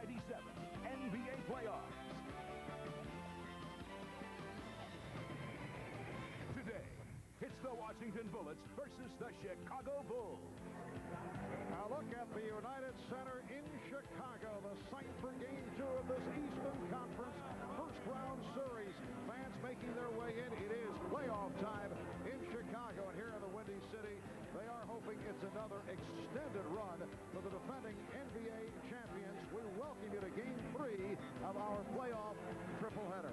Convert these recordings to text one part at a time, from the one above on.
97 NBA playoffs. Today, it's the Washington Bullets versus the Chicago Bulls. Now look at the United Center in Chicago, the site for Game 2 of this Eastern Conference first-round series. Fans making their way in. It is playoff time in Chicago, and here in the Windy City, they are hoping it's another extended run for the defending NBA champions. We welcome you to Game 3 of our playoff tripleheader.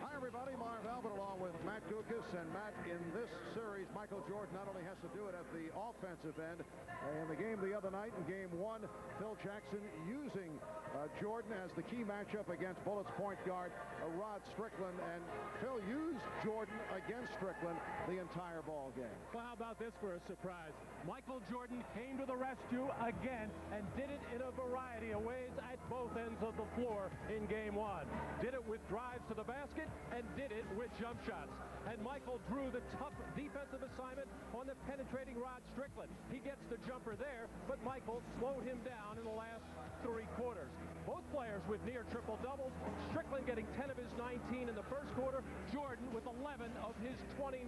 Hi, everybody. Marv Albert along with Matt Guokas. And Matt, in this series, Michael Jordan not only has to do it at the offensive end. In the game the other night, in Game 1, Phil Jackson using Jordan as the key matchup against Bullets point guard Rod Strickland. And Phil used Jordan against Strickland the entire ball game. Well, how about this for a surprise? Michael Jordan came to the rescue again and did it in a variety of ways at both ends of the floor in Game 1. Did it with drives to the basket and did it with jump shots. And Michael drew the tough defensive assignment on the penetrating Rod Strickland. He gets the jumper there, but Michael slowed him down in the last 3 quarters. Both players with near triple doubles. Strickland getting 10 of his 19 in the first quarter. Jordan with 11 of his 29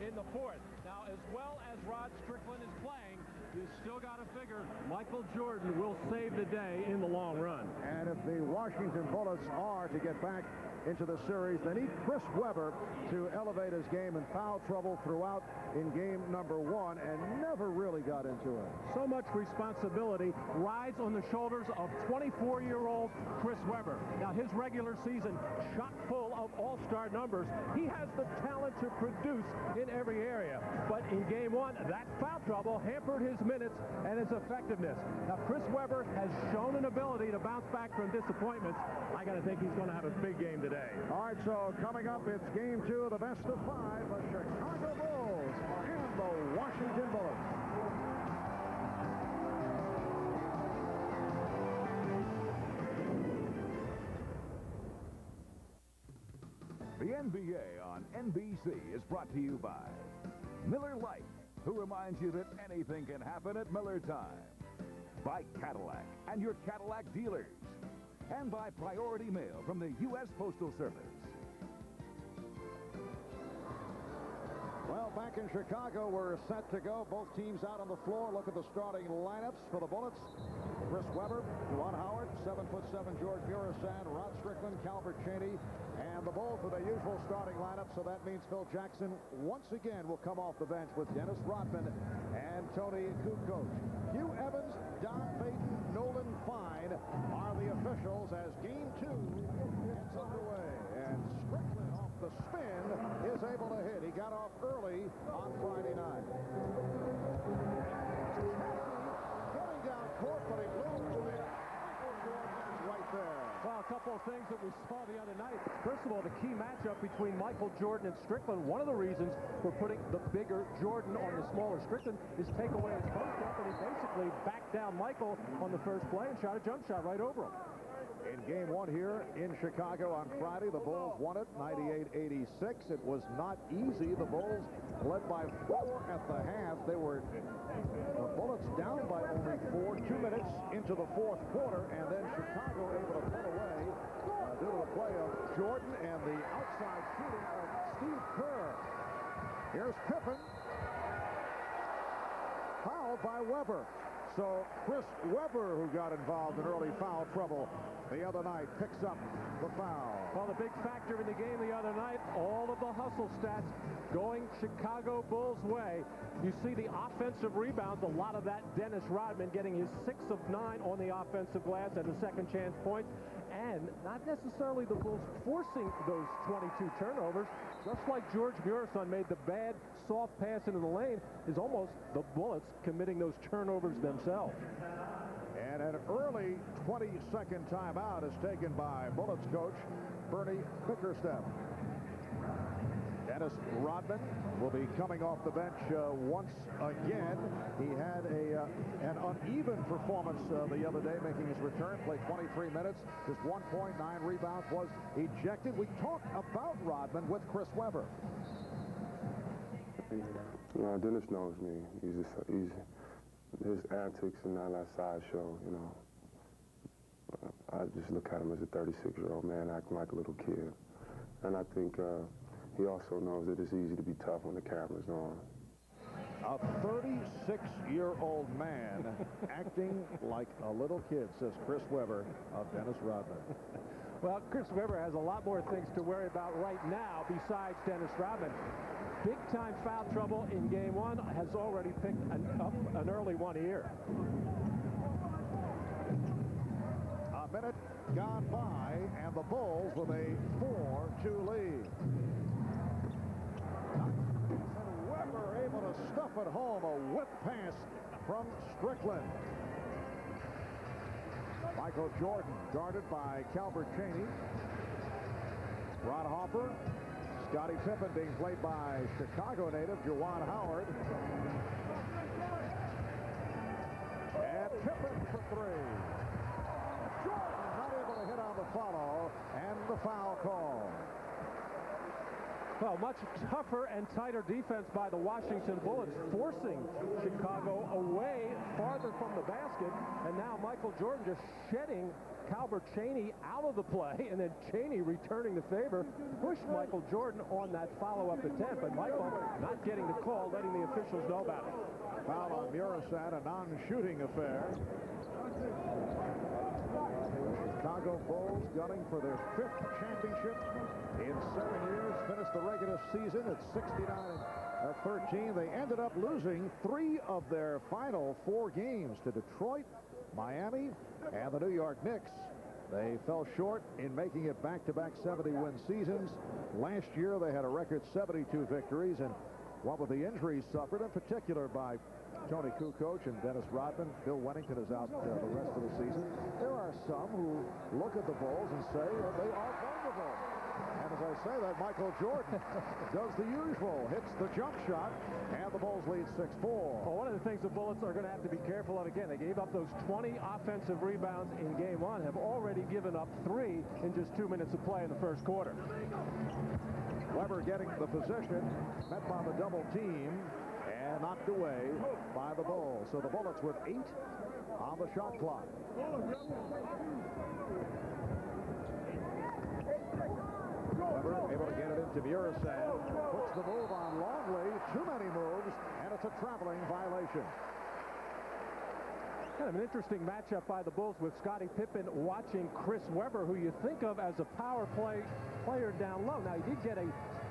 in the fourth. Now, as well as Rod Strickland is playing, you still got to figure Michael Jordan will save the day in the long run. And if the Washington Bullets are to get back into the series, they need Chris Webber to elevate his game, and foul trouble throughout in game number 1 and never really got into it. So much responsibility rides on the shoulders of 24-year-old Chris Webber. Now, his regular season chock full of all-star numbers. He has the talent to produce in every area. But in game 1, that foul trouble hampered his minutes and his effectiveness. Now, Chris Webber has shown an ability to bounce back from disappointments. I got to think he's going to have a big game today. All right, so coming up, it's game 2 of the best of 5, the Chicago Bulls and the Washington Bullets. The NBA on NBC is brought to you by Miller Lite, who reminds you that anything can happen at Miller time. By Cadillac and your Cadillac dealers. And by Priority Mail from the U.S. Postal Service. Well, back in Chicago, we're set to go. Both teams out on the floor. Look at the starting lineups for the Bullets. Chris Webber, Ron Howard, 7'7" George Murison, Rod Strickland, Calvert Chaney, and the Bulls with their usual starting lineup. So that means Phil Jackson once again will come off the bench with Dennis Rodman and Tony Kukoc. Hugh Evans, Don Payton, Nolan Fine are the officials as game 2 gets underway. And Strickland off the spin is able to hit. He got off early on Friday night. Getting down court, but he blew it. Right there. Well, a couple of things that we saw the other night. First of all, the key matchup between Michael Jordan and Strickland. One of the reasons for putting the bigger Jordan on the smaller Strickland is take away his post-up, and he basically backed down Michael on the first play and shot a jump shot right over him. In game 1 here in Chicago on Friday, the Bulls won it 98-86. It was not easy. The Bulls led by 4 at the half. They were the Bullets down by only 4, 2 minutes into the fourth quarter, and then Chicago able to pull away due to the play of Jordan and the outside shooting of Steve Kerr. Here's Pippen. Fouled by Webber. So Chris Webber, who got involved in early foul trouble the other night, picks up the foul. Well, the big factor in the game the other night, all of the hustle stats going Chicago Bulls' way. You see the offensive rebounds, a lot of that Dennis Rodman getting his 6 of 9 on the offensive glass and a second chance point. And not necessarily the Bulls forcing those 22 turnovers. Just like George Murison made the bad soft pass into the lane, is almost the Bullets committing those turnovers themselves. And an early 20-second timeout is taken by Bullets coach Bernie Bickerstaff. Dennis Rodman will be coming off the bench once again. He had an uneven performance the other day, making his return, played 23 minutes, just 1 point, 9 rebounds, was ejected. We talked about Rodman with Chris Webber. Dennis knows me. His antics and all that sideshow, just look at him as a 36-year-old man acting like a little kid. And I think he also knows that it's easy to be tough when the camera's on. A 36-year-old man acting like a little kid, says Chris Webber of Dennis Rodman. Well, Chris Webber has a lot more things to worry about right now besides Dennis Rodman. Big-time foul trouble in Game 1, has already picked up an early one here. A minute gone by, and the Bulls with a 4-2 lead. And Webber able to stuff it home, a whip pass from Strickland. Michael Jordan guarded by Calbert Chaney. Ron Harper. Scottie Pippen being played by Chicago native Juwan Howard. And Pippen for three. Jordan not able to hit on the follow, and the foul call. Well, much tougher and tighter defense by the Washington Bullets, forcing Chicago away farther from the basket. And now Michael Jordan just shedding Calbert Chaney out of the play, and then Chaney returning the favor, pushed Michael Jordan on that follow-up attempt, but Michael not getting the call, letting the officials know about it. Foul on Murasat, a non-shooting affair. Chicago Bulls gunning for their 5th championship in 7 years. Finished the regular season at 69-13. They ended up losing 3 of their final 4 games to Detroit, Miami, and the New York Knicks. They fell short in making it back-to-back 70-win seasons. Last year they had a record 72 victories, and what with the injuries suffered, in particular by Tony Kukoc and Dennis Rodman. Bill Wennington is out the rest of the season. There are some who look at the Bulls and say they are vulnerable. And as I say that, Michael Jordan does the usual, hits the jump shot, and the Bulls lead 6-4. Well, one of the things the Bullets are going to have to be careful of again, they gave up those 20 offensive rebounds in Game 1, have already given up 3 in just 2 minutes of play in the first quarter. Webber getting the position, met by the double team, and knocked away by the Bulls. So the Bullets with 8 on the shot clock. Webber able to get it into Murasat. Puts the move on Longley. Too many moves, and it's a traveling violation. Kind of an interesting matchup by the Bulls with Scottie Pippen watching Chris Webber, who you think of as a power player down low. Now, he did get a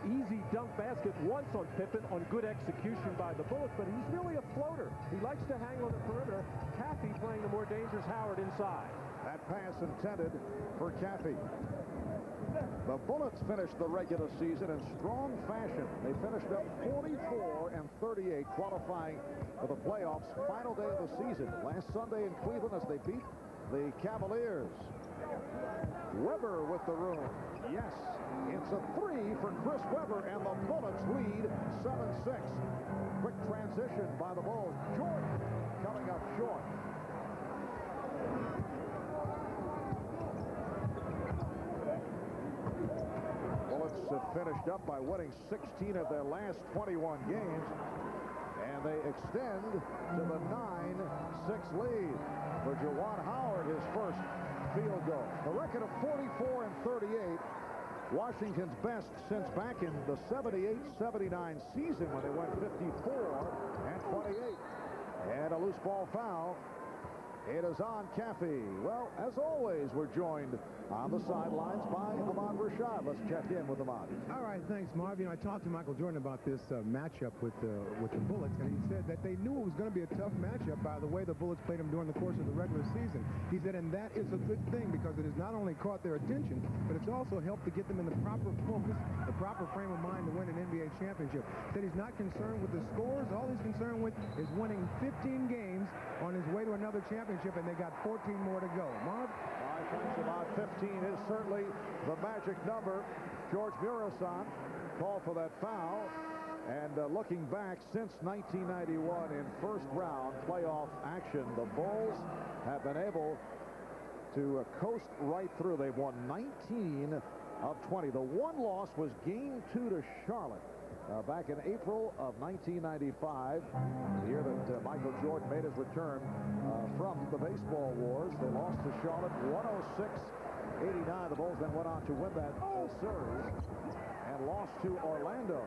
easy dunk basket once on Pippen on good execution by the Bullets, but he's really a floater. He likes to hang on the perimeter. Caffey playing the more dangerous Howard inside. That pass intended for Caffey. The Bullets finished the regular season in strong fashion. They finished up 44-38, qualifying for the playoffs. Final day of the season last Sunday in Cleveland as they beat the Cavaliers. Webber with the room. Yes, it's a 3 for Chris Webber, and the Bullets lead 7-6. Quick transition by the Bulls. Jordan coming up short. Bullets have finished up by winning 16 of their last 21 games, and they extend to the 9-6 lead. For Juwan Howard, his first field goal. A record of 44-38. Washington's best since back in the 78-79 season when they went 54-28. And a loose ball foul. It is on Caffey. Well, as always, we're joined on the sidelines by Ahmad Rashad. Let's check in with Ahmad. All right, thanks, Marv. You know, I talked to Michael Jordan about this matchup with the Bullets, and he said that they knew it was going to be a tough matchup by the way the Bullets played them during the course of the regular season. He said, and that is a good thing because it has not only caught their attention, but it's also helped to get them in the proper focus, the proper frame of mind to win an NBA championship. Said he's not concerned with the scores. All he's concerned with is winning 15 games on his way to another championship, and they got 14 more to go. Marv? Thanks, Ahmad. 15 is certainly the magic number. George Murasat called for that foul. And looking back since 1991 in first-round playoff action, the Bulls have been able to coast right through. They've won 19 of 20. The one loss was Game 2 to Charlotte back in April of 1995, the year that Michael Jordan made his return from the baseball wars. They lost to Charlotte '89. The Bulls then went on to win that series and lost to Orlando.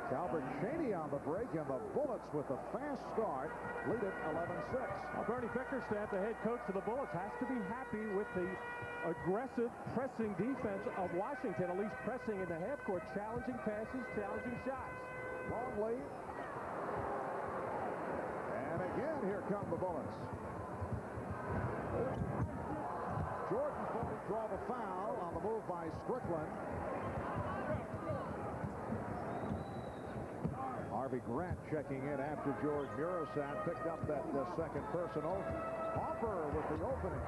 Calvert Cheney on the break, and the Bullets with a fast start lead it 11-6. Well, Bernie Bickerstaff, the head coach of the Bullets, has to be happy with the aggressive pressing defense of Washington, at least pressing in the half court, challenging passes, challenging shots. Long lead. And again, here come the Bullets. Jordan will draw the foul on the move by Strickland. Harvey Grant checking in after George Murasat picked up that second personal. Harper with the opening.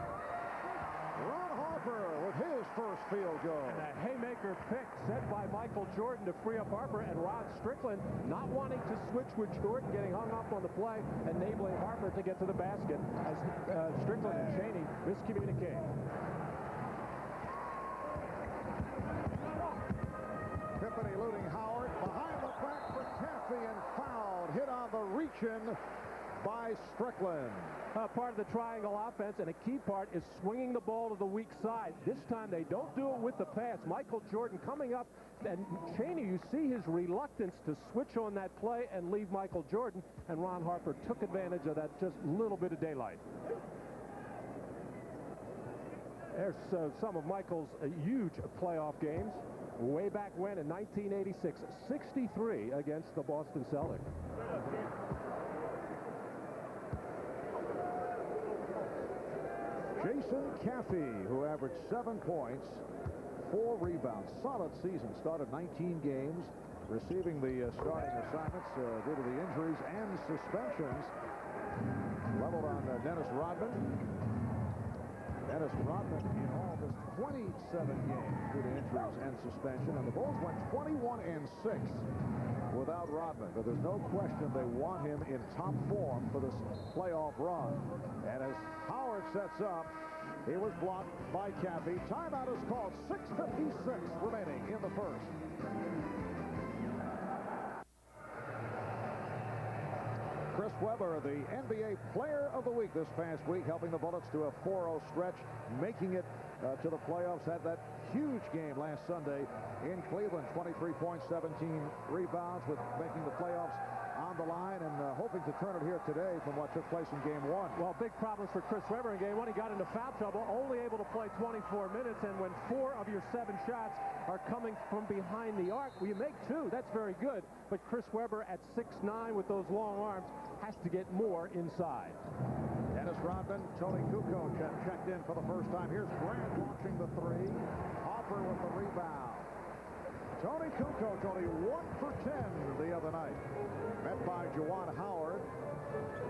Ron Harper with his first field goal. And a haymaker pick set by Michael Jordan to free up Harper, and Rod Strickland not wanting to switch with Jordan, getting hung up on the play, enabling Harper to get to the basket as Strickland and Cheney miscommunicate. Tiffany eluding Howard behind the back for Caffey and fouled. Hit on the reach-in by Strickland. Part of the triangle offense, and a key part is swinging the ball to the weak side. This time they don't do it with the pass. Michael Jordan coming up, and Cheney, you see his reluctance to switch on that play and leave Michael Jordan, and Ron Harper took advantage of that just little bit of daylight. There's some of Michael's huge playoff games. Way back when in 1986, 63 against the Boston Celtics. Jason Caffey, who averaged 7 points, 4 rebounds. Solid season. Started 19 games, receiving the starting assignments due to the injuries and suspensions. Leveled on Dennis Rodman. Dennis Rodman in all missed 27 games due to injuries and suspension, and the Bulls went 21-6 without Rodman. But there's no question they want him in top form for this playoff run. And as Howard sets up, he was blocked by Caffey. Timeout is called. 6:56 remaining in the first. Chris Webber, the NBA Player of the Week this past week, helping the Bullets to a 4-0 stretch, making it to the playoffs. Had that huge game last Sunday in Cleveland. 23 points, 17 rebounds, with making the playoffs on the line, and hoping to turn it here today from what took place in Game 1. Well, big problems for Chris Webber in Game 1. He got into foul trouble, only able to play 24 minutes, and when 4 of your 7 shots are coming from behind the arc, well, you make 2. That's very good. But Chris Webber at 6'9" with those long arms has to get more inside. Dennis Rodman, Tony Kukoc checked in for the first time. Here's Grant launching the 3. Harper with the rebound. Tony Kukoc only 1 for 10 the other night. Met by Juwan Howard.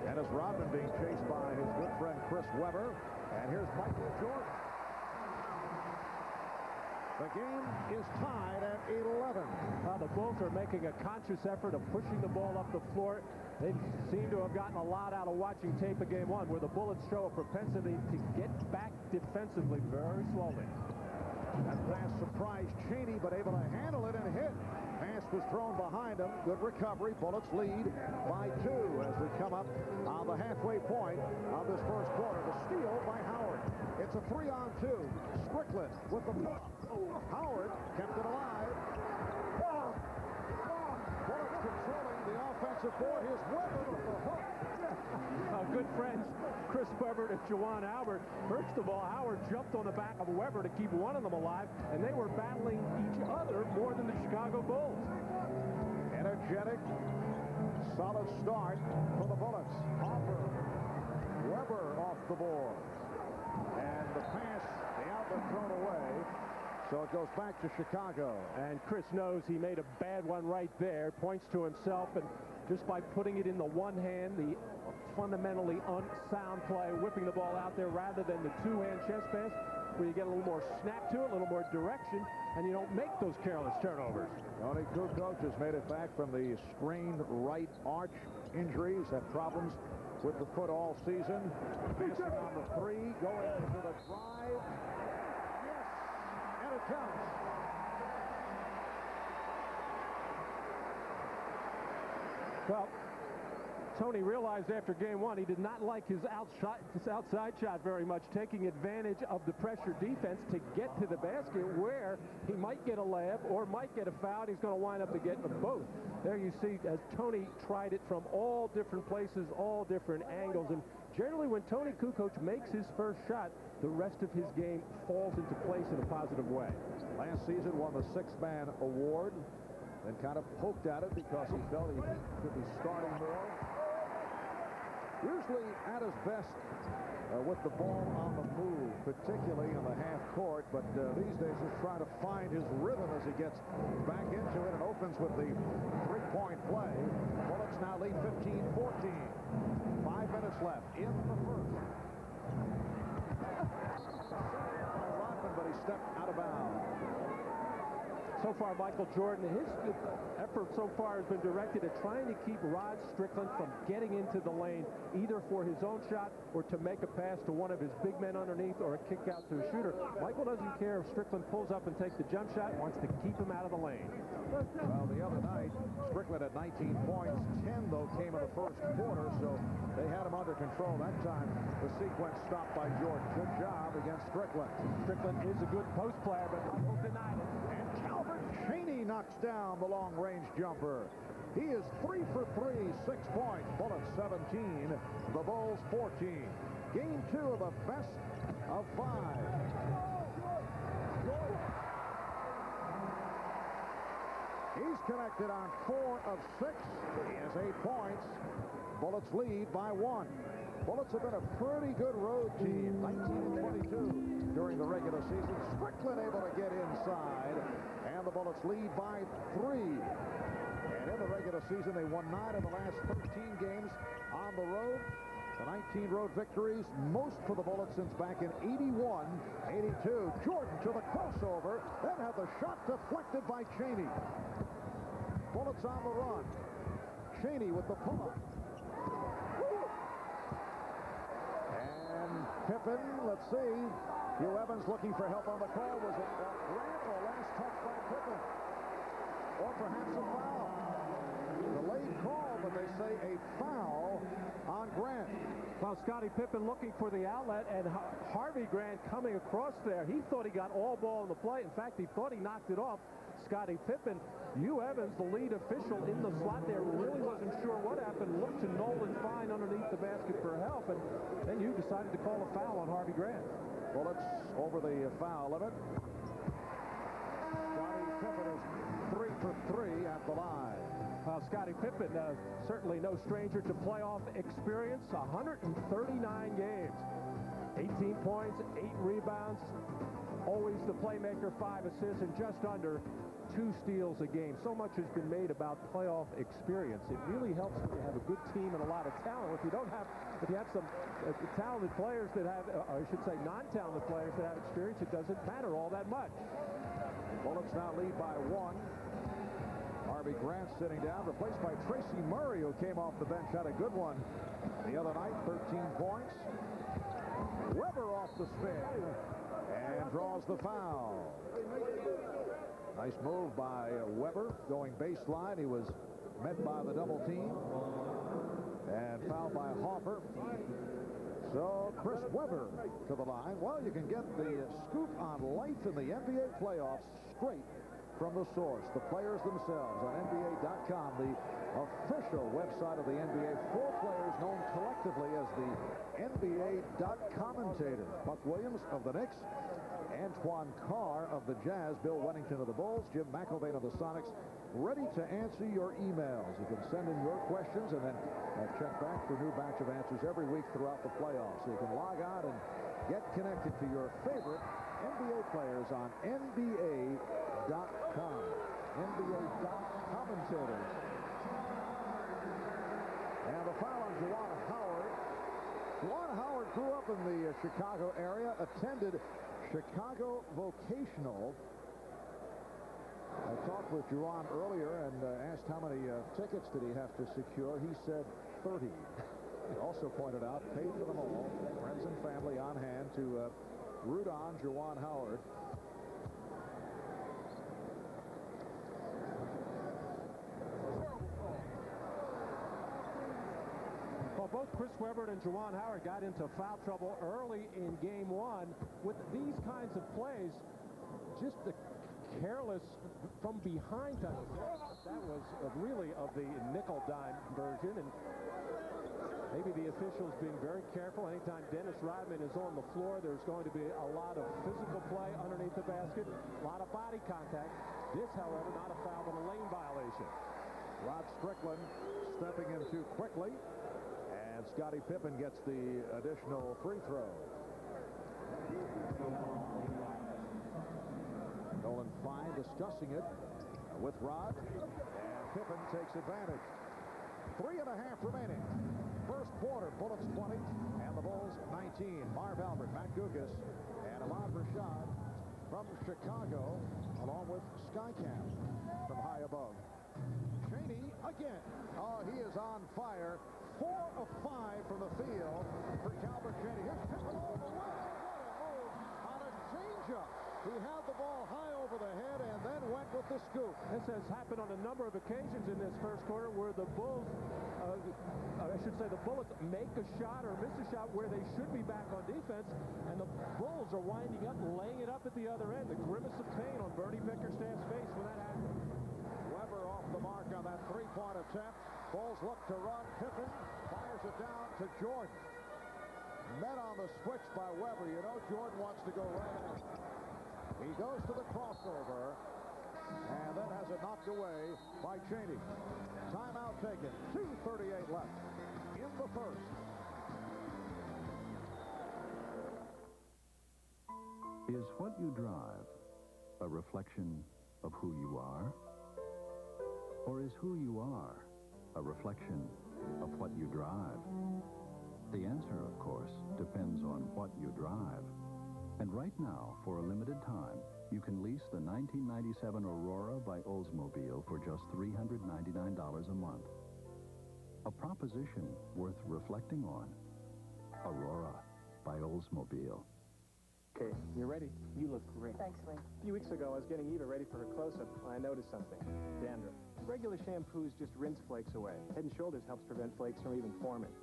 Dennis Rodman being chased by his good friend Chris Webber. And here's Michael Jordan. The game is tied at 11. The Bulls are making a conscious effort of pushing the ball up the floor. They seem to have gotten a lot out of watching tape of Game 1, where the Bullets show a propensity to get back defensively very slowly. That pass surprised Cheney, but able to handle it and hit. Pass was thrown behind him. Good recovery. Bullets lead by 2 as they come up on the halfway point of this first quarter. The steal by Howard. It's a 3-on-2. Strickland with the Howard kept it alive. Bullets controlling the offensive board. Here's Webber with the hook. Good friends, Chris Webber and Juwan Howard. First of all, Howard jumped on the back of Webber to keep one of them alive, and they were battling each other more than the Chicago Bulls. Energetic, solid start for the Bullets. Harper, Webber off the board. And the pass, the outlet thrown away. So it goes back to Chicago. And Chris knows he made a bad one right there. Points to himself, and just by putting it in the one hand, the fundamentally unsound play, whipping the ball out there rather than the two-hand chest pass, where you get a little more snap to it, a little more direction, and you don't make those careless turnovers. Tony Kukoc has made it back from the strained right arch injuries, had problems with the foot all season. Passing on the 3, going into the drive. Yes, and it counts. Well, Tony realized after game one he did not like his outside shot very much, taking advantage of the pressure defense to get to the basket where he might get a layup or might get a foul. He's going to wind up getting them both. There you see as Tony tried it from all different places, all different angles. And generally when Tony Kukoc makes his first shot, the rest of his game falls into place in a positive way. Last season won the six-man award, then kind of poked at it because he felt he could be starting more. Usually at his best with the ball on the move, particularly in the half court, but these days he's trying to find his rhythm as he gets back into it and opens with the three-point play. Bullets now lead 15-14. 5 minutes left in the first. Rodman, but he stepped out of bounds. So far, Michael Jordan, his effort so far has been directed at trying to keep Rod Strickland from getting into the lane, either for his own shot or to make a pass to one of his big men underneath or a kick out to a shooter. Michael doesn't care if Strickland pulls up and takes the jump shot, wants to keep him out of the lane. Well, the other night, Strickland had 19 points. 10, though, came in the first quarter, so they had him under control. That time, the sequence stopped by Jordan. Good job against Strickland. Strickland is a good post player, but Michael denied it. And Calvin Chaney knocks down the long-range jumper. He is 3 for 3, 6 points. Bullets 17, the Bulls 14. Game 2 of the best of 5. He's connected on 4 of 6. He has 8 points. Bullets lead by 1. Bullets have been a pretty good road team, 19-22 during the regular season. Strickland able to get inside, and the Bullets lead by 3. And in the regular season, they won 9 of the last 13 games on the road. The 19 road victories, most for the Bullets since back in 81-82. Jordan to the crossover, then had the shot deflected by Chaney. Bullets on the run. Chaney with the pull-up. Pippen, let's see. Hugh Evans looking for help on the call. Was it Grant or last touch by Pippen? Or perhaps a foul? Delayed call, but they say a foul on Grant. Well, Scottie Pippen looking for the outlet, and Harvey Grant coming across there. He thought he got all ball in the play. In fact, he thought he knocked it off Scottie Pippen. Hugh Evans, the lead official in the slot there, really wasn't sure what happened. Looked to Nolan Fine underneath the basket for help, and then Hugh decided to call a foul on Harvey Grant. Bullets over the foul limit. Scottie Pippen is 3 for 3 at the line. Well, Scottie Pippen, certainly no stranger to playoff experience. 139 games, 18 points, 8 rebounds. Always the playmaker, 5 assists, and just under 2 steals a game. So much has been made about playoff experience. It really helps when you have a good team and a lot of talent. If you have some talented players that have, or I should say non-talented players that have experience, it doesn't matter all that much. Bullets now lead by 1. Harvey Grant sitting down, replaced by Tracy Murray, who came off the bench, had a good one the other night, 13 points. Weber off the spin and draws the foul. Nice move by Weber going baseline. He was met by the double team and fouled by Hoffer. So Chris Weber to the line. Well, you can get the scoop on life in the NBA playoffs straight from the source, the players themselves, on NBA.com, the official website of the NBA. 4 players known collectively as the NBA.commentators. Buck Williams of the Knicks, Antoine Carr of the Jazz, Bill Wennington of the Bulls, Jim McElvain of the Sonics, ready to answer your emails. You can send in your questions and then check back for a new batch of answers every week throughout the playoffs. So you can log on and get connected to your favorite NBA players on NBA.com. NBA.commentators. And the foul on Juwan Howard. Juwan Howard grew up in the Chicago area, attended Chicago Vocational. I talked with Juwan earlier and asked how many tickets did he have to secure. He said 30. He also pointed out, paid for them all, friends and family on hand to root on Juwan Howard. Well, both Chris Webber and Juwan Howard got into foul trouble early in game one. With these kinds of plays, just the careless from behind touch. That was really of the nickel dime version, and maybe the officials being very careful. Anytime Dennis Rodman is on the floor, there's going to be a lot of physical play underneath the basket, a lot of body contact. This, however, not a foul, but a lane violation. Rod Strickland stepping in too quickly, and Scottie Pippen gets the additional free throw. Nolan Fine discussing it with Rod, and Pippen takes advantage. 3.5 remaining. First quarter, Bullets 20, and the Bulls 19. Marv Albert, Matt Gugas, and Ahmad Rashad from Chicago, along with Skycam from high above. Chaney again. Oh, he is on fire. 4 of 5 from the field for Calbert Chaney. Here's Pippen all the way. What a move on a changeup. He had the ball high over the head and then went with the scoop. This has happened on a number of occasions in this first quarter where the Bulls, I should say the Bullets, make a shot or miss a shot where they should be back on defense, and the Bulls are winding up and laying it up at the other end. The grimace of pain on Bernie Bickerstaff's face when that happened. Weber off the mark on that three-point attempt. Bulls look to run. Pippen fires it down to Jordan. Met on the switch by Weber. You know Jordan wants to go right at it. He goes to the crossover, and then has it knocked away by Chaney. Timeout taken. 2:38 left in the first. Is what you drive a reflection of who you are? Or is who you are a reflection of what you drive? The answer, of course, depends on what you drive. And right now, for a limited time, you can lease the 1997 Aurora by Oldsmobile for just $399 a month. A proposition worth reflecting on. Aurora by Oldsmobile. Okay, you're ready. You look great. Thanks, Lee. A few weeks ago, I was getting Eva ready for her close-up when I noticed something. Dandruff. Regular shampoos just rinse flakes away. Head & Shoulders helps prevent flakes from even forming.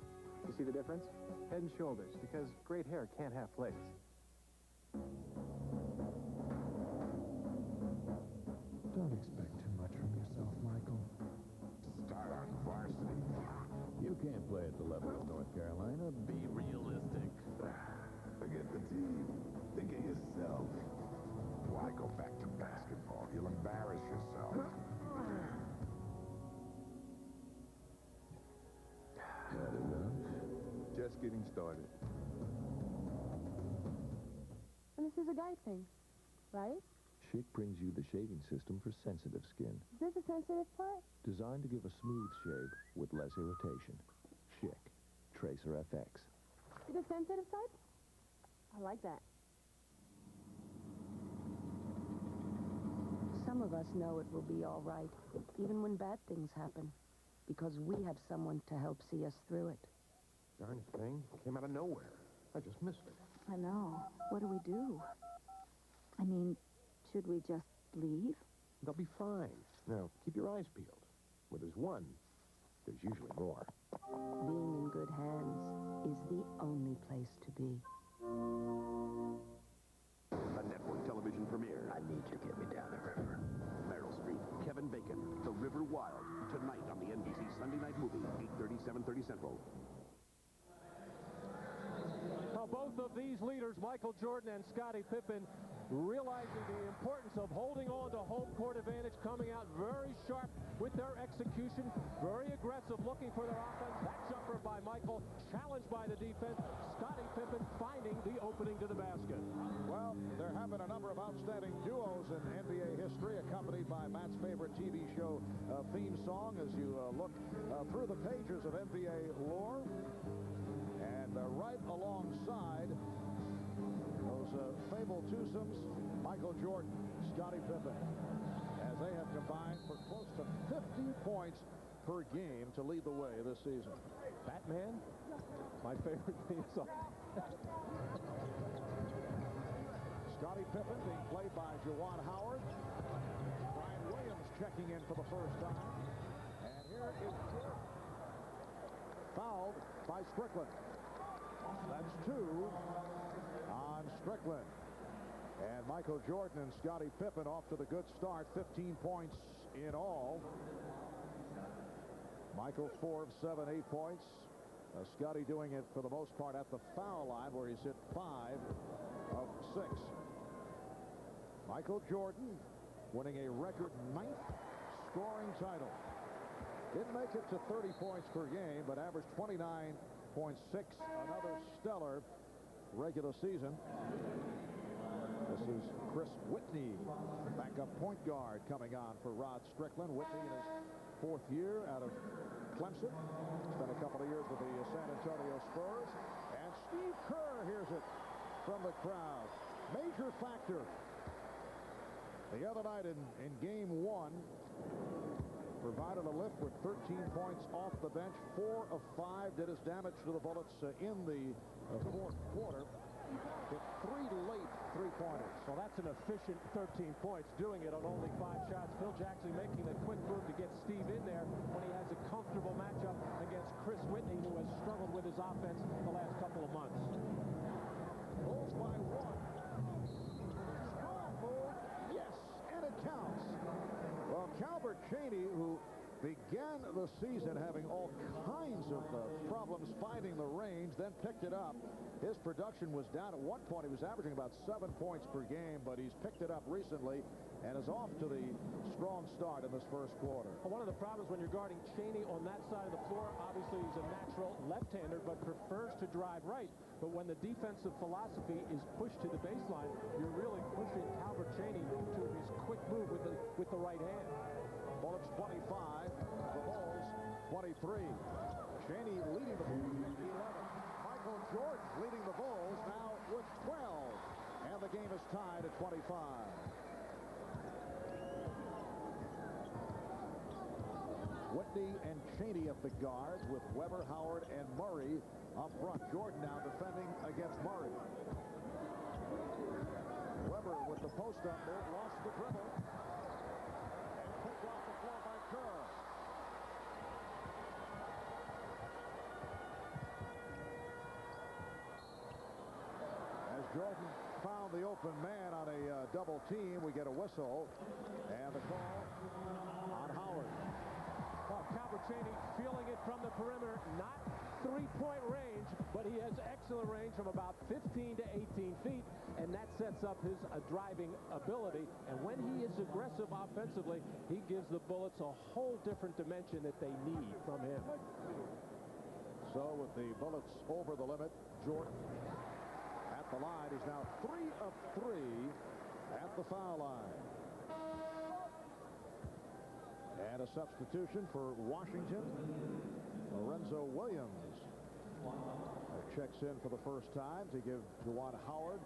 You see the difference? Head & Shoulders, because great hair can't have flakes. Don't expect too much from yourself, Michael. Start on varsity. You can't play at the level of North Carolina. Be realistic. Forget the team. Think of yourself. Why go back to basketball? You'll embarrass yourself. Had enough? Just getting started. And this is a guy thing, right? Schick brings you the shaving system for sensitive skin. Is this a sensitive part? Designed to give a smooth shave with less irritation. Schick. Tracer FX. The sensitive type? I like that. Some of us know it will be all right, even when bad things happen, because we have someone to help see us through it. Darn thing. Came out of nowhere. I just missed it. I know. What do we do? I mean, should we just leave? They'll be fine. Now, keep your eyes peeled. Where there's one, there's usually more. Being in good hands is the only place to be. A network television premiere. I need you to get me down the river. Meryl Streep, Kevin Bacon, The River Wild. Tonight on the NBC Sunday Night Movie, 8:30, 7:30 Central. Now, both of these leaders, Michael Jordan and Scottie Pippen, realizing the importance of holding on to home court advantage, coming out very sharp with their execution, very aggressive, looking for their offense. That jumper by Michael, challenged by the defense. Scottie Pippen finding the opening to the basket. Well, there have been a number of outstanding duos in NBA history, accompanied by Matt's favorite TV show theme song as you look through the pages of NBA lore. And right alongside those fabled twosomes, Michael Jordan, Scottie Pippen, as they have combined for close to 50 points per game to lead the way this season. Batman, my favorite theme song. Scottie Pippen being played by Juwan Howard. Brian Williams checking in for the first time. And here is Jordan. Fouled by Strickland. That's 2 on Strickland. And Michael Jordan and Scottie Pippen off to the good start, 15 points in all. Michael 4 of 7, 8 points. Scottie doing it for the most part at the foul line, where he's hit 5 of 6. Michael Jordan winning a record 9th scoring title. Didn't make it to 30 points per game, but averaged 29.6. Another stellar regular season. This is Chris Whitney, backup point guard, coming on for Rod Strickland. Whitney in his 4th year out of Clemson. Spent a couple of years with the San Antonio Spurs. And Steve Kerr hears it from the crowd. Major factor. The other night in game 1, provided a lift with 13 points off the bench. 4 of 5 did his damage to the Bullets in the 4th quarter. Hit 3 late three-pointers. Well, that's an efficient 13 points, doing it on only 5 shots. Phil Jackson making the quick move to get Steve in there when he has a comfortable matchup against Chris Whitney, who has struggled with his offense the last couple of months. Bulls by 1. Strong move. Yes, and it counts. Well, Calbert Cheaney, who began the season having all kinds of problems finding the range, then picked it up. His production was down at one point. He was averaging about 7 points per game, but he's picked it up recently and is off to the strong start in this first quarter. Well, one of the problems when you're guarding Cheaney on that side of the floor, obviously he's a natural left-hander, but prefers to drive right. But when the defensive philosophy is pushed to the baseline, you're really pushing Calbert Cheaney to his quick move with the right hand. Bullets 25, the Bulls 23. Cheaney leading the Bulls with 11. Michael Jordan leading the Bulls now with 12. And the game is tied at 25. Whitney and Cheaney at the guards with Weber, Howard, and Murray up front. Jordan now defending against Murray. Weber with the post-up move, lost the dribble. And picked off the floor by Kerr. As Jordan found the open man on a double team, we get a whistle. And the call on Howard. Well, Calbert Cheaney feeling it from the perimeter, not three-point range, but he has excellent range from about 15 to 18 feet, and that sets up his driving ability. And when he is aggressive offensively, he gives the Bullets a whole different dimension that they need from him. So with the Bullets over the limit, Jordan at the line is now 3 of 3 at the foul line. And a substitution for Washington. Lorenzo Williams checks in for the first time to give Juwan Howard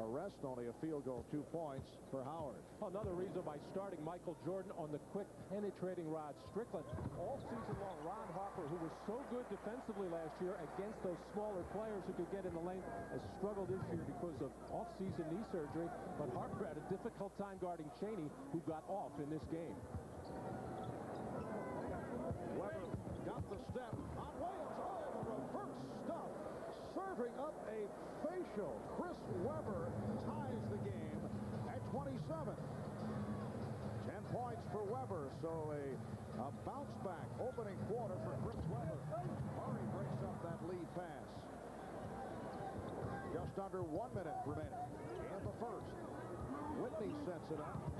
a rest. Only a field goal, 2 points for Howard. Another reason by starting Michael Jordan on the quick penetrating Rod Strickland. All season long, Ron Harper, who was so good defensively last year against those smaller players who could get in the lane, has struggled this year because of off-season knee surgery. But Harper had a difficult time guarding Cheaney, who got off in this game. Weber got the step on Williams. Oh, the reverse stuff. Serving up a facial. Chris Weber ties the game at 27. 10 points for Weber, so a bounce back opening quarter for Chris Weber. Murray breaks up that lead pass. Just under 1 minute remaining in the first. Whitney sets it up.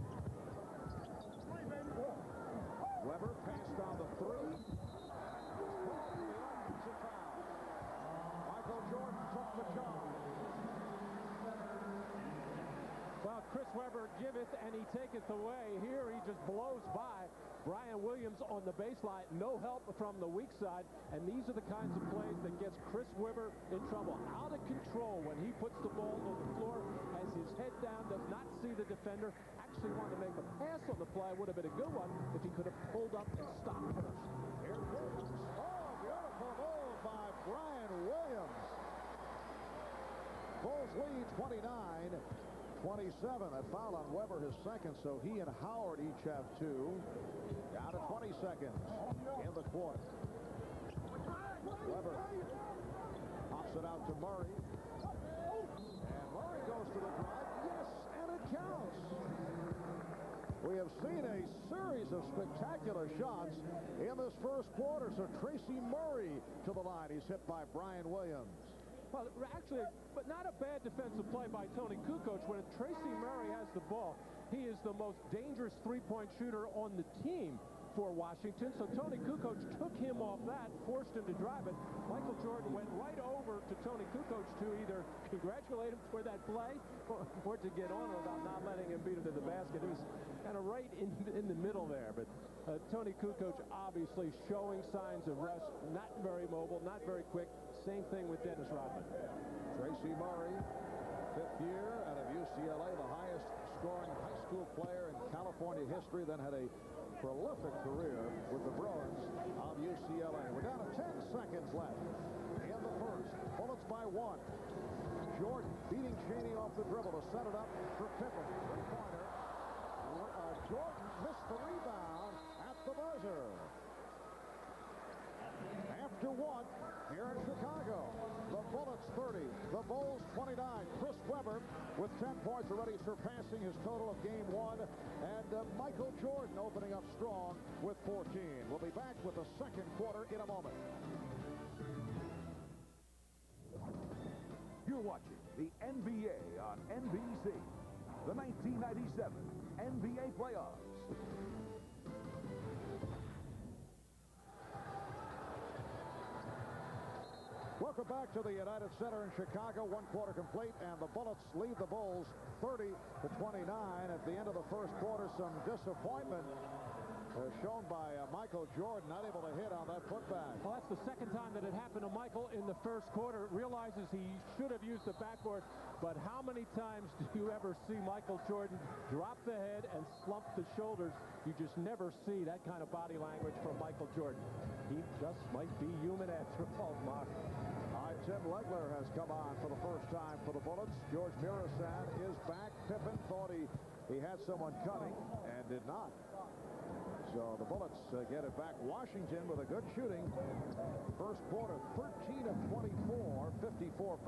Weber passed on the 3. Michael Jordan took the charge. Well, Chris Weber giveth and he taketh away. Here he just blows by Brian Williams on the baseline. No help from the weak side. And these are the kinds of plays that gets Chris Weber in trouble. Out of control when he puts the ball on the floor, has his head down, does not see the defender. Actually wanted to make a pass on the play. Would have been a good one if he could have pulled up and stopped first. Here's Williams. Oh, beautiful move by Brian Williams. Bulls lead 29-27. That foul on Weber, his second, so he and Howard each have 2. Down to 20 seconds in the quarter. Weber pops it out to Murray. And Murray goes to the drive. Yes, and it counts. We have seen a series of spectacular shots in this first quarter. So Tracy Murray to the line. He's hit by Brian Williams. Well, actually, but not a bad defensive play by Tony Kukoc. When Tracy Murray has the ball, he is the most dangerous three-point shooter on the team for Washington. So Tony Kukoc took him off that, forced him to drive it. Michael Jordan went right over to Tony Kukoc to either congratulate him for that play or to get on him about not letting him beat him to the basket. It was kind of right in the middle there. But Tony Kukoc obviously showing signs of rust, not very mobile, not very quick. Same thing with Dennis Rodman. Tracy Murray, fifth year out of UCLA, the highest scoring high school player in California history, then had a prolific career with the Bruins of UCLA. We're down to 10 seconds left in the first. Bullets by one. Jordan beating Chaney off the dribble to set it up for Pippen. Three-pointer. Jordan missed the rebound at the buzzer. After one, here in Chicago, the Bullets 30, the Bulls 29. Chris Webber with 10 points, already surpassing his total of game one. And Michael Jordan opening up strong with 14. We'll be back with the second quarter in a moment. You're watching the NBA on NBC. The 1997 NBA playoffs. Welcome back to the United Center in Chicago. One quarter complete, and the Bullets lead the Bulls 30-29 at the end of the first quarter. Some disappointment shown by Michael Jordan, not able to hit on that putback. Well, that's the second time that it happened to Michael in the first quarter. Realizes he should have used the backboard, but how many times do you ever see Michael Jordan drop the head and slump the shoulders? You just never see that kind of body language from Michael Jordan. He just might be human after all, Mark. All right, Tim Legler has come on for the first time for the Bullets. George Mirasan is back. Pippen thought he had someone cutting and did not. So the Bullets get it back. Washington with a good shooting. First quarter, 13 of 24, 54%.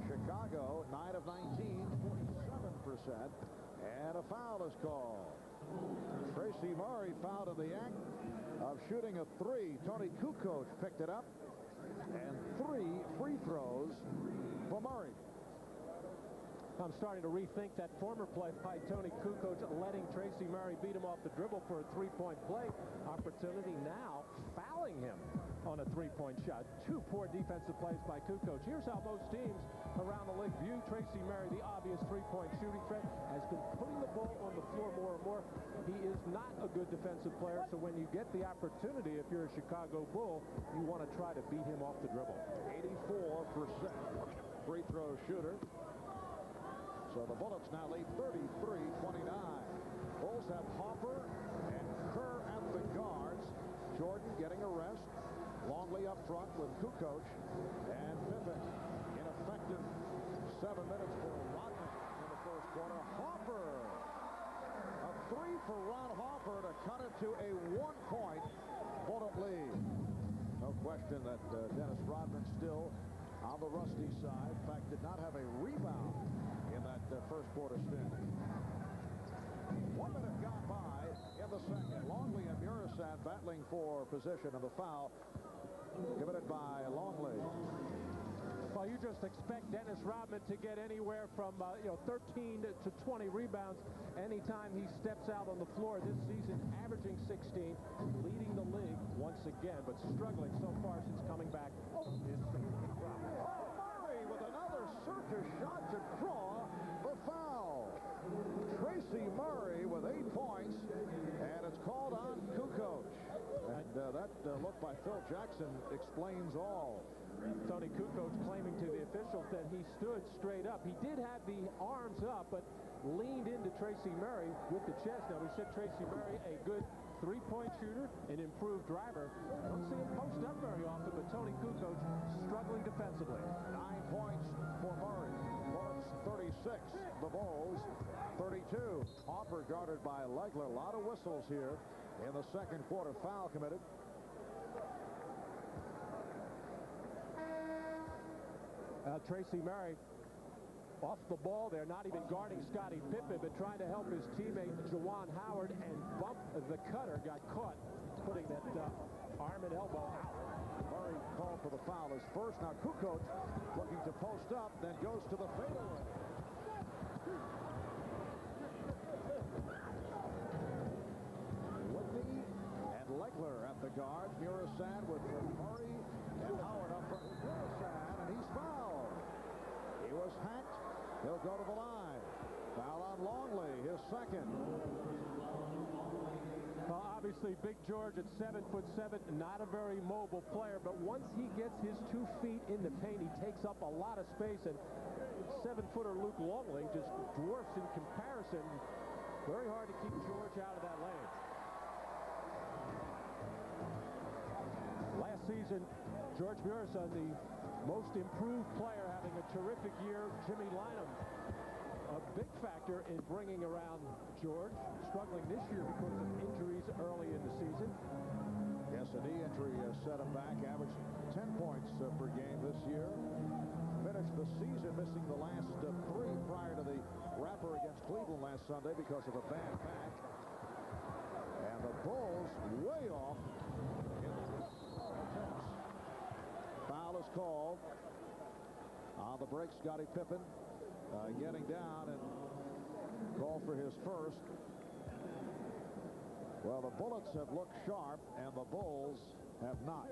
Chicago, 9 of 19, 47%. And a foul is called. Tracy Murray fouled in the act of shooting a three. Tony Kukoc picked it up. And 3 free throws for Murray. I'm starting to rethink that former play by Tony Kukoc, letting Tracy Murray beat him off the dribble for a three-point play opportunity. Now fouling him on a three-point shot. 2 poor defensive plays by Kukoc. Here's how most teams around the league view Tracy Murray, the obvious three-point shooting threat, has been putting the ball on the floor more and more. He is not a good defensive player, so when you get the opportunity, if you're a Chicago Bull, you want to try to beat him off the dribble. 84% free throw shooter. So the Bullets now lead 33-29. Bulls have Hopper and Kerr at the guards. Jordan getting a rest. Longley up front with Kukoc. And Pippen ineffective. 7 minutes for Rodman in the first quarter. Hopper. A three for Ron Hopper to cut it to a 1-point Bullet lead. No question that Dennis Rodman still on the rusty side. In fact, did not have a rebound in that first quarter stint. 1 minute gone by in the second. Longley and Murasan battling for position, and the foul committed by Longley. Well, you just expect Dennis Rodman to get anywhere from 13 to 20 rebounds anytime he steps out on the floor this season, averaging 16, leading the league once again, but struggling so far since coming back. Murray with another circus shot to draw the foul. Tracy Murray with 8 points, and it's called on Kukoc. And that look by Phil Jackson explains all. Tony Kukoc claiming to the officials that he stood straight up. He did have the arms up, but leaned into Tracy Murray with the chest. Now, we said Tracy Murray, a good three-point shooter, an improved driver. Don't see him post up very often, but Tony Kukoc struggling defensively. 9 points for Murray. Bullets 36. The Bulls 32. Hopper guarded by Legler. A lot of whistles here in the second quarter. Foul committed. Tracy Murray off the ball there, not even guarding Scottie Pippen, but trying to help his teammate Juwan Howard, and bump the cutter, got caught putting that arm and elbow out. Murray called for the foul his first. Now Kukoc looking to post up, then goes to the fadeaway. Whitney and Legler at the guard. Murasad with Murray and Howard up front. Murasad, and he's fouled. He was hacked. He'll go to the line. Foul on Longley, his second. Well, obviously, Big George at 7'7", not a very mobile player, but once he gets his 2 feet in the paint, he takes up a lot of space, and 7-footer Luke Longley just dwarfs in comparison. Very hard to keep George out of that lane. Last season, George Murison, the most improved player, having a terrific year. Jimmy Lynam, a big factor in bringing around George, struggling this year because of injuries early in the season. Yes, a knee injury set him back, averaged 10 points per game this year. Finished the season missing the last 3 prior to the wrapper against Cleveland last Sunday because of a bad back. And the Bulls way off. Foul is called. On the break, Scottie Pippen getting down and called for his first. Well, the Bullets have looked sharp, and the Bulls have not.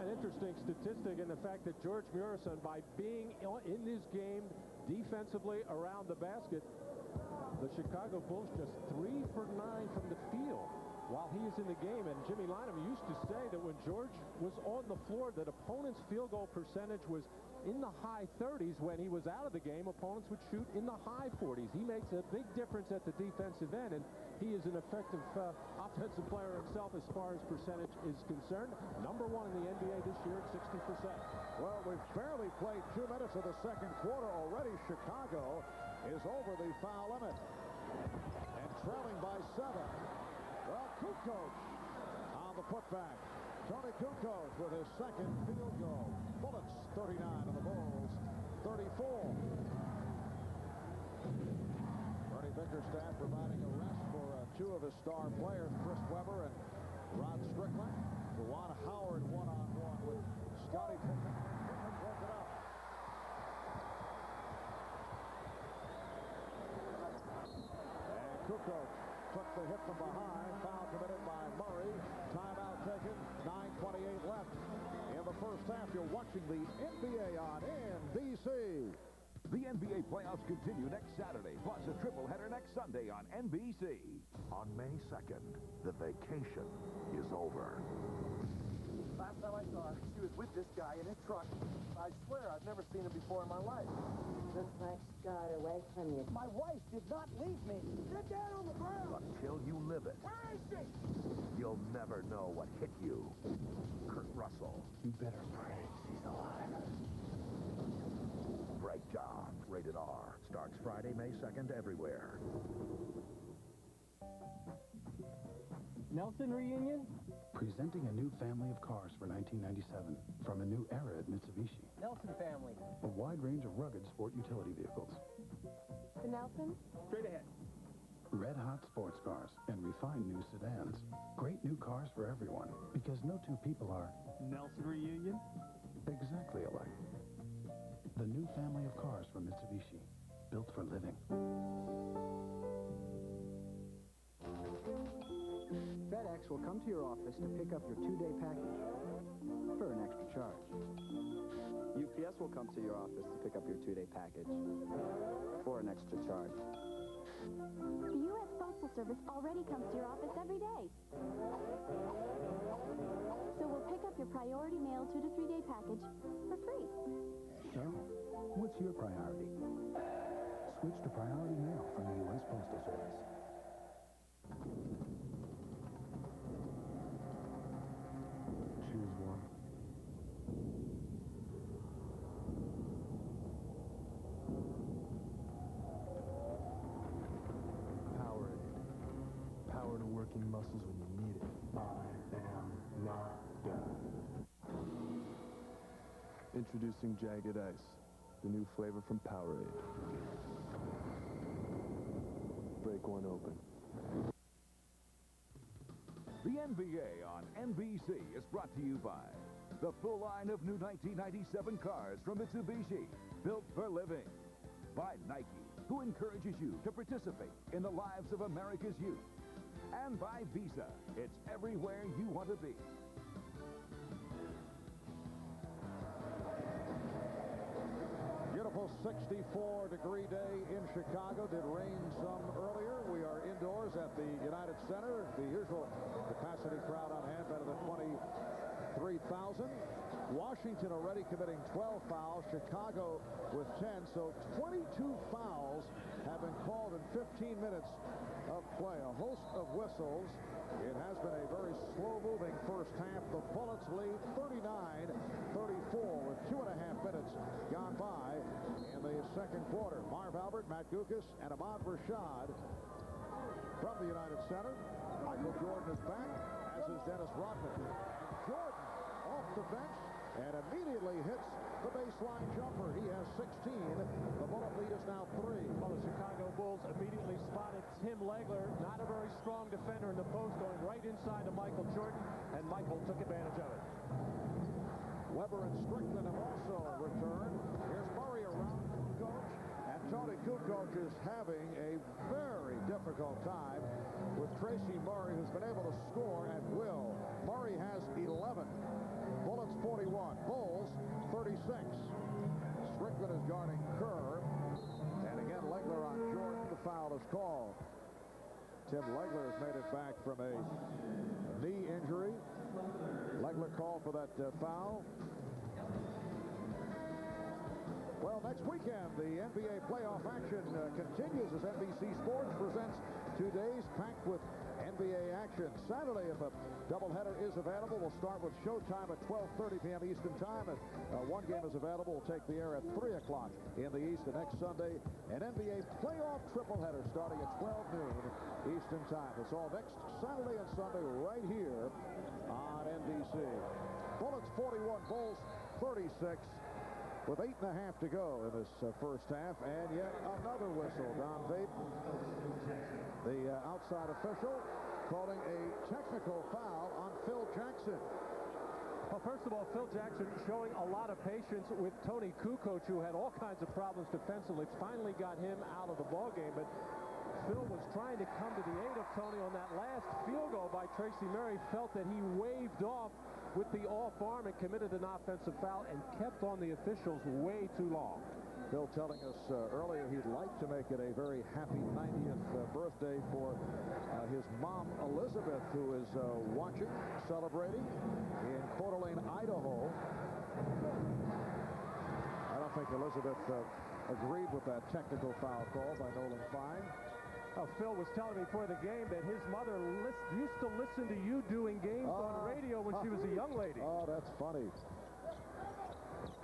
An interesting statistic in the fact that George Murison, by being in this game defensively around the basket, the Chicago Bulls just 3 for 9 from the field while he is in the game. And Jimmy Lynam used to say that when George was on the floor, that opponents' field goal percentage was in the high 30s. When he was out of the game, opponents would shoot in the high 40s. He makes a big difference at the defensive end, and he is an effective offensive player himself as far as percentage is concerned. Number 1 in the NBA this year at 60%. Well, we've barely played 2 minutes of the second quarter. Already Chicago is over the foul limit and trailing by 7. Well, Kukoc on the putback. Tony Kukoc with his second field goal. Bullets 39 and the Bulls 34. Bernie Bickerstaff providing a rest for 2 of his star players, Chris Webber and Rod Strickland. Juwan Howard one-on-one with Scottie Pippen. Pippen broke it up. And Kukoc took the hit from behind. Foul committed by Murray. Timeout taken. 9:28 left in the first half. You're watching the NBA on NBC. The NBA playoffs continue next Saturday, plus a triple header next Sunday on NBC. On May 2nd, the vacation is over. Last time I saw her, she was with this guy in his truck. I swear I've never seen him before in my life. Looks like she got away from you. My wife did not leave me. Get down on the ground. Until you live it, Where is she? you'll never know what hit you. Kurt Russell. You better pray she's alive. Breakdown. Rated R. Starts Friday, May 2nd everywhere. Nelson reunion? Presenting a new family of cars for 1997 from a new era at Mitsubishi. Nelson family. A wide range of rugged sport utility vehicles. The Nelson? Straight ahead. Red-hot sports cars and refined new sedans. Great new cars for everyone, because no 2 people are... Nelson reunion? exactly alike. The new family of cars from Mitsubishi, built for living. FedEx will come to your office to pick up your 2-day package for an extra charge. UPS will come to your office to pick up your 2-day package for an extra charge. The U.S. Postal Service already comes to your office every day. So we'll pick up your priority mail 2- to 3-day package for free. So, what's your priority? Switch to Priority Mail from the U.S. Postal Service. Choose one. Powerade. Power to working muscles when you need it. I am not done. Introducing Jagged Ice, the new flavor from Powerade. Break one open. The NBA on NBC is brought to you by the full line of new 1997 cars from Mitsubishi, built for living. By Nike, who encourages you to participate in the lives of America's youth. And by Visa, it's everywhere you want to be. Beautiful 64-degree day in Chicago. Did rain some earlier. We are indoors at the United Center. The usual capacity crowd on hand, better than 23,000. Washington already committing 12 fouls. Chicago with 10. So 22 fouls have been called in 15 minutes of play. A host of whistles. It has been a very slow-moving first half. The Bullets lead 39-34 with 2.5 minutes gone by in the second quarter. Marv Albert, Matt Guokas, and Ahmad Rashad from the United Center. Michael Jordan is back, as is Dennis Rodman. Jordan off the bench and immediately hits the baseline jumper. He has 16. The Bullet lead is now 3. Well, the Chicago Bulls immediately spotted Tim Legler, not a very strong defender in the post, going right inside to Michael Jordan, and Michael took advantage of it. Weber and Strickland have also returned. Here's Murray around Kukoc, and Tony Kukoc is having a very difficult time with Tracy Murray, who's been able to score at will. Murray has 11. Bullets 41. Bulls 36. Strickland is guarding Kerr. And again, Legler on Jordan. The foul is called. Tim Legler has made it back from a knee injury. Legler called for that foul. Well, next weekend, the NBA playoff action continues as NBC Sports presents 2 days packed with NBA action. Saturday, if a doubleheader is available, we'll start with Showtime at 12:30 p.m. Eastern Time. And one game is available. We'll take the air at 3 o'clock in the East. The next Sunday, an NBA playoff tripleheader starting at 12 noon Eastern Time. It's all next Saturday and Sunday right here on NBC. Bullets 41, Bulls 36. With 8.5 to go in this first half, and yet another whistle. Don Vape, the outside official, calling a technical foul on Phil Jackson. Well, first of all, Phil Jackson showing a lot of patience with Tony Kukoc, who had all kinds of problems defensively. Finally got him out of the ballgame, but Phil was trying to come to the aid of Tony on that last field goal by Tracy Murray. Felt that he waved off with the off arm and committed an offensive foul and kept on the officials way too long. Phil telling us earlier he'd like to make it a very happy 90th birthday for his mom, Elizabeth, who is watching, celebrating in Coeur d'Alene, Idaho. I don't think Elizabeth agreed with that technical foul call by Nolan Fine. Phil was telling me before the game that his mother used to listen to you doing games on radio when she was a young lady. Oh, that's funny.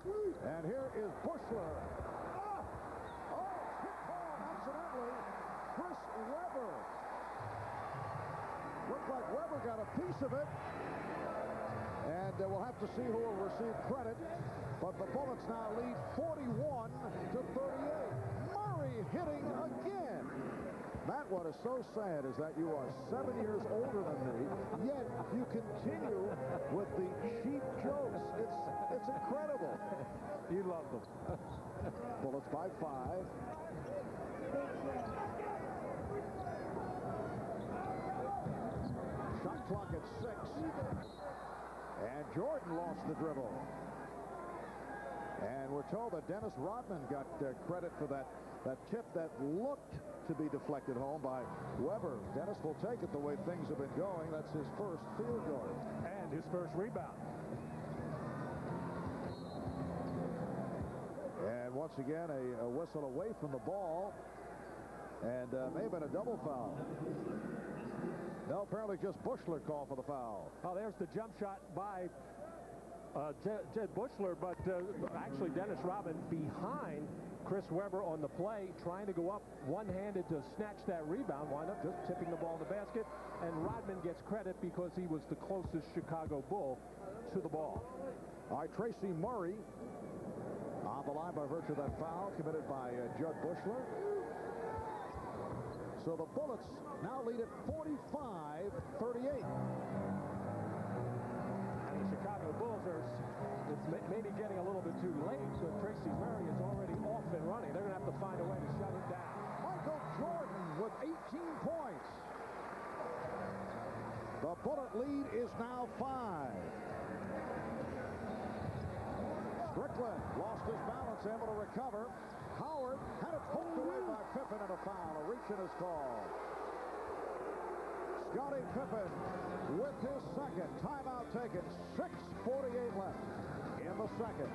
And here is Bushler. Hit ball accidentally. Chris Webber. Looked like Webber got a piece of it. And we'll have to see who will receive credit. But the Bullets now lead 41-38. Murray hitting again. Matt, what is so sad is that you are 7 years older than me, yet you continue with the cheap jokes. It's incredible. You love them. Bullets by 5. Shot clock at 6. And Jordan lost the dribble. And we're told that Dennis Rodman got credit for that tip that looked to be deflected home by Weber. Dennis will take it the way things have been going. That's his first field goal. And his first rebound. And once again, a whistle away from the ball. And may have been a double foul. No, apparently just Bushler called for the foul. Oh, there's the jump shot by Jed Bushler, but actually Dennis Rodman behind Chris Webber on the play, trying to go up one-handed to snatch that rebound, wind up just tipping the ball in the basket, and Rodman gets credit because he was the closest Chicago Bull to the ball. All right, Tracy Murray on the line by virtue of that foul committed by Judd Bushler. So the Bullets now lead at 45-38. And the Chicago Bulls are maybe getting a little bit too late, so Tracy Murray is already off and running. They're going to have to find a way to shut it down. Michael Jordan with 18 points. The Bullet lead is now 5. Strickland lost his balance, able to recover. Howard had it poked away by Pippen and a foul. A reach in his call. Scottie Pippen with his second. Timeout taken. 6:48 left in the second.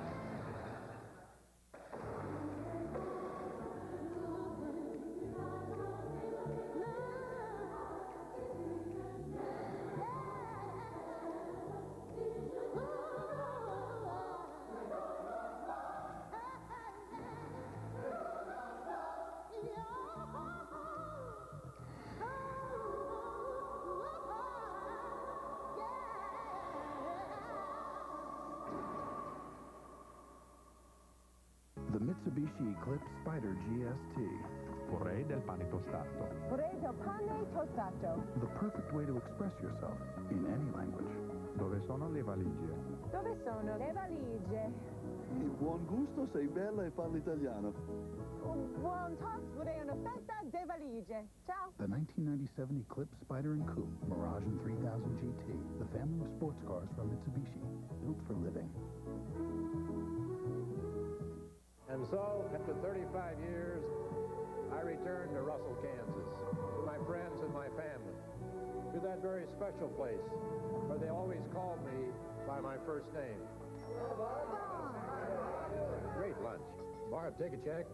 The Mitsubishi Eclipse Spider GST. Vorrei del pane tostato. Vorrei del pane tostato. The perfect way to express yourself in any language. Dove sono le valigie? Dove sono le valigie? Il buon gusto, sei bella e parli italiano. Buon talk, vorrei una festa de valigie. Ciao. The 1997 Eclipse Spider and Coupe Mirage and 3000 GT. The family of sports cars from Mitsubishi. Built for living. And so, after 35 years, I returned to Russell, Kansas, to my friends and my family, to that very special place where they always called me by my first name. Great lunch. Barb, take a check.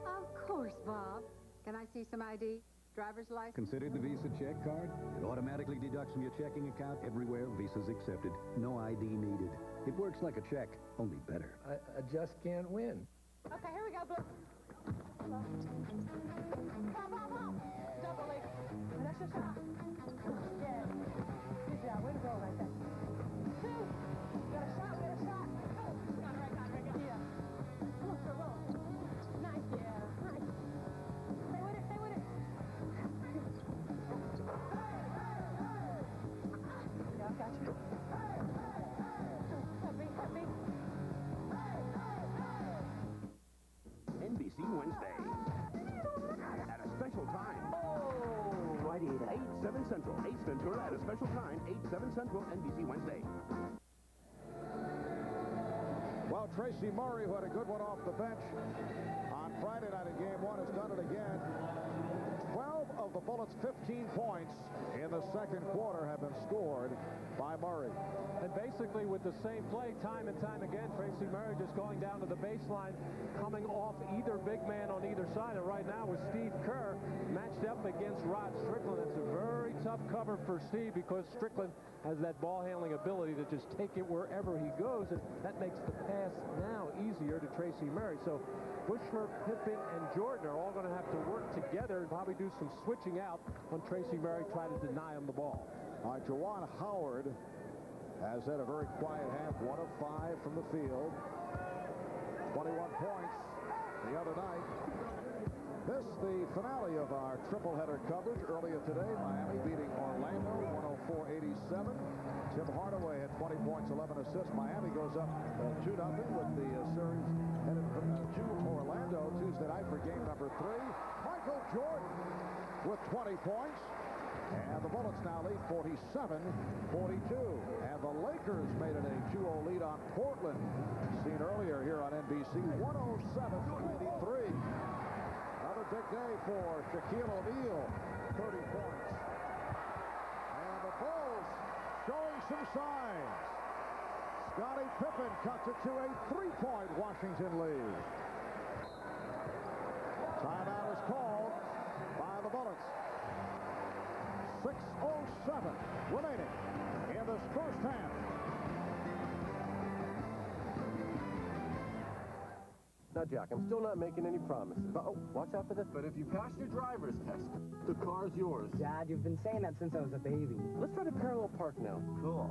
Of course, Bob. Can I see some ID? Driver's license? Considered the Visa check card? It automatically deducts from your checking account everywhere Visa's accepted. No ID needed. It works like a check, only better. I just can't win. Okay, here we go, Blue. Pop. Double leg. That's your shot. Yeah. Good job. Way to go right there. 2. Got a shot. Got a shot. Oh, got it right. Yeah. Come on, roll. Nice. Yeah. Nice. Stay with it. Stay with it. Yeah, I got you. Happy. NBC Wednesday. At a special time. Oh, righty. 8/7 Central. Ace Ventura at a special time. 8/7 Central. NBC Wednesday. Well, Tracy Murray, who had a good one off the bench on Friday night in Game 1, has done it again. 12 of the Bullets' 15 points in the second quarter have been scored by Murray. And basically with the same play time and time again, Tracy Murray just going down to the baseline, coming off either big man on either side. And right now with Steve Kerr matched up against Rod Strickland. That's a very tough cover for Steve because Strickland has that ball handling ability to just take it wherever he goes. And that makes the pass now easier to Tracy Murray. So Bushler, Pippen, and Jordan are all going to have to work together and probably do some switching out when Tracy Murray try to deny him the ball. Juwan Howard has had a very quiet half, 1 of 5 from the field. 21 points the other night. This, the finale of our triple-header coverage earlier today. Miami beating Orlando 104-87. Tim Hardaway had 20 points, 11 assists. Miami goes up 2-0 with the series headed to Orlando Tuesday night for game number 3. Michael Jordan with 20 points. And the Bullets now lead 47-42. And the Lakers made it a 2-0 lead on Portland. Seen earlier here on NBC, 107-93. Another big day for Shaquille O'Neal, 30 points. And the Bulls showing some signs. Scottie Pippen cuts it to a 3-point Washington lead. Timeout is called by the Bullets. 6:07 remaining in this first half. Now, Jack, I'm still not making any promises. Oh, watch out for this. But if you pass your driver's test, the car's yours. Dad, you've been saying that since I was a baby. Let's try to parallel park now. Cool.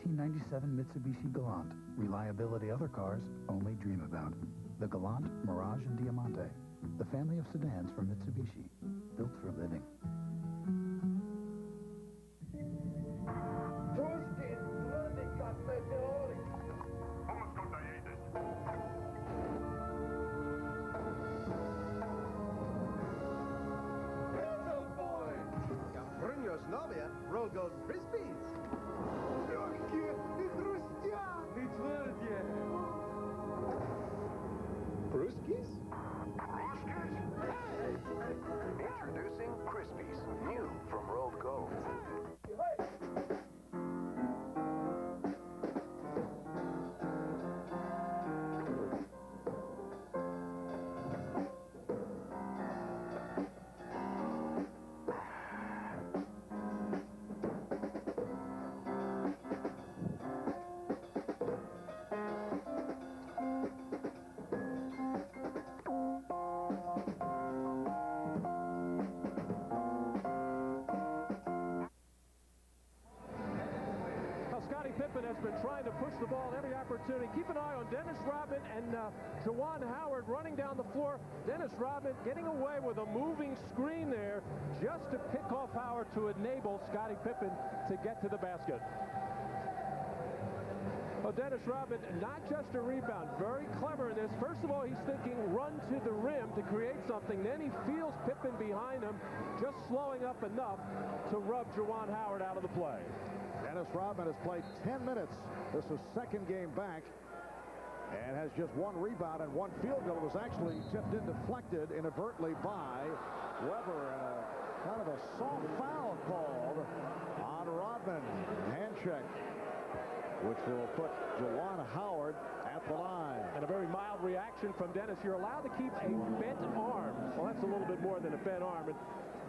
1997 Mitsubishi Galant. Reliability other cars only dream about. The Galant, Mirage, and Diamante. The family of sedans from Mitsubishi. Built for living. Novia, roll goes Crispies. Brewskis? Introducing Crispies, new from Rolled Gold. Pippen has been trying to push the ball at every opportunity. Keep an eye on Dennis Rodman and Juwan Howard running down the floor. Dennis Rodman getting away with a moving screen there just to pick off Howard to enable Scottie Pippen to get to the basket. Well, Dennis Rodman, not just a rebound, very clever in this. First of all, he's thinking run to the rim to create something. Then he feels Pippen behind him, just slowing up enough to rub Juwan Howard out of the play. Dennis Rodman has played 10 minutes. This is second game back and has just one rebound and one field goal. It was actually tipped in, deflected inadvertently by Weber. And kind of a soft foul called on Rodman. Hand check, which will put Juwan Howard at the line. And a very mild reaction from Dennis. You're allowed to keep a bent arm. Well, that's a little bit more than a bent arm. And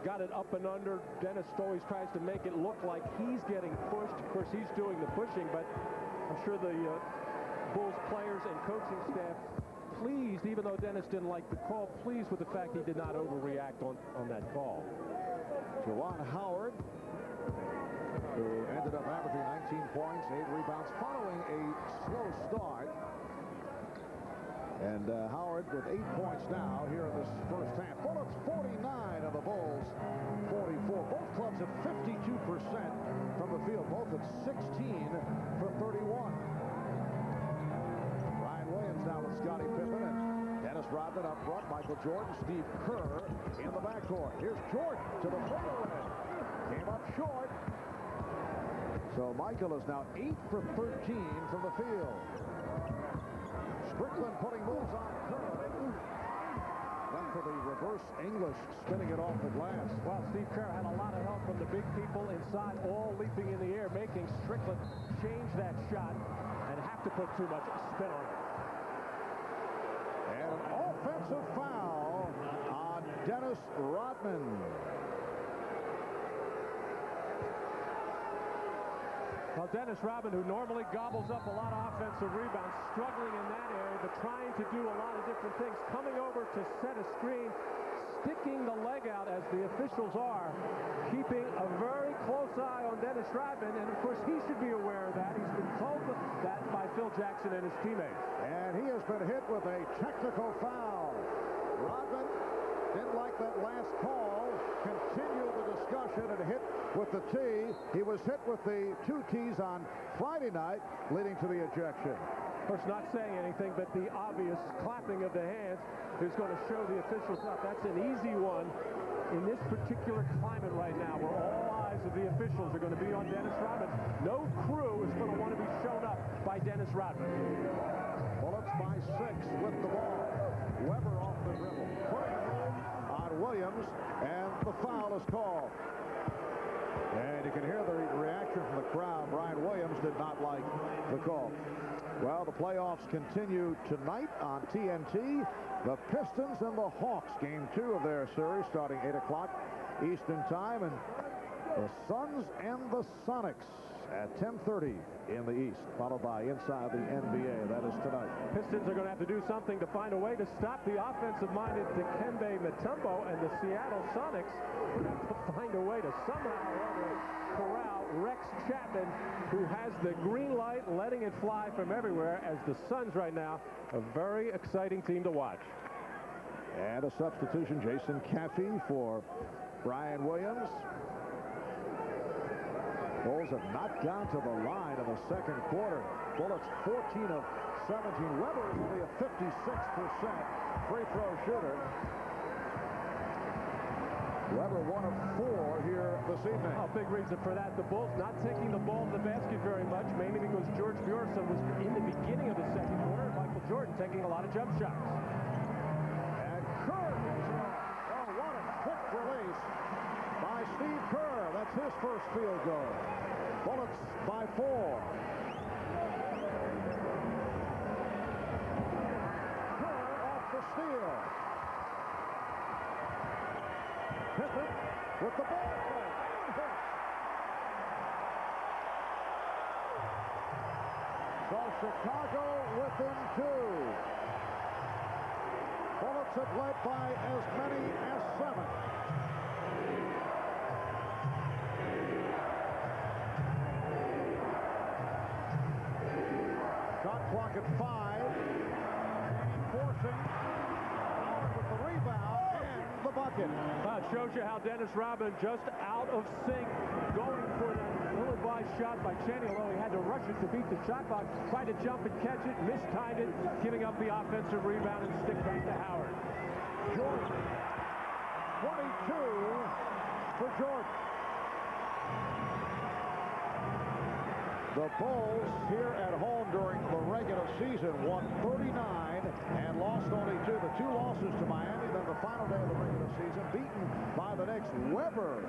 got it up and under. Dennis always tries to make it look like he's getting pushed. Of course, he's doing the pushing, but I'm sure the Bulls players and coaching staff pleased, even though Dennis didn't like the call, pleased with the fact he did not overreact on that call. Juwan Howard, who ended up averaging 19 points, 8 rebounds, following a slow start. And Howard with 8 points now here in this first half. Bullets 49 of the Bulls 44. Both clubs at 52% from the field. Both at 16 for 31. Ryan Williams now with Scottie Pippen and Dennis Rodman up front. Michael Jordan, Steve Kerr in the backcourt. Here's Jordan to the front of it. Came up short. So Michael is now 8 for 13 from the field. Strickland putting moves on Kerr. Went for the reverse English, spinning it off the glass. Well, Steve Kerr had a lot of help from the big people inside, all leaping in the air, making Strickland change that shot and have to put too much spin on it. And an offensive foul on Dennis Rodman. Well, Dennis Rodman, who normally gobbles up a lot of offensive rebounds, struggling in that area, but trying to do a lot of different things. Coming over to set a screen, sticking the leg out as the officials are, keeping a very close eye on Dennis Rodman, and of course he should be aware of that. He's been told that by Phil Jackson and his teammates. And he has been hit with a technical foul. Rodman didn't like that last call, continued the discussion and hit with the tee. He was hit with the 2 tees on Friday night, leading to the ejection. Of course, not saying anything, but the obvious clapping of the hands is going to show the officials up. That's an easy one in this particular climate right now, where all eyes of the officials are going to be on Dennis Rodman. No crew is going to want to be shown up by Dennis Rodman. Bullets by 6 with the ball. Weber off the dribble. Putting on Williams, and the foul is called. And you can hear the reaction from the crowd. Brian Williams did not like the call. Well, the playoffs continue tonight on TNT. The Pistons and the Hawks, game 2 of their series, starting 8 o'clock Eastern time. And the Suns and the Sonics at 10:30 in the East, followed by Inside the NBA. That is tonight. Pistons are going to have to do something to find a way to stop the offensive-minded Dikembe Mutombo, and the Seattle Sonics are going to have to find a way to somehow or other corral Rex Chapman, who has the green light, letting it fly from everywhere, as the Suns right now, a very exciting team to watch. And a substitution, Jason Caffey for Brian Williams. Bulls have not gone to the line in the second quarter. Bullets 14 of 17. Weber is only a 56% free throw shooter. Weber 1 of 4 here this evening. Oh, big reason for that. The Bulls not taking the ball to the basket very much, mainly because George Bjornsson was in the beginning of the second quarter, and Michael Jordan taking a lot of jump shots. And Kerr goes off. Oh, what a quick release by Steve Kerr. That's his first field goal. Bullets by 4. Kerr off the steal. Pippen with the ball play. And hit. So Chicago within 2. Bullets have led by as many as 7. Shot clock at 5. Forcing. Howard with the rebound and the bucket. It shows you how Dennis Rodman, just out of sync, going for that ill-advised shot by Chaney, although he had to rush it to beat the shot clock, tried to jump and catch it, mistimed it, giving up the offensive rebound and stick back to Howard. Jordan, 22 for Jordan. The Bulls here at home during the regular season won 39 and lost only 2. The 2 losses to Miami, then the final day of the regular season, beaten by the Knicks. Weber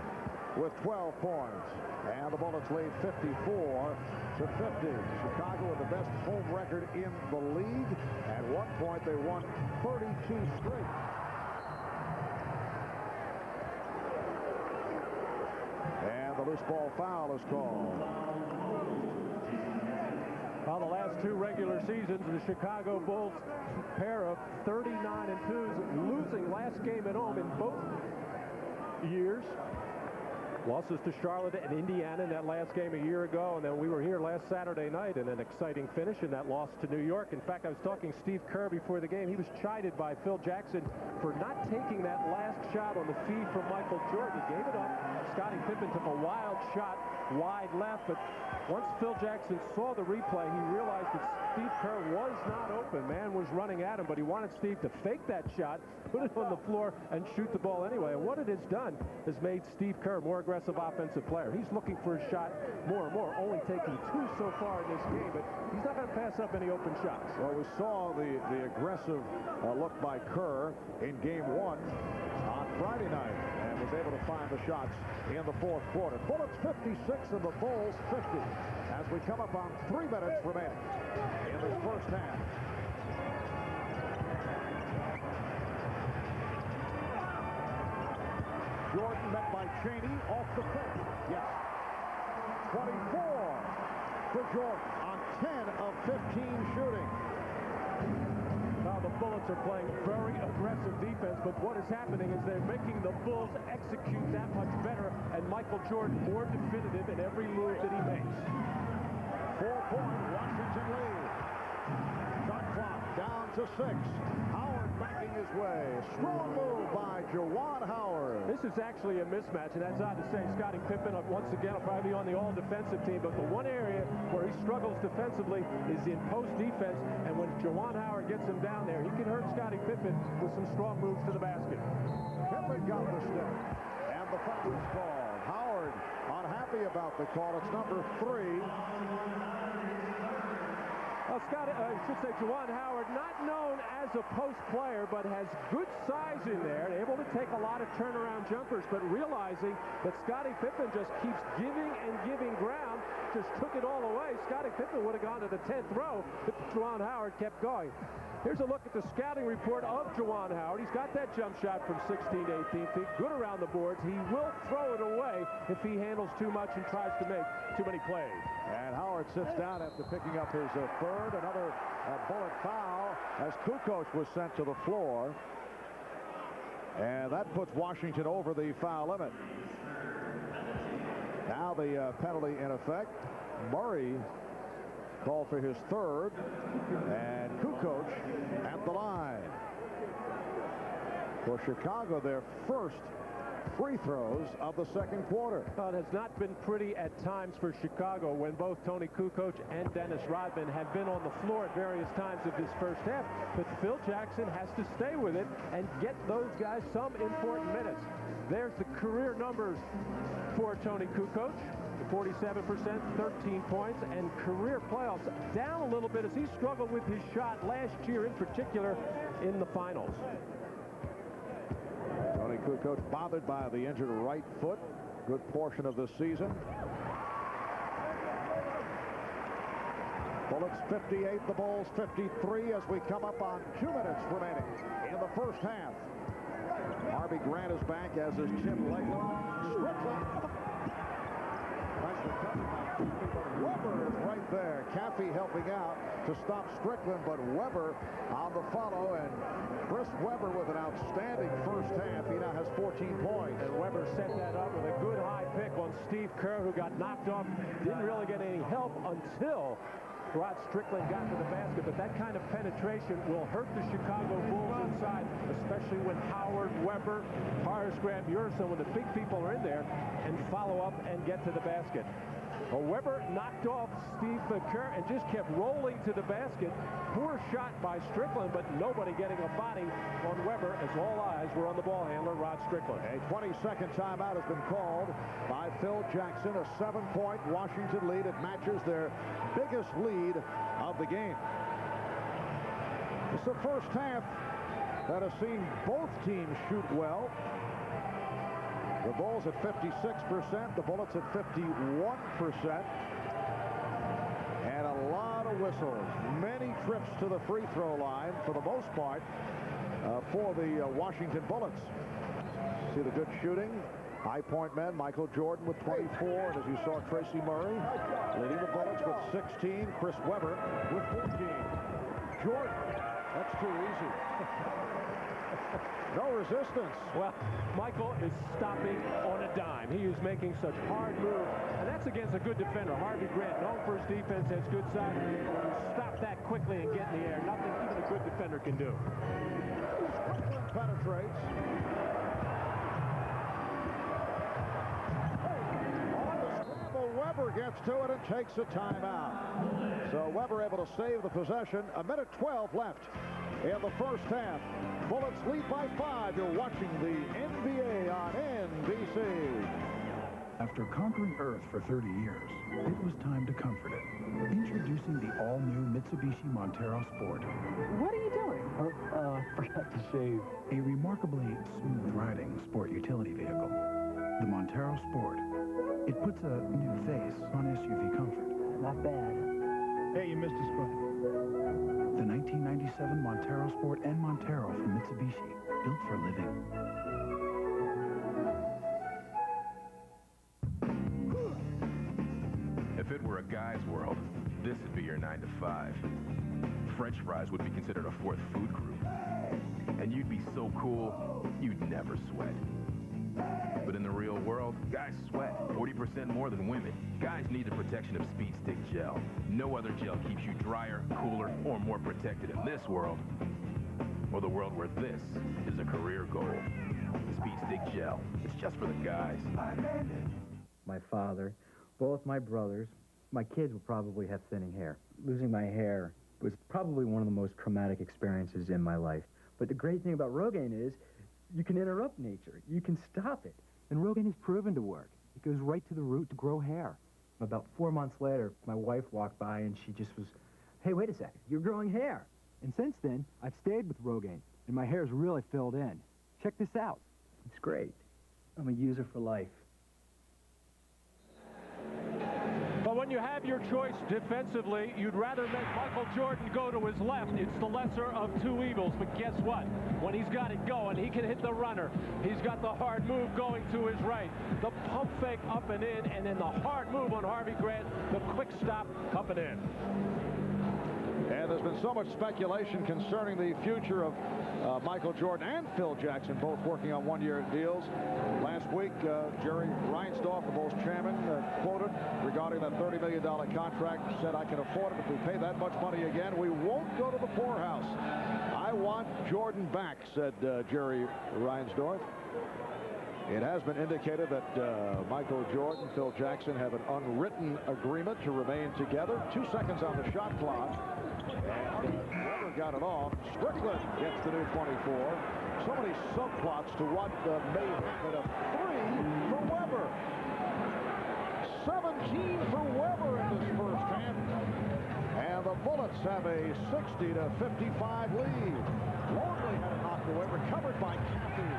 with 12 points. And the Bullets lead 54 to 50. Chicago with the best home record in the league. At one point, they won 32 straight. And the loose ball foul is called. Well, the last 2 regular seasons, the Chicago Bulls pair of 39-2s, losing last game at home in both years. Losses to Charlotte and Indiana in that last game a year ago, and then we were here last Saturday night in an exciting finish in that loss to New York. In fact, I was talking to Steve Kerr before the game. He was chided by Phil Jackson for not taking that last shot on the feed from Michael Jordan. He gave it up. Scottie Pippen took a wild shot wide left, but once Phil Jackson saw the replay, he realized that Steve Kerr was not open. Man was running at him, but he wanted Steve to fake that shot, put it on the floor, and shoot the ball anyway. And what it has done has made Steve Kerr a more aggressive offensive player. He's looking for a shot more and more, only taking 2 so far in this game, but he's not going to pass up any open shots. Well, we saw the aggressive look by Kerr in game 1 on Friday night, and was able to find the shots in the fourth quarter. Bullets 56 and the Bulls 50 as we come up on 3 minutes remaining in this first half. Jordan met by Chaney off the foot. Yes. 24 for Jordan on 10 of 15 shooting. Now the Bullets are playing very aggressive defense, but what is happening is they're making the Bulls execute that much better, and Michael Jordan more definitive in every move that he makes. 4-point Washington lead. Shot clock down to 6. Howard backing his way. Strong move by Juwan Howard. This is actually a mismatch, and that's odd to say. Scottie Pippen, once again, will probably be on the all-defensive team, but the one area where he struggles defensively is in post defense, and when Juwan Howard gets him down there, he can hurt Scottie Pippen with some strong moves to the basket. Pippen got the step, and the foul is called. Howard unhappy about the call. It's number 3. Well, I should say Juwan Howard, not known as a post player, but has good size in there, able to take a lot of turnaround jumpers, but realizing that Scottie Pippen just keeps giving and giving ground, just took it all away. Scottie Pippen would have gone to the 10th row if Juwan Howard kept going. Here's a look at the scouting report of Juwan Howard. He's got that jump shot from 16 to 18 feet. Good around the boards. He will throw it away if he handles too much and tries to make too many plays. And Howard sits down after picking up his third. Another bullet foul as Kukoc was sent to the floor. And that puts Washington over the foul limit. Now the penalty in effect. Murray called for his third, and Kukoc at the line. For Chicago, their first free throws of the second quarter. Well, it has not been pretty at times for Chicago when both Tony Kukoc and Dennis Rodman have been on the floor at various times of this first half. But Phil Jackson has to stay with it and get those guys some important minutes. There's the career numbers for Tony Kukoc. 47%, 13 points, and career playoffs down a little bit as he struggled with his shot last year, in particular in the finals. Tony Kukoc bothered by the injured right foot. Good portion of the season. Bullets 58, the Bulls 53 as we come up on 2 minutes remaining in the first half. Harvey Grant is back, as is Tim Legler. Strickland. But Weber is right there. Caffey helping out to stop Strickland, but Weber on the follow, and Chris Weber with an outstanding first half. He now has 14 points. And Weber set that up with a good high pick on Steve Kerr, who got knocked off. Didn't really get any help until Rod Strickland got to the basket, but that kind of penetration will hurt the Chicago Bulls inside, especially when Howard, Weber, Horace Grant, Murison, when the big people are in there, and follow up and get to the basket. Well, Weber knocked off Steve Kerr and just kept rolling to the basket. Poor shot by Strickland, but nobody getting a body on Weber as all eyes were on the ball handler, Rod Strickland. A 20-second timeout has been called by Phil Jackson. A 7-point Washington lead. It matches their biggest lead of the game. It's the first half that has seen both teams shoot well. The Bulls at 56%, the Bullets at 51%. And a lot of whistles. Many trips to the free throw line for the most part for the Washington Bullets. See the good shooting. High point men, Michael Jordan with 24. And as you saw, Tracy Murray leading the Bullets with 16. Chris Weber with 14. Jordan, that's too easy. No resistance. Well, Michael is stopping on a dime. He is making such hard moves, and that's against a good defender. Harvey Grant, known for his defense, has good size. Stop that quickly and get in the air. Nothing even a good defender can do. Penetrates. On the scramble, Weber gets to it and takes a timeout. So Weber able to save the possession. 1:12 left in the first half. Bullets lead by 5. You're watching the NBA on NBC. After conquering Earth for 30 years, it was time to comfort it. Introducing the all-new Mitsubishi Montero Sport. What are you doing? Forgot to shave. A remarkably smooth-riding sport utility vehicle. The Montero Sport. It puts a new face on SUV comfort. Not bad. Hey, you missed a spot. The 1997 Montero Sport and Montero from Mitsubishi, built for living. If it were a guy's world, this would be your 9 to 5. French fries would be considered a fourth food group. And you'd be so cool, you'd never sweat. But in the real world, guys sweat 40% more than women. Guys need the protection of Speed Stick Gel. No other gel keeps you drier, cooler, or more protected in this world, or the world where this is a career goal. Speed Stick Gel. It's just for the guys. My father, both my brothers, my kids will probably have thinning hair. Losing my hair was probably one of the most traumatic experiences in my life. But the great thing about Rogaine is you can interrupt nature. You can stop it. And Rogaine is proven to work. It goes right to the root to grow hair. About 4 months later, my wife walked by and she just was, hey, wait a second, you're growing hair. And since then, I've stayed with Rogaine, and my hair's really filled in. Check this out. It's great. I'm a user for life. But when you have your choice defensively, you'd rather make Michael Jordan go to his left. It's the lesser of two evils, but guess what? When he's got it going, he can hit the runner. He's got the hard move going to his right, the pump fake up and in, and then the hard move on Harvey Grant, the quick stop up and in. And there's been so much speculation concerning the future of Michael Jordan and Phil Jackson, both working on one-year deals. Last week, Jerry Reinsdorf, the Bulls chairman, quoted regarding that $30 million contract, said, "I can afford it. If we pay that much money again, we won't go to the poorhouse. I want Jordan back," said Jerry Reinsdorf. It has been indicated that Michael Jordan, Phil Jackson have an unwritten agreement to remain together. 2 seconds on the shot clock. And Weber got it off. Strickland gets the new 24. So many subplots to what may happen. A 3 for Weber. 17 for Weber in this first half. And the Bullets have a 60-55 lead. Longley had it knocked away, recovered by Caffey.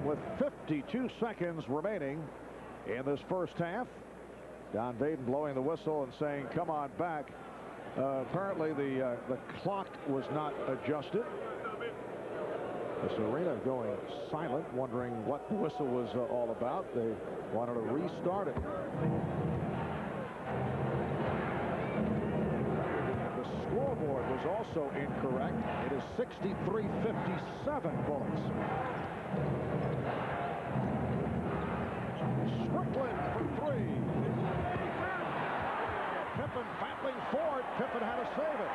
With 52 seconds remaining in this first half, Don Vaden blowing the whistle and saying, "Come on back." Apparently the clock was not adjusted. This arena going silent, wondering what the whistle was all about. They wanted to restart it. The scoreboard was also incorrect. It is 63-57 Bullets. Strickland for 3. Pippen battling for it. Pippen had to save it.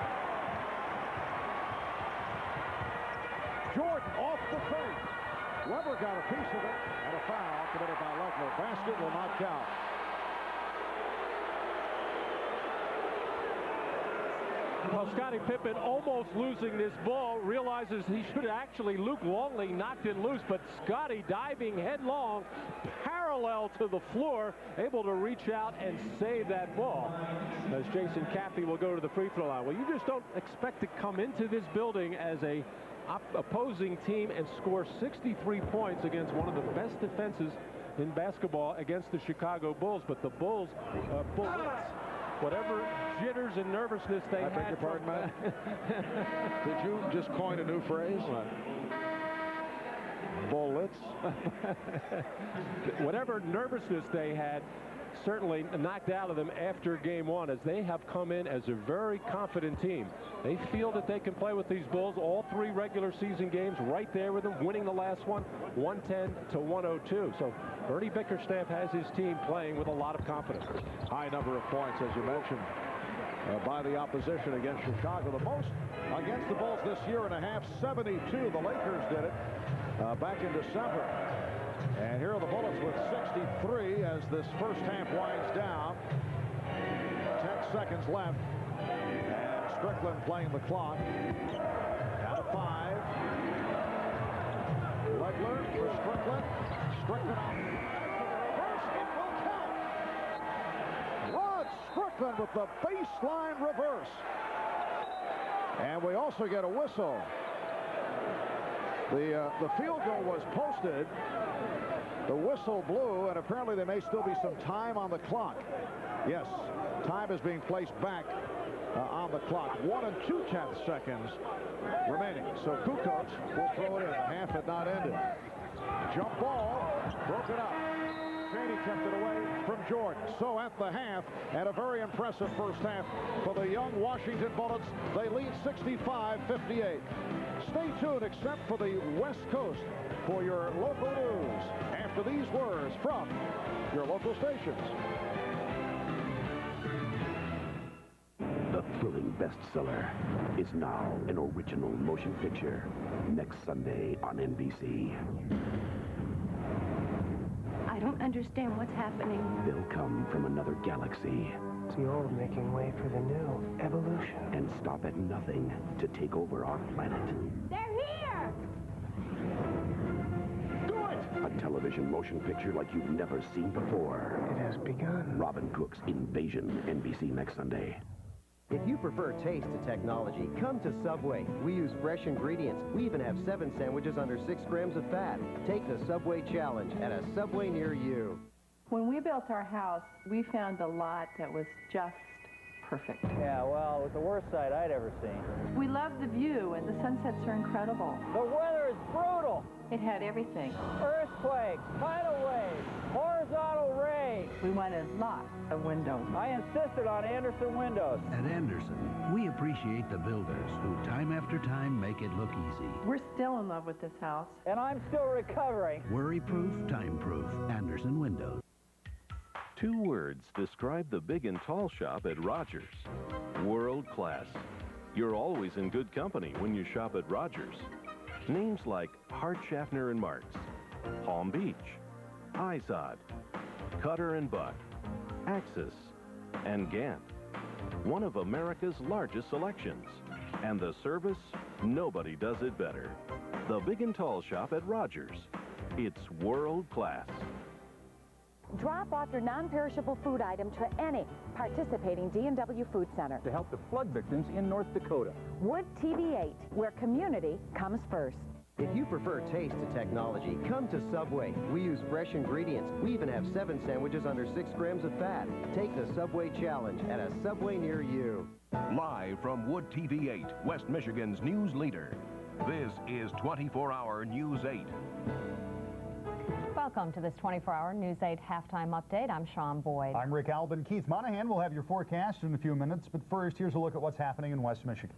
Jordan off the fake. Weber got a piece of it, and a foul committed by Legler. Basket will not count. Well, Scottie Pippen almost losing this ball, realizes he should actually, Luke Longley knocked it loose, but Scottie diving headlong, parallel to the floor, able to reach out and save that ball. As Jason Caffey will go to the free throw line. Well, you just don't expect to come into this building as a opposing team and score 63 points against one of the best defenses in basketball against the Chicago Bulls, but the Bulls, Bullets, whatever jitters and nervousness they had. I beg your pardon, Matt? Did you just coin a new phrase? What? Bullets. Whatever nervousness they had certainly knocked out of them after game one, as they have come in as a very confident team. They feel that they can play with these Bulls all 3 regular season games right there with them, winning the last one 110-102. So Bernie Bickerstaff has his team playing with a lot of confidence. High number of points, as you mentioned, by the opposition against Chicago. The most against the Bulls this year and a half, 72. The Lakers did it back in December. And here are the Bullets with 63 as this first half winds down. 10 seconds left. And Strickland playing the clock. Down to 5. Legler for Strickland. Strickland on the reverse. It will count. Rod Strickland with the baseline reverse. And we also get a whistle. The field goal was posted. The whistle blew, and apparently there may still be some time on the clock. Yes, time is being placed back on the clock. 1 2/10 seconds remaining. So Kukoc will throw it in. The half had not ended. Jump ball, broken up. Cheney kept it away from Jordan. So at the half, and a very impressive first half for the young Washington Bullets. They lead 65-58. Stay tuned, except for the West Coast, for your local news after these words from your local stations. The thrilling bestseller is now an original motion picture. Next Sunday on NBC. I don't understand what's happening. They'll come from another galaxy. It's the old making way for the new. Evolution. And stop at nothing to take over our planet. They're here! Do it! A television motion picture like you've never seen before. It has begun. Robin Cook's Invasion, NBC next Sunday. If you prefer taste to technology, come to Subway. We use fresh ingredients. We even have 7 sandwiches under 6 grams of fat. Take the Subway Challenge at a Subway near you. When we built our house, we found a lot that was just perfect. Yeah, well, it was the worst sight I'd ever seen. We loved the view, and the sunsets are incredible. The weather is brutal. It had everything. Earthquakes, tidal waves, horizontal rain. We wanted lots of windows. I insisted on Andersen windows. At Andersen, we appreciate the builders who time after time make it look easy. We're still in love with this house. And I'm still recovering. Worry-proof, time-proof. Andersen windows. 2 words describe the big and tall shop at Rogers. World class. You're always in good company when you shop at Rogers. Names like Hart Schaffner & Marks, Palm Beach, Izod, Cutter & Buck, Axis, and Gant. One of America's largest selections. And the service, nobody does it better. The big and tall shop at Rogers. It's world class. Drop off your non-perishable food item to any participating D&W Food Center. To help the flood victims in North Dakota. Wood TV8, where community comes first. If you prefer taste to technology, come to Subway. We use fresh ingredients. We even have 7 sandwiches under 6 grams of fat. Take the Subway Challenge at a Subway near you. Live from Wood TV8, West Michigan's news leader. This is 24-Hour News 8. Welcome to this 24-hour News 8 halftime update. I'm Sean Boyd. I'm Rick Albin. Keith Monahan will have your forecast in a few minutes, but first, here's a look at what's happening in West Michigan.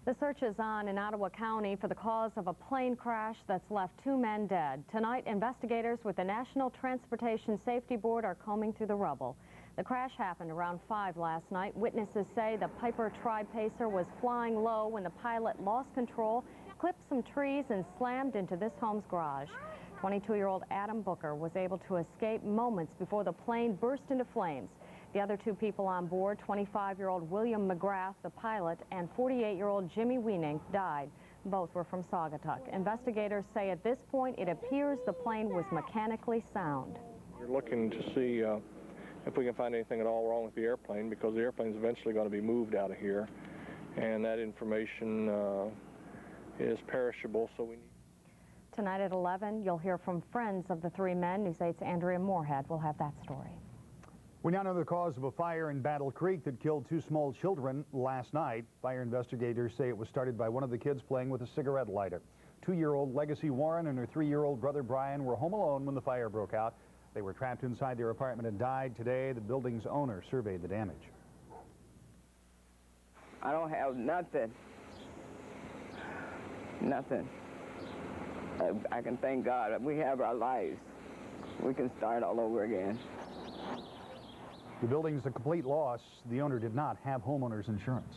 The search is on in Ottawa County for the cause of a plane crash that's left 2 men dead. Tonight, investigators with the National Transportation Safety Board are combing through the rubble. The crash happened around 5 last night. Witnesses say the Piper Tri-Pacer was flying low when the pilot lost control, clipped some trees, and slammed into this home's garage. 22-year-old Adam Booker was able to escape moments before the plane burst into flames. The other 2 people on board, 25-year-old William McGrath, the pilot, and 48-year-old Jimmy Weenink, died. Both were from Saugatuck. Investigators say at this point it appears the plane was mechanically sound. We're looking to see if we can find anything at all wrong with the airplane, because the airplane's eventually going to be moved out of here, and that information is perishable, so we need... Tonight at 11, you'll hear from friends of the 3 men. News 8's Andrea Moorhead will have that story. We now know the cause of a fire in Battle Creek that killed 2 small children last night. Fire investigators say it was started by one of the kids playing with a cigarette lighter. 2-year-old Legacy Warren and her 3-year-old brother Brian were home alone when the fire broke out. They were trapped inside their apartment and died today. The building's owner surveyed the damage. I don't have nothing. Nothing. I can thank God that we have our lives. We can start all over again. The building's a complete loss. The owner did not have homeowner's insurance.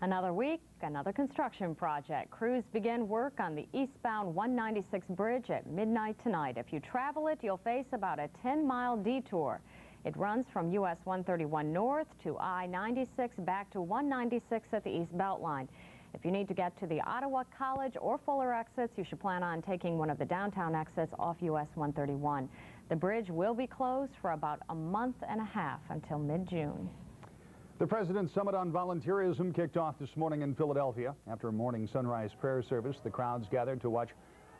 Another week, another construction project. Crews begin work on the eastbound 196 bridge at midnight tonight. If you travel it, you'll face about a 10-mile detour. It runs from US 131 north to I-96 back to 196 at the East Beltline. If you need to get to the Ottawa College or Fuller exits, you should plan on taking one of the downtown exits off US 131. The bridge will be closed for about a month and a half until mid-June. The President's Summit on Volunteerism kicked off this morning in Philadelphia. After a morning sunrise prayer service, the crowds gathered to watch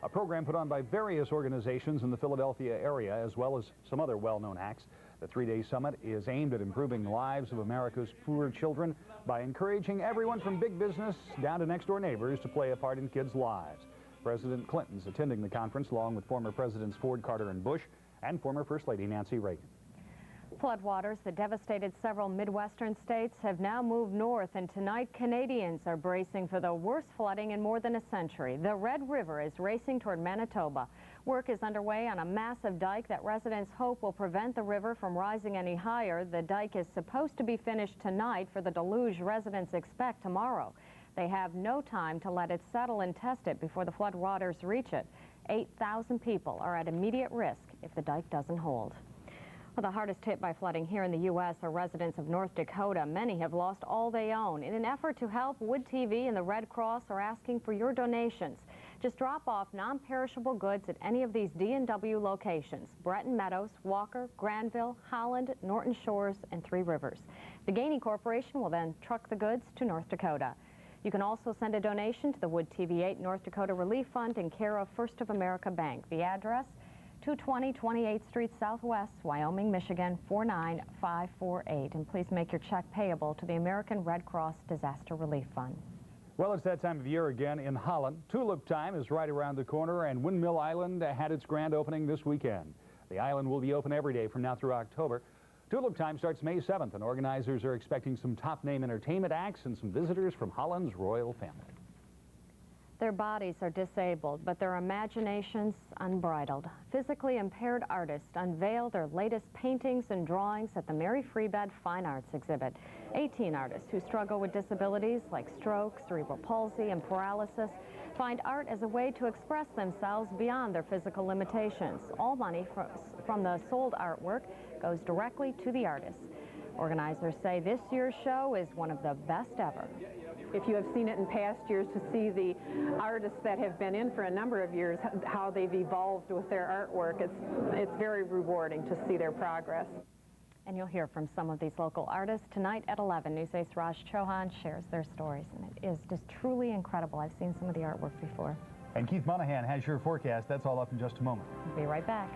a program put on by various organizations in the Philadelphia area, as well as some other well-known acts. The 3-day summit is aimed at improving the lives of America's poor children by encouraging everyone from big business down to next-door neighbors to play a part in kids' lives. President Clinton's attending the conference along with former Presidents Ford, Carter, and Bush, and former First Lady Nancy Reagan. Floodwaters that devastated several Midwestern states have now moved north, and tonight Canadians are bracing for the worst flooding in more than a century. The Red River is racing toward Manitoba. Work is underway on a massive dike that residents hope will prevent the river from rising any higher. The dike is supposed to be finished tonight for the deluge residents expect tomorrow. They have no time to let it settle and test it before the floodwaters reach it. 8,000 people are at immediate risk if the dike doesn't hold. Well, the hardest hit by flooding here in the U.S. are residents of North Dakota. Many have lost all they own. In an effort to help, Wood TV and the Red Cross are asking for your donations. Just drop off non-perishable goods at any of these D&W locations: Breton Meadows, Walker, Granville, Holland, Norton Shores, and Three Rivers. The Gainey Corporation will then truck the goods to North Dakota. You can also send a donation to the Wood TV8 North Dakota Relief Fund in care of First of America Bank. The address, 220 28th Street Southwest, Wyoming, Michigan, 49548. And please make your check payable to the American Red Cross Disaster Relief Fund. Well, it's that time of year again in Holland. Tulip time is right around the corner, and Windmill Island had its grand opening this weekend. The island will be open every day from now through October. Tulip time starts May 7th, and organizers are expecting some top-name entertainment acts and some visitors from Holland's royal family. Their bodies are disabled, but their imaginations unbridled. Physically impaired artists unveil their latest paintings and drawings at the Mary Free Bed Fine Arts exhibit. 18 artists who struggle with disabilities like stroke, cerebral palsy, and paralysis find art as a way to express themselves beyond their physical limitations. All money from the sold artwork goes directly to the artists. Organizers say this year's show is one of the best ever. If you have seen it in past years, to see the artists that have been in for a number of years, how they've evolved with their artwork, it's very rewarding to see their progress. And you'll hear from some of these local artists tonight at 11. News 8's Raj Chauhan shares their stories, and it is just truly incredible. I've seen some of the artwork before. And Keith Monahan has your forecast. That's all up in just a moment. We'll be right back.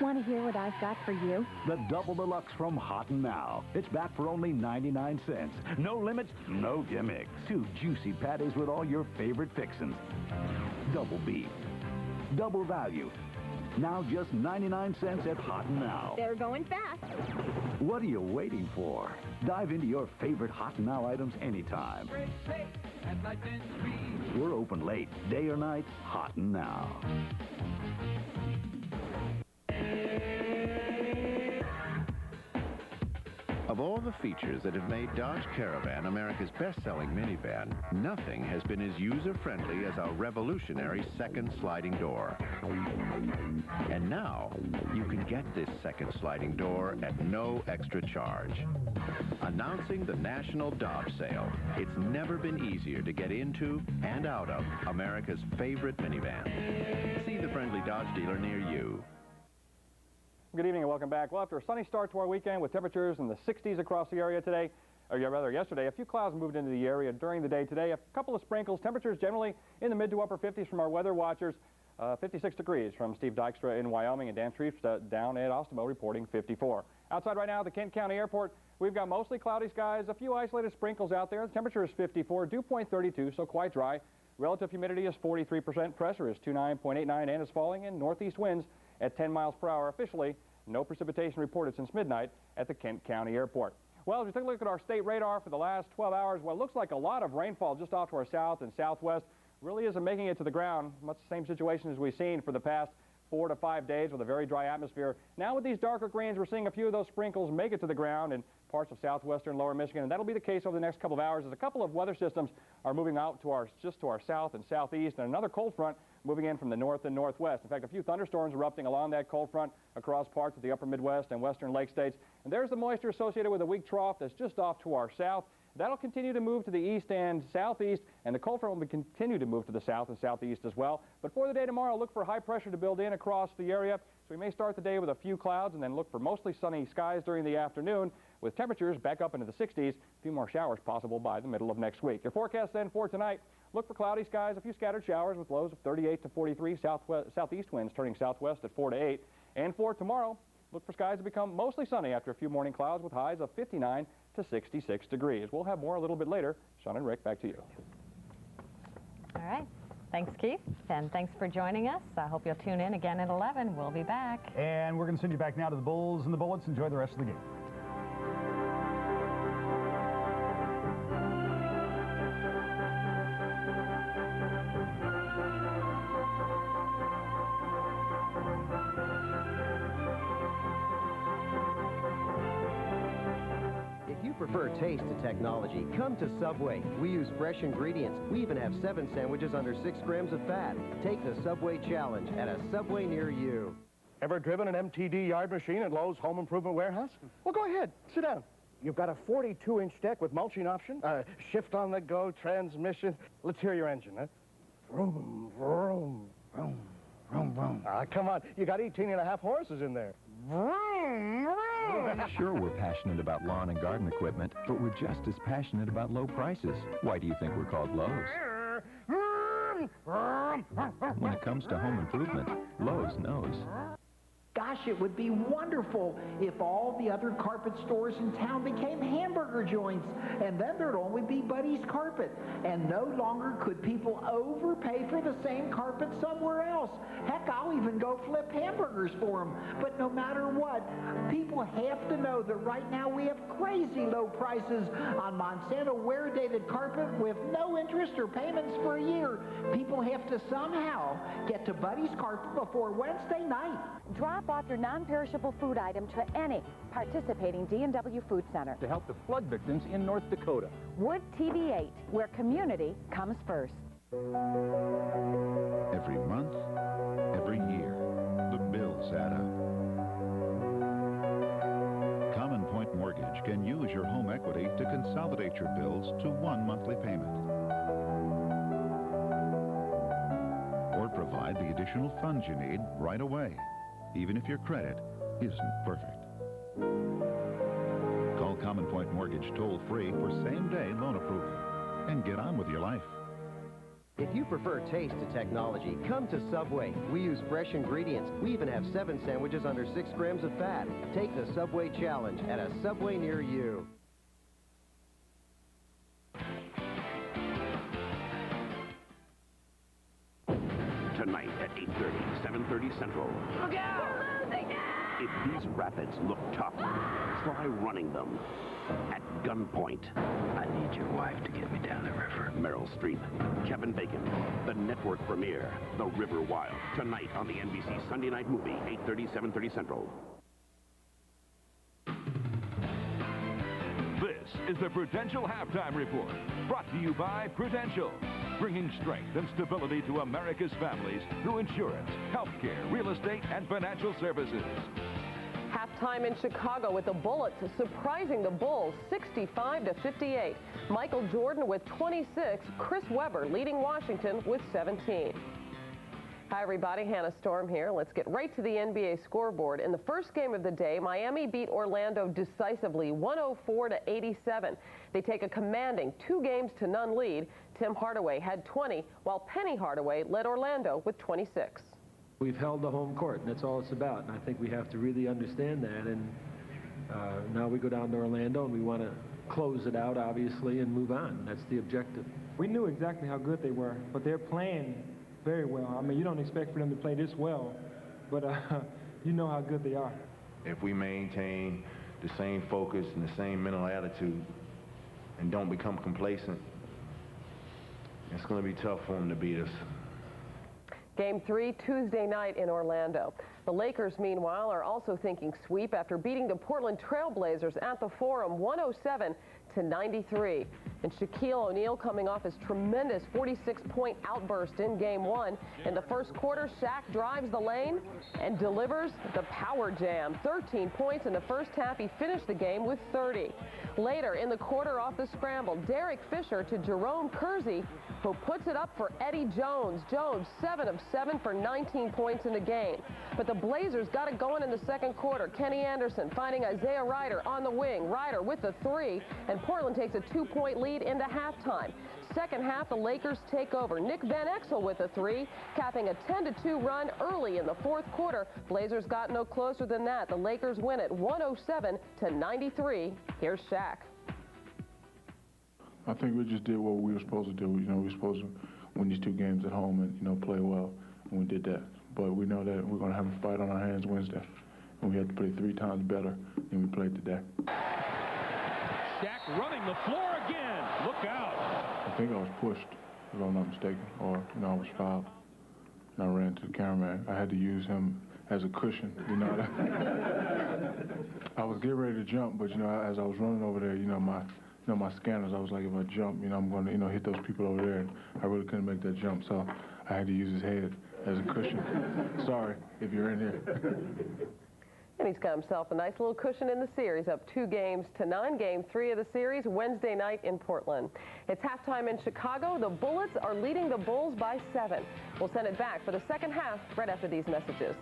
Want to hear what I've got for you? The Double Deluxe from Hot and Now. It's back for only 99 cents. No limits, no gimmicks. 2 juicy patties with all your favorite fixins'. Double beef. Double value. Now just 99 cents at Hot and Now. They're going fast. What are you waiting for? Dive into your favorite Hot and Now items anytime. We're open late, day or night, Hot and Now. Of all the features that have made Dodge Caravan America's best-selling minivan, nothing has been as user-friendly as our revolutionary second sliding door. And now, you can get this second sliding door at no extra charge. Announcing the National Dodge Sale. It's never been easier to get into and out of America's favorite minivan. See the friendly Dodge dealer near you. Good evening and welcome back. Well, after a sunny start to our weekend with temperatures in the 60s across the area today, or rather yesterday, a few clouds moved into the area during the day today. A couple of sprinkles, temperatures generally in the mid to upper 50s from our weather watchers. 56 degrees from Steve Dykstra in Wyoming, and Dan Treef down at Ostemo reporting 54. Outside right now at the Kent County Airport, we've got mostly cloudy skies, a few isolated sprinkles out there. The temperature is 54, dew point 32, so quite dry. Relative humidity is 43%, pressure is 29.89, and is falling in northeast winds at 10 miles per hour. Officially, no precipitation reported since midnight at the Kent County Airport. Well, as we take a look at our state radar for the last 12 hours, well, it looks like a lot of rainfall just off to our south and southwest. Really isn't making it to the ground. Much the same situation as we've seen for the past 4 to 5 days with a very dry atmosphere. Now with these darker greens, we're seeing a few of those sprinkles make it to the ground in parts of southwestern lower Michigan, and that'll be the case over the next couple of hours as a couple of weather systems are moving out to just to our south and southeast, and another cold front moving in from the north and northwest. In fact, a few thunderstorms erupting along that cold front across parts of the upper Midwest and western lake states. And there's the moisture associated with a weak trough that's just off to our south. That'll continue to move to the east and southeast, and the cold front will continue to move to the south and southeast as well. But for the day tomorrow, look for high pressure to build in across the area. So we may start the day with a few clouds and then look for mostly sunny skies during the afternoon, with temperatures back up into the 60s, a few more showers possible by the middle of next week. Your forecast then for tonight, look for cloudy skies, a few scattered showers with lows of 38 to 43, southeast winds turning southwest at 4 to 8. And for tomorrow, look for skies to become mostly sunny after a few morning clouds with highs of 59 to 66 degrees. We'll have more a little bit later. Sean and Rick, back to you. All right. Thanks, Keith, and thanks for joining us. I hope you'll tune in again at 11. We'll be back. And we're going to send you back now to the Bulls and the Bullets. Enjoy the rest of the game. Prefer taste to technology? Come to Subway. We use fresh ingredients. We even have 7 sandwiches under 6 grams of fat. Take the Subway Challenge at a Subway near you. Ever driven an MTD yard machine at Lowe's Home Improvement Warehouse? Well, go ahead. Sit down. You've got a 42-inch deck with mulching option, shift on the go transmission. Let's hear your engine, huh? Vroom, vroom, vroom, vroom, vroom. Come on, you got 18.5 horses in there. Vroom, vroom. Sure, we're passionate about lawn and garden equipment, but we're just as passionate about low prices. Why do you think we're called Lowe's? When it comes to home improvement, Lowe's knows. Gosh, it would be wonderful if all the other carpet stores in town became hamburger joints, and then there'd only be Buddy's Carpet, and no longer could people overpay for the same carpet somewhere else. Heck, I'll even go flip hamburgers for them. But no matter what, people have to know that right now we have crazy low prices on Monsanto wear-dated carpet with no interest or payments for a year. People have to somehow get to Buddy's Carpet before Wednesday night. Drop off your non-perishable food item to any participating D&W Food Center. To help the flood victims in North Dakota. Wood TV 8, where community comes first. Every month, every year, the bills add up. Common Point Mortgage can use your home equity to consolidate your bills to one monthly payment. Or provide the additional funds you need right away, even if your credit isn't perfect. Call Common Point Mortgage toll-free for same-day loan approval and get on with your life. If you prefer taste to technology, come to Subway. We use fresh ingredients. We even have 7 sandwiches under 6 grams of fat. Take the Subway Challenge at a Subway near you. Tonight at 8:30, 7:30 Central. Look out! If these rapids look tough, try running them at gunpoint. I need your wife to get me down the river. Meryl Streep, Kevin Bacon, the network premiere, The River Wild. Tonight on the NBC Sunday Night Movie, 8:30, 7:30 Central. This is the Prudential Halftime Report, brought to you by Prudential, bringing strength and stability to America's families through insurance, healthcare, real estate, and financial services. Halftime in Chicago with the Bullets surprising the Bulls 65-58. Michael Jordan with 26, Chris Webber leading Washington with 17. Hi everybody, Hannah Storm here. Let's get right to the NBA scoreboard. In the first game of the day, Miami beat Orlando decisively 104-87. They take a commanding 2-0 lead. Tim Hardaway had 20, while Penny Hardaway led Orlando with 26. We've held the home court, and that's all it's about. And I think we have to really understand that. And now we go down to Orlando, and we want to close it out, obviously, and move on. That's the objective. We knew exactly how good they were, but they're playing very well. I mean, you don't expect for them to play this well, but you know how good they are. If we maintain the same focus and the same mental attitude and don't become complacent, it's going to be tough for them to beat us. Game 3 Tuesday night in Orlando. The Lakers, meanwhile, are also thinking sweep after beating the Portland Trail Blazers at the Forum 107-93. And Shaquille O'Neal coming off his tremendous 46-point outburst in Game 1. In the first quarter, Shaq drives the lane and delivers the power jam. 13 points in the first half. He finished the game with 30. Later in the quarter, off the scramble, Derek Fisher to Jerome Kersey, who puts it up for Eddie Jones. Jones, 7 of 7 for 19 points in the game. But the Blazers got it going in the second quarter. Kenny Anderson finding Isaiah Ryder on the wing. Ryder with the 3, and Portland takes a 2-point lead into halftime. Second half, the Lakers take over. Nick Van Exel with a 3, capping a 10-2 run early in the fourth quarter. Blazers got no closer than that. The Lakers win it 107-93. Here's Shaq. I think we just did what we were supposed to do. You know, we were supposed to win these 2 games at home and, you know, play well, and we did that. But we know that we're going to have a fight on our hands Wednesday, and we have to play 3 times better than we played today. Shaq running the floor again. Look out. I think I was pushed, if I'm not mistaken, or, you know, I was fouled. And I ran to the cameraman. I had to use him as a cushion, you know. I was getting ready to jump, but, you know, as I was running over there, my scanners, I was like, if I jump, I'm going to, hit those people over there. And I really couldn't make that jump, so I had to use his head as a cushion. Sorry if you're in here. And he's got himself a nice little cushion in the series, up 2 games to none. Game 3 of the series Wednesday night in Portland. It's halftime in Chicago. The Bullets are leading the Bulls by 7. We'll send it back for the second half right after these messages.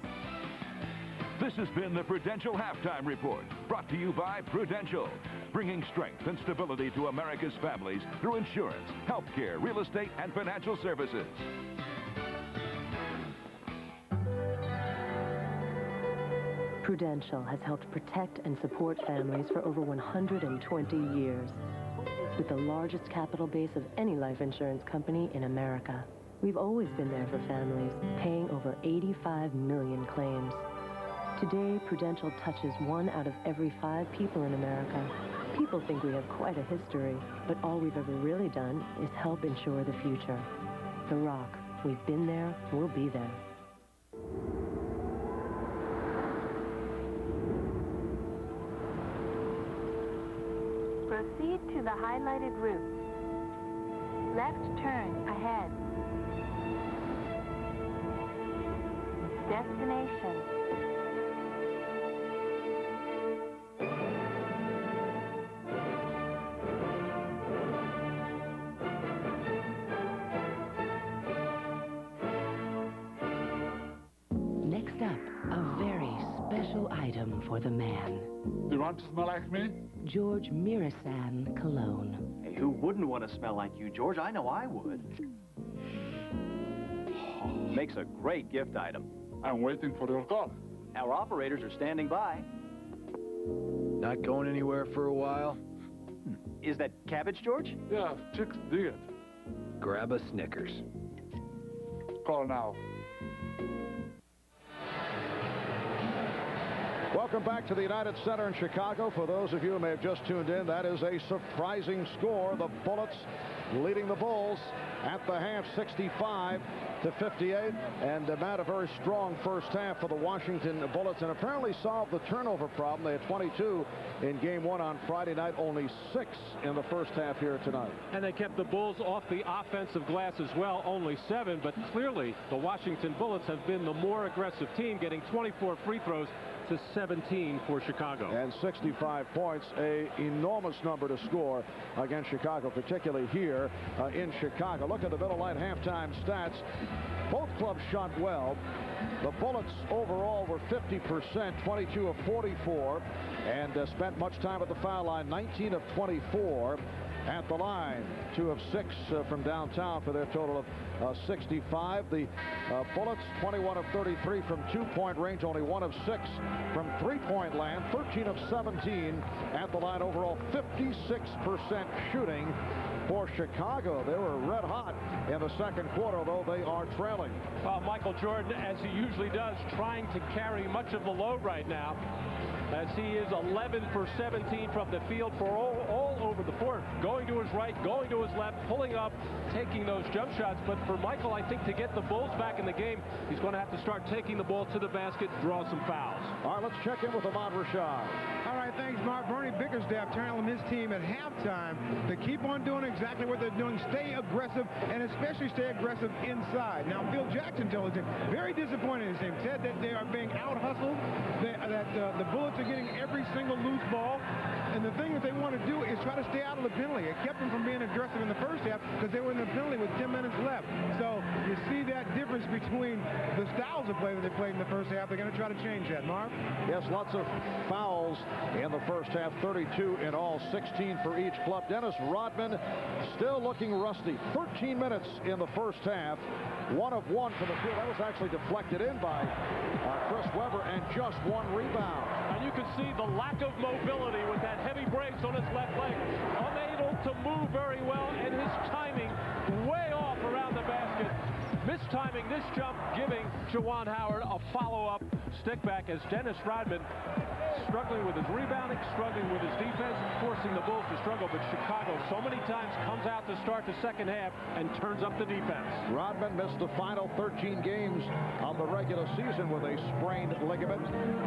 This has been the Prudential Halftime Report, brought to you by Prudential, bringing strength and stability to America's families through insurance, healthcare, real estate, and financial services. Prudential has helped protect and support families for over 120 years. With the largest capital base of any life insurance company in America, we've always been there for families, paying over 85 million claims. Today, Prudential touches 1 out of every 5 people in America. People think we have quite a history, but all we've ever really done is help insure the future. The Rock, we've been there, we'll be there. Proceed to the highlighted route. Left turn ahead. Destination. Next up, a very special item for the man. Do you want to smell like me? George Mirasan Cologne. Hey, who wouldn't want to smell like you, George? I know I would. Makes a great gift item. I'm waiting for your call. Our operators are standing by. Not going anywhere for a while? Is that cabbage, George? Yeah, chicks dig it. Grab a Snickers. Call now. Welcome back to the United Center in Chicago. For those of you who may have just tuned in, that is a surprising score. The Bullets leading the Bulls at the half, 65-58. And Matt, a very strong first half for the Washington Bullets, and apparently solved the turnover problem. They had 22 in Game 1 on Friday night, only 6 in the first half here tonight. And they kept the Bulls off the offensive glass as well, only 7. But clearly, the Washington Bullets have been the more aggressive team, getting 24 free throws to 17 for Chicago. And 65 points, a enormous number to score against Chicago, particularly here in Chicago. Look at the Miller Lite halftime stats. Both clubs shot well. The Bullets overall were 50%, 22 of 44, and spent much time at the foul line, 19 of 24 at the line, 2 of 6 from downtown for their total of 65. The Bullets, 21 of 33 from 2-point range, only 1 of 6 from 3-point land, 13 of 17 at the line. Overall, 56% shooting for Chicago. They were red hot in the second quarter, although they are trailing. Michael Jordan, as he usually does, trying to carry much of the load right now, as he is 11 for 17 from the field for all over the floor, going to his right, going to his left, pulling up, taking those jump shots. But for Michael, I think to get the Bulls back in the game, he's going to have to start taking the ball to the basket, draw some fouls. All right, let's check in with Ahmad Rashad. All right, thanks, Mark. Bernie Bickerstaff telling his team at halftime to keep on doing exactly what they're doing, stay aggressive, and especially stay aggressive inside. Now, Phil Jackson told his team, very disappointed in his team, said that they are being out-hustled, that the Bullets are getting every single loose ball, and the thing that they want to do is try to stay out of the penalty. It kept them from being aggressive in the first half because they were in the penalty with 10 minutes left. So you see that difference between the styles of play that they played in the first half. They're going to try to change that, Mark. Yes, lots of fouls in the first half, 32 in all, 16 for each club. Dennis Rodman still looking rusty. 13 minutes in the first half, 1 of 1 from the field. That was actually deflected in by Chris Webber, and just 1 rebound. And you can see the lack of mobility with that heavy brace on his left leg. Unable to move very well, and his timing way off around the basket. Mistiming this jump, giving Juwan Howard a follow-up stick back as Dennis Rodman struggling with his rebounding, struggling with his defense, forcing the Bulls to struggle. But Chicago so many times comes out to start the second half and turns up the defense. Rodman missed the final 13 games of the regular season with a sprained ligament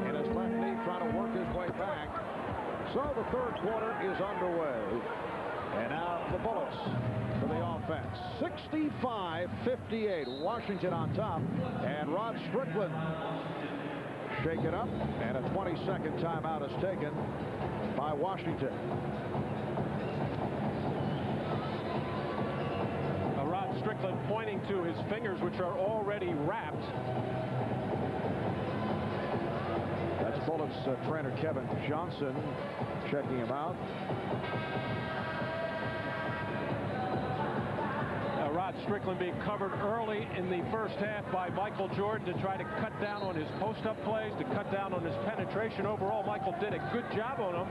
in his left knee, trying to work his way back. So the third quarter is underway. And now the Bullets for the offense. 65-58. Washington on top. And Rod Strickland shake it up, and a 20-second timeout is taken by Washington. Rod Strickland pointing to his fingers, which are already wrapped. That's Bullets trainer Kevin Johnson checking him out. Rod Strickland being covered early in the first half by Michael Jordan to try to cut down on his post-up plays, to cut down on his penetration. Overall, Michael did a good job on him.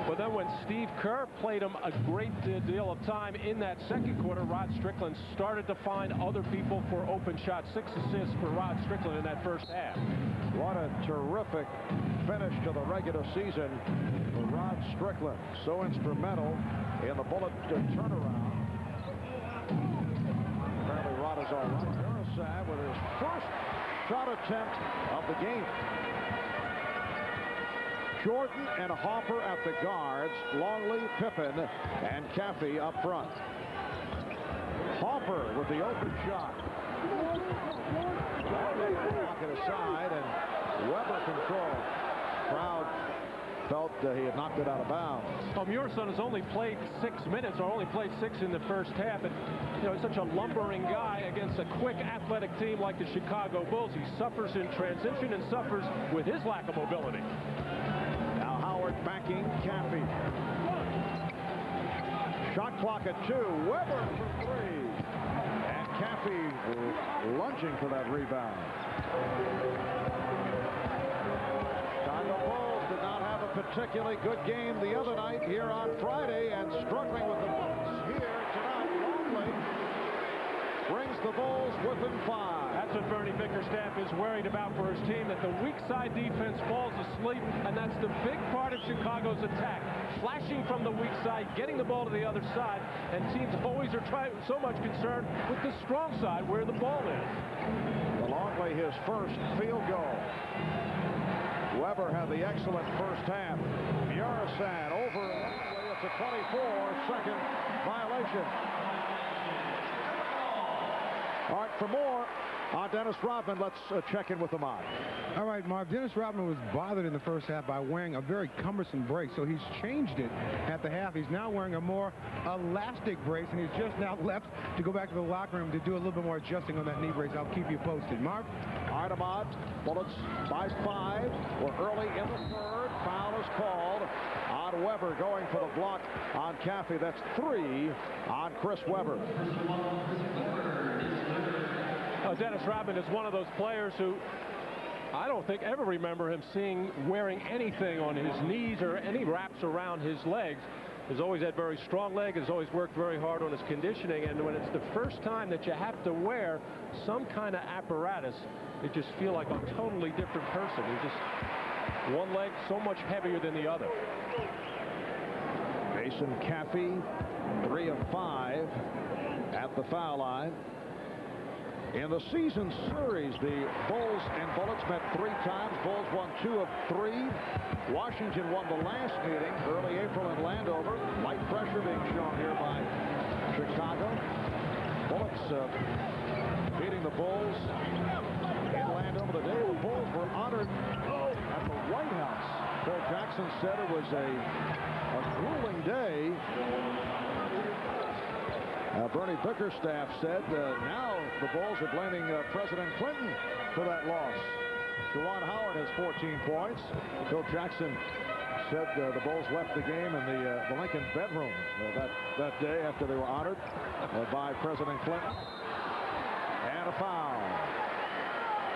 But then when Steve Kerr played him a great deal of time in that second quarter, Rod Strickland started to find other people for open shots. 6 assists for Rod Strickland in that first half. What a terrific finish to the regular season for Rod Strickland. So instrumental in the Bullet turnaround. Apparently Rod is all right. Uriasad with his first shot attempt of the game. Jordan and Hopper at the guards, Longley, Pippen, and Caffey up front. Hopper with the open shot. Knock it aside, and Weber control. Crowd felt he had knocked it out of bounds. Muresan has only played 6 minutes, or only played 6 in the first half. And, you know, he's such a lumbering guy against a quick, athletic team like the Chicago Bulls. He suffers in transition and suffers with his lack of mobility. Howard backing Caffey. Shot clock at 2. Weber for 3. And Caffey lunging for that rebound. Chicago Bulls did not have a particularly good game the other night here on Friday, and struggling with the Bulls here tonight. Longley brings the Bulls within 5. That's what Bernie Bickerstaff is worried about for his team, that the weak side defense falls asleep, and that's the big part of Chicago's attack. Flashing from the weak side, getting the ball to the other side, and teams always are so much concerned with the strong side where the ball is. Longley his first field goal. Weber had the excellent first half. Uriasad over Longley. It's a 24-second violation. All right, for more on Dennis Rodman, let's check in with the mod. All right, Marv. Dennis Rodman was bothered in the first half by wearing a very cumbersome brace, so he's changed it at the half. He's now wearing a more elastic brace, and he's just now left to go back to the locker room to do a little bit more adjusting on that knee brace. I'll keep you posted. Marv? All right, Ahmad. Bullets by 5. We're early in the third. Foul is called on Weber, going for the block on Caffey. That's 3 on Chris Weber. Dennis Rodman is one of those players who I don't think ever remember him wearing anything on his knees or any wraps around his legs. He's always had very strong legs, has always worked very hard on his conditioning, and when it's the first time that you have to wear some kind of apparatus, you just feel like a totally different person. He's just one leg so much heavier than the other. Mason Caffey, 3 of 5 at the foul line. In the season series, the Bulls and Bullets met 3 times. Bulls won 2 of 3. Washington won the last meeting early April in Landover. Light pressure being shown here by Chicago. Bullets beating the Bulls in Landover. The day the Bulls were honored at the White House. Phil Jackson said it was a grueling day. Bernie Bickerstaff said now the Bulls are blaming President Clinton for that loss. Juwan Howard has 14 points. Phil Jackson said the Bulls left the game in the Lincoln bedroom that day after they were honored by President Clinton. And a foul.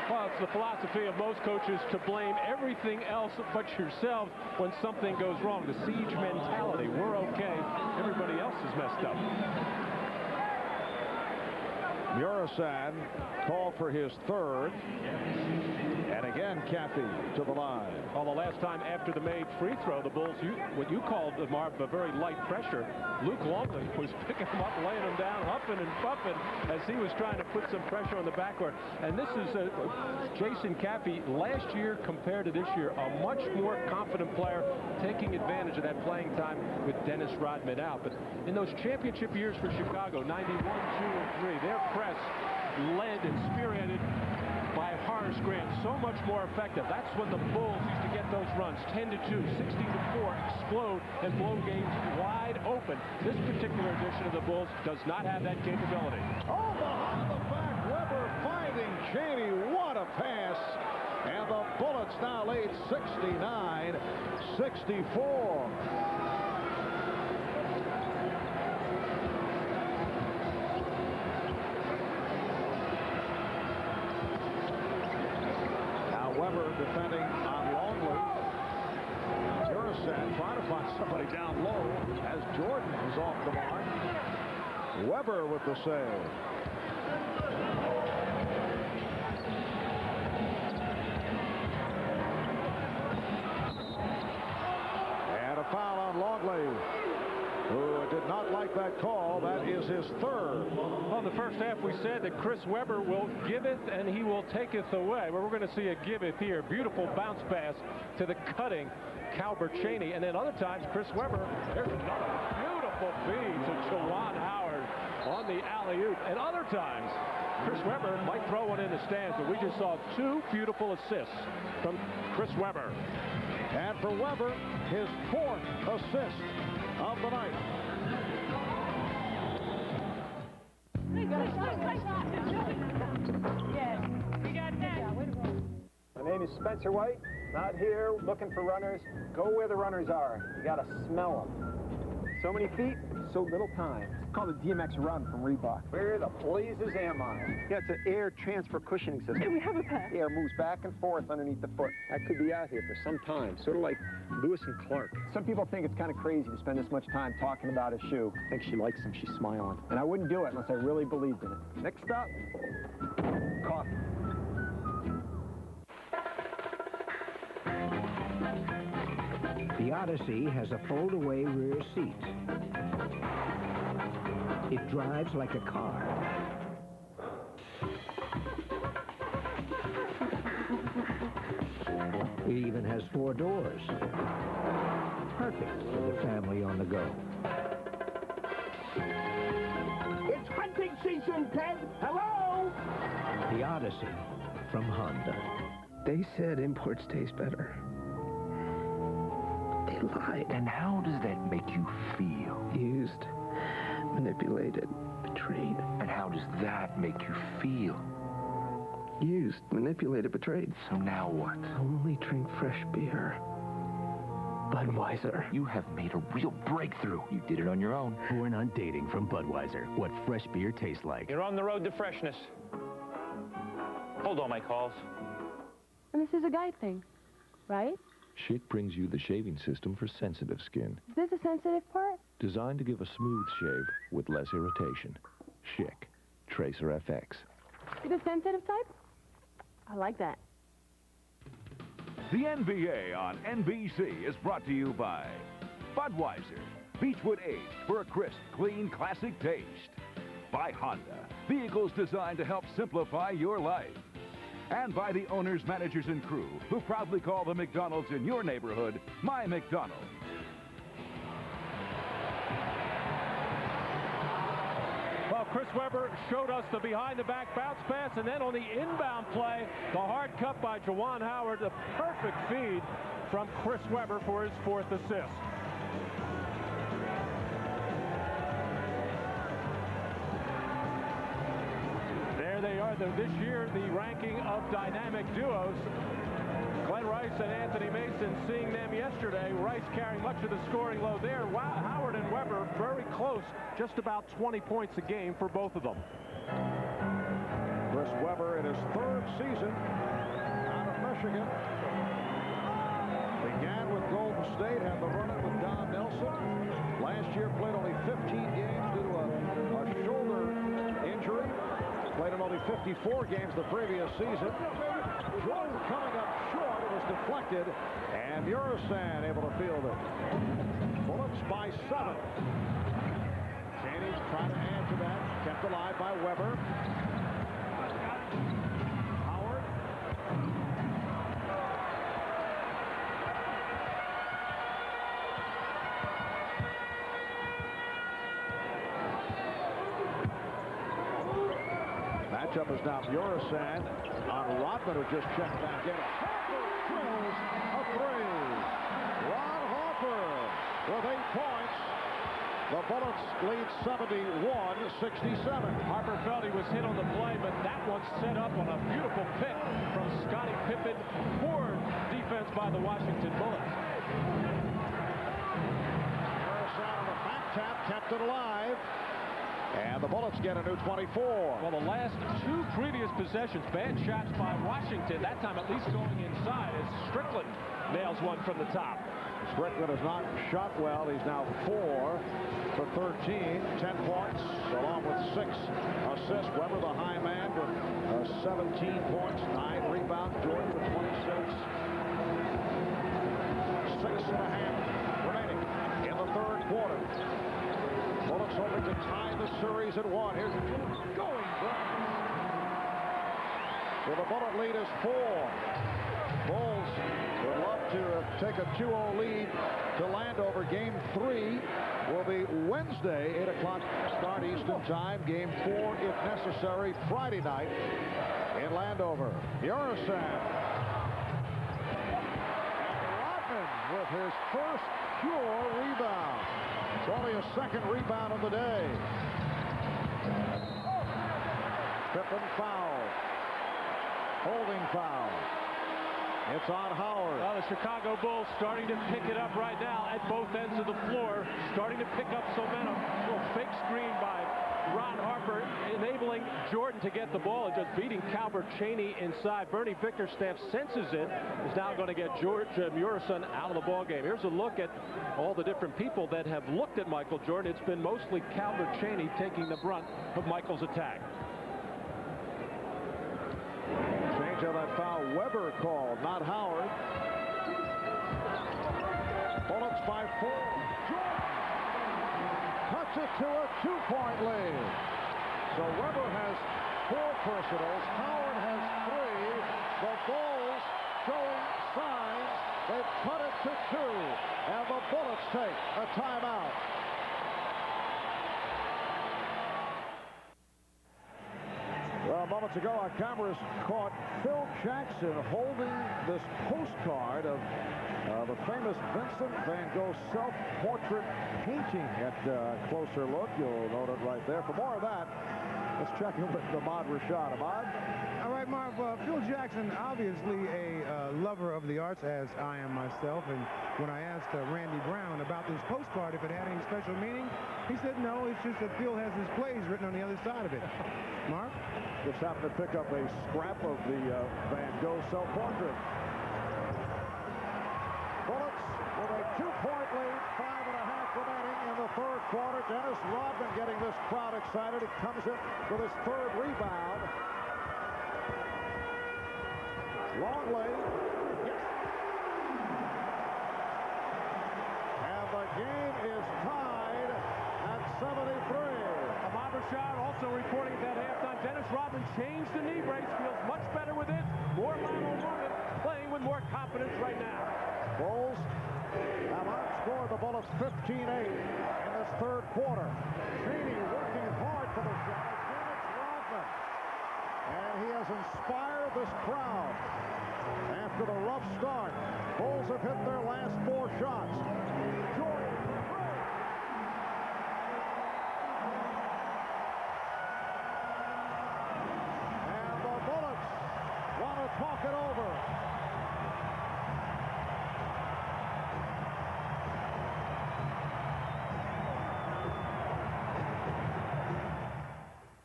Well, it's the philosophy of most coaches to blame everything else but yourself when something goes wrong. The siege mentality. We're okay. Everybody else is messed up. Uriasad called for his 3rd. And again, Caffey to the line. Well, the last time after the made free throw, the Bulls, what you called, Marv, a very light pressure. Luke Longley was picking him up, laying him down, huffing and puffing as he was trying to put some pressure on the backcourt. And this is Jason Caffey, last year compared to this year, a much more confident player, taking advantage of that playing time with Dennis Rodman out. But in those championship years for Chicago, 91, 2, and 3, their press led and spearheaded by Hart Forest Grant so much more effective. That's when the Bulls used to get those runs, 10-2, 16-4, explode and blow games wide open. This particular edition of the Bulls does not have that capability. Oh, behind the back, Weber finding Cheney. What a pass. And the Bullets now lead 69-64. Weber defending on Longley. Urisan trying to find somebody down low as Jordan is off the mark. Weber with the save. And a foul on Longley, who did not like that call. That is his third. Well, in the first half, we said that Chris Weber will giveth and he will taketh away. Well, we're going to see a giveth here. Beautiful bounce pass to the cutting Calbert Cheney. And then other times, Chris Weber, there's another beautiful feed to Juwan Howard on the alley-oop. And other times, Chris Weber might throw one in the stands, but we just saw two beautiful assists from Chris Weber. And for Weber, his fourth assist of the night. My name is Spencer White. Not here looking for runners. Go where the runners are. You gotta smell them. So many feet, so little time. It's called the DMX Run from Reebok. Where the blazes am I? Yeah, it's an air transfer cushioning system. Can we have a pack? The air moves back and forth underneath the foot. I could be out here for some time, sort of like Lewis and Clark. Some people think it's kind of crazy to spend this much time talking about a shoe. I think she likes him. She's smiling. And I wouldn't do it unless I really believed in it. Next stop, coffee. The Odyssey has a fold-away rear seat. It drives like a car. It even has 4 doors. Perfect for the family on the go. It's hunting season, Ted! Hello? The Odyssey from Honda. They said imports taste better. They lied. And how does that make you feel? Used, manipulated, betrayed. And how does that make you feel? Used, manipulated, betrayed. So now what? Only drink fresh beer. Budweiser. You have made a real breakthrough. You did it on your own. Born on Dating from Budweiser. What fresh beer tastes like. You're on the road to freshness. Hold all my calls. And this is a guy thing, right? Schick brings you the shaving system for sensitive skin. Is this a sensitive part? Designed to give a smooth shave with less irritation. Schick. Tracer FX. You the sensitive type? I like that. The NBA on NBC is brought to you by Budweiser. Beechwood aged for a crisp, clean, classic taste. By Honda. Vehicles designed to help simplify your life. And by the owners, managers, and crew who proudly call the McDonald's in your neighborhood My McDonald's. Well, Chris Weber showed us the behind-the-back bounce pass, and then on the inbound play, the hard cut by Juwan Howard, the perfect feed from Chris Weber for his 4th assist. There they are, this year, the ranking of dynamic duos. Glenn Rice and Anthony Mason, seeing them yesterday. Rice carrying much of the scoring load there. Wow, Howard and Weber very close, just about 20 points a game for both of them. Chris Weber in his 3rd season out of Michigan. Began with Golden State, had the run-in with Don Nelson. Last year played only 15 games due to a shoulder injury. Played in only 54 games the previous season. Jordan coming up short. It was deflected. And Urisan able to field it. Bullets by 7. Cheney's trying to add to that. Kept alive by Weber. Howard. matchup is now Murasan on Rodman, who just checked back in. Harper drills a three. Ron Harper with 8 points. The Bullets lead 71-67. Harper felt he was hit on the play, but that one set up on a beautiful pick from Scottie Pippen. Poor defense by the Washington Bullets. Murasan on the back tap kept it alive. And the Bullets get a new 24. Well, the last 2 previous possessions, bad shots by Washington, that time at least going inside as Strickland nails one from the top. Strickland has not shot well. He's now 4 for 13, 10 points, along with 6 assists. Weber, the high man, with 17 points, 9 rebounds. Jordan with 26. 6.5 remaining in the third quarter. Bullets hoping to tie the series at 1. Here's going Grimes. So the Bullet lead is 4. Bulls would love to take a 2-0 lead to Landover. Game 3 will be Wednesday, 8 o'clock start Eastern Time. Game 4, if necessary, Friday night in Landover. Murasan. Rodman with his first pure rebound. It's only a second rebound of the day. Pippen foul. Holding foul. It's on Howard. Well, the Chicago Bulls starting to pick it up right now at both ends of the floor, starting to pick up some momentum. A little fake screen by Ron Harper, enabling Jordan to get the ball and just beating Calbert Chaney inside. Bernie Bickerstaff senses it, is now going to get George Murasan out of the ball game. Here's a look at all the different people that have looked at Michael Jordan. It's been mostly Calbert Chaney taking the brunt of Michael's attack. Change of that foul. Weber called, not Howard. Bullets by 4. Jordan cuts it to a 2-point lead. So Weber has 4 personals. Howard has 3. The Bulls showing signs. They've cut it to 2. And the Bullets take a timeout. Well, moments ago, our cameras caught Phil Jackson holding this postcard of the famous Vincent van Gogh self-portrait painting. At a closer look, you'll note it right there. For more of that, let's check in with Ahmad Rashad. Ahmad? All right, Marv, Phil Jackson, obviously a lover of the arts, as I am myself. And when I asked Randy Brown about this postcard, if it had any special meaning, he said no, it's just that Phil has his plays written on the other side of it. Marv? Just happened to pick up a scrap of the Van Gogh self-portrait. Bullets with a 2-point lead, 5.5 remaining in the third quarter. Dennis Rodman getting this crowd excited. He comes in with his 3rd rebound. Longley. And the game is tied at 73. Ahmad Rashad also reporting at that halftime. Dennis Rodman changed the knee brace, feels much better with it. More lateral movement, playing with more confidence right now. Bulls have outscored the Bullets 15-8 in this third quarter. Chaney working hard for the shot. Dennis Rodman. And he has inspired this crowd. After the rough start, Bulls have hit their last 4 shots. Jordan. And the Bullets want to talk it over.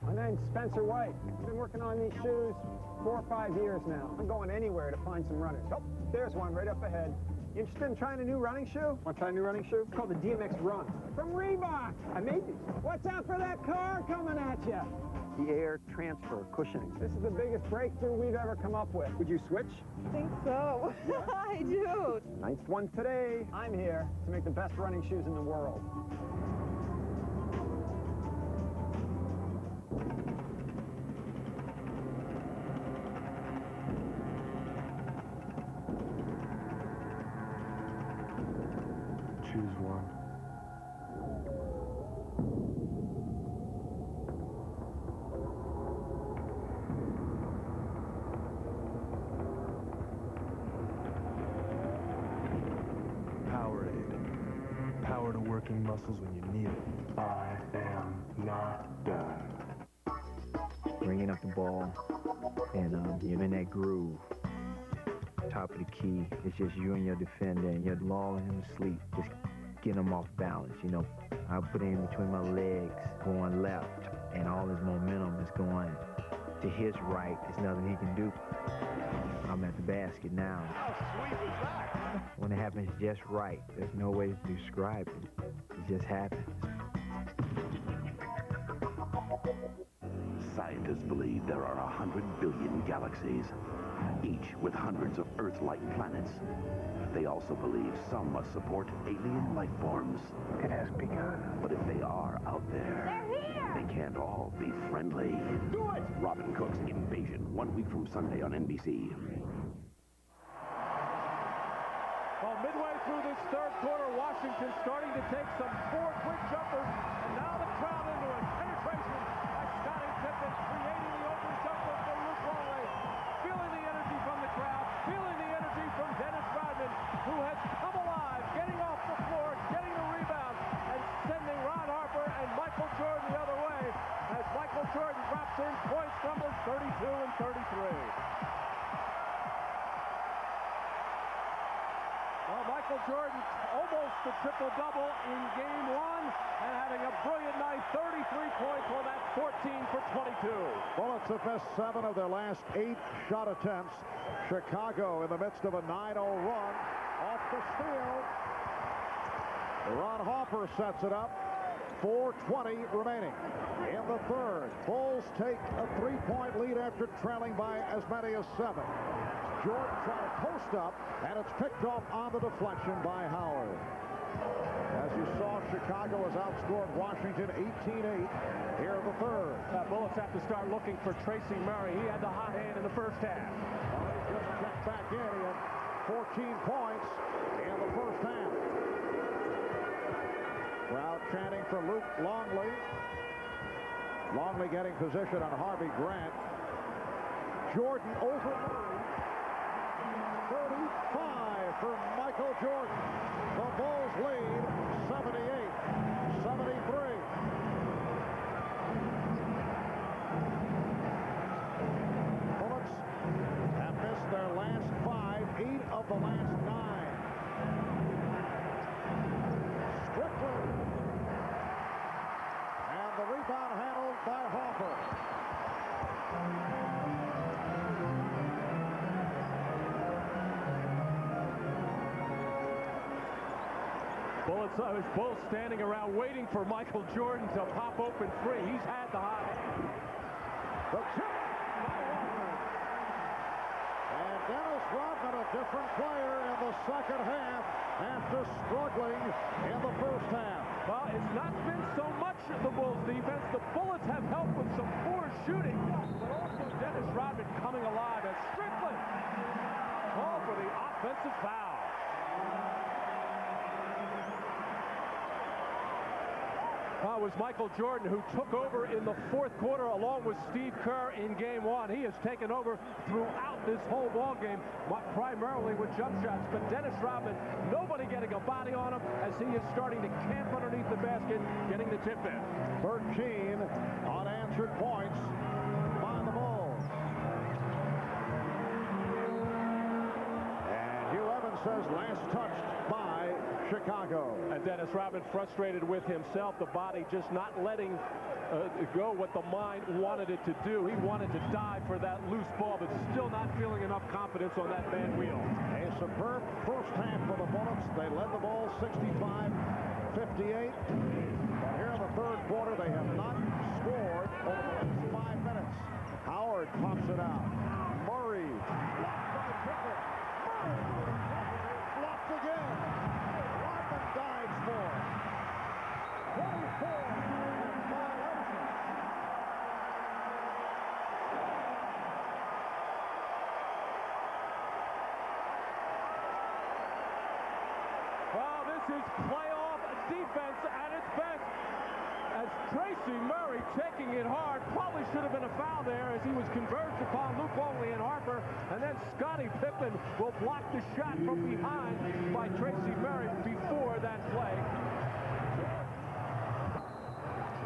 My name's Spencer White. I've been working on these shoes 4 or 5 years now. I'm going anywhere to find some runners. Oh, there's one right up ahead. You interested in trying a new running shoe? Want to try a new running shoe? It's called the DMX Run. From Reebok. I made these. Watch out for that car coming at you. The air transfer cushioning. This is the biggest breakthrough we've ever come up with. Would you switch? I think so. I do. 9th one today. I'm here to make the best running shoes in the world. Choose one. Powerade. Power to working muscles when you need it. I am not done. Bringing up the ball and you're in that groove. Top of the key. It's just you and your defender, and you're lulling him to sleep. Just get him off balance, you know. I put him between my legs, going left, and all his momentum is going to his right. There's nothing he can do. I'm at the basket now. How sweet was that? When it happens just right, there's no way to describe it. It just happens. Scientists believe there are 100 billion galaxies, each with hundreds of Earth-like planets. They also believe some must support alien life forms. It has begun. But if they are out there, they can't all be friendly. Do it! Robin Cook's Invasion, 1 week from Sunday on NBC. Well, midway through this third quarter, Washington starting to take some 4 quick jumpers, and now the crowd into it. Penetration by Scottie Pippen, creating the open jumper for Luke Longley. Feeling the energy from the crowd, feeling the energy from Dennis Rodman, who has come alive, getting off the floor, getting the rebound, and sending Ron Harper and Michael Jordan the other way, as Michael Jordan drops in points numbers 32 and 33. Well, Michael Jordan almost a triple-double in game 1 and having a brilliant night, 33 points on that 14 for 22. Bullets have missed 7 of their last 8 shot attempts. Chicago in the midst of a 9-0 run. Off the steal. Ron Harper sets it up. 4:20 remaining in the third. Bulls take a 3-point lead after trailing by as many as 7. Jordan trying to post up, and it's picked off on the deflection by Howard. As you saw, Chicago has outscored Washington 18-8 here in the third. Bullets have to start looking for Tracy Murray. He had the hot hand in the first half. Well, he just checked back in. He had 14 points in the first half. Crowd chanting for Luke Longley. Longley getting position on Harvey Grant. Jordan over Murray. 35 for Michael Jordan. The Bulls lead 78-73. Bullets have missed their last 5, 8 of the last 9. Strickland. And the rebound handled by Harper. Bullets both standing around waiting for Michael Jordan to pop open 3. He's had the hot hand. The chip by Rodman. And Dennis Rodman, a different player in the second half after struggling in the first half. Well, it's not been so much the Bulls defense. The Bullets have helped with some poor shooting, but also Dennis Rodman coming alive as Strickland called for the offensive foul. It was Michael Jordan who took over in the fourth quarter along with Steve Kerr in game 1. He has taken over throughout this whole ball game, primarily with jump shots. But Dennis Rodman, nobody getting a body on him as he is starting to camp underneath the basket, getting the tip in. 13 unanswered points by the Bulls. And Hugh Evans says last touched by Chicago. And Dennis Rodman frustrated with himself, the body just not letting go what the mind wanted it to do. He wanted to dive for that loose ball, but still not feeling enough confidence on that man wheel. A superb first half for the Bullets. They led the ball 65-58. But here in the third quarter, they have not scored over the last 5 minutes. Howard pops it out. Murray. Blocked by Pickett. Murray. Blocked again. Rodman dives for it. 24 in violation. Well, this is playoff defense at its best. as Tracy Murray taking it hard. Probably should have been a foul there as he was converged upon Luke Longley and Harper. And then Scottie Pippen will block the shot from behind by Tracy Murray before that play.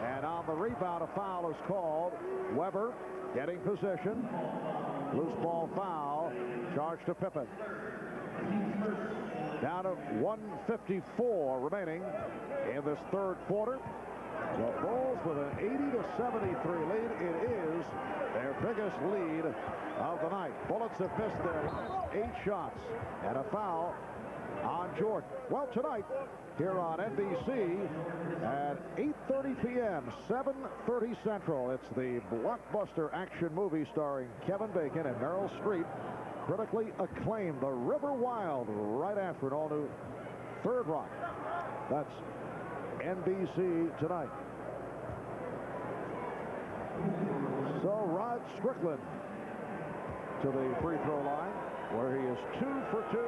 And on the rebound, a foul is called. Weber getting position. Loose ball foul. Charge to Pippen. Down to 1:54 remaining in this third quarter. The Bulls with an 80-73 lead. It is their biggest lead of the night. Bullets have missed their last 8 shots and a foul on Jordan. Well, tonight here on NBC at 8:30 p.m., 7:30 Central. It's the blockbuster action movie starring Kevin Bacon and Meryl Streep, critically acclaimed, The River Wild, right after an all-new Third Rock. That's NBC tonight. So Rod Strickland to the free throw line, where he is 2 for 2.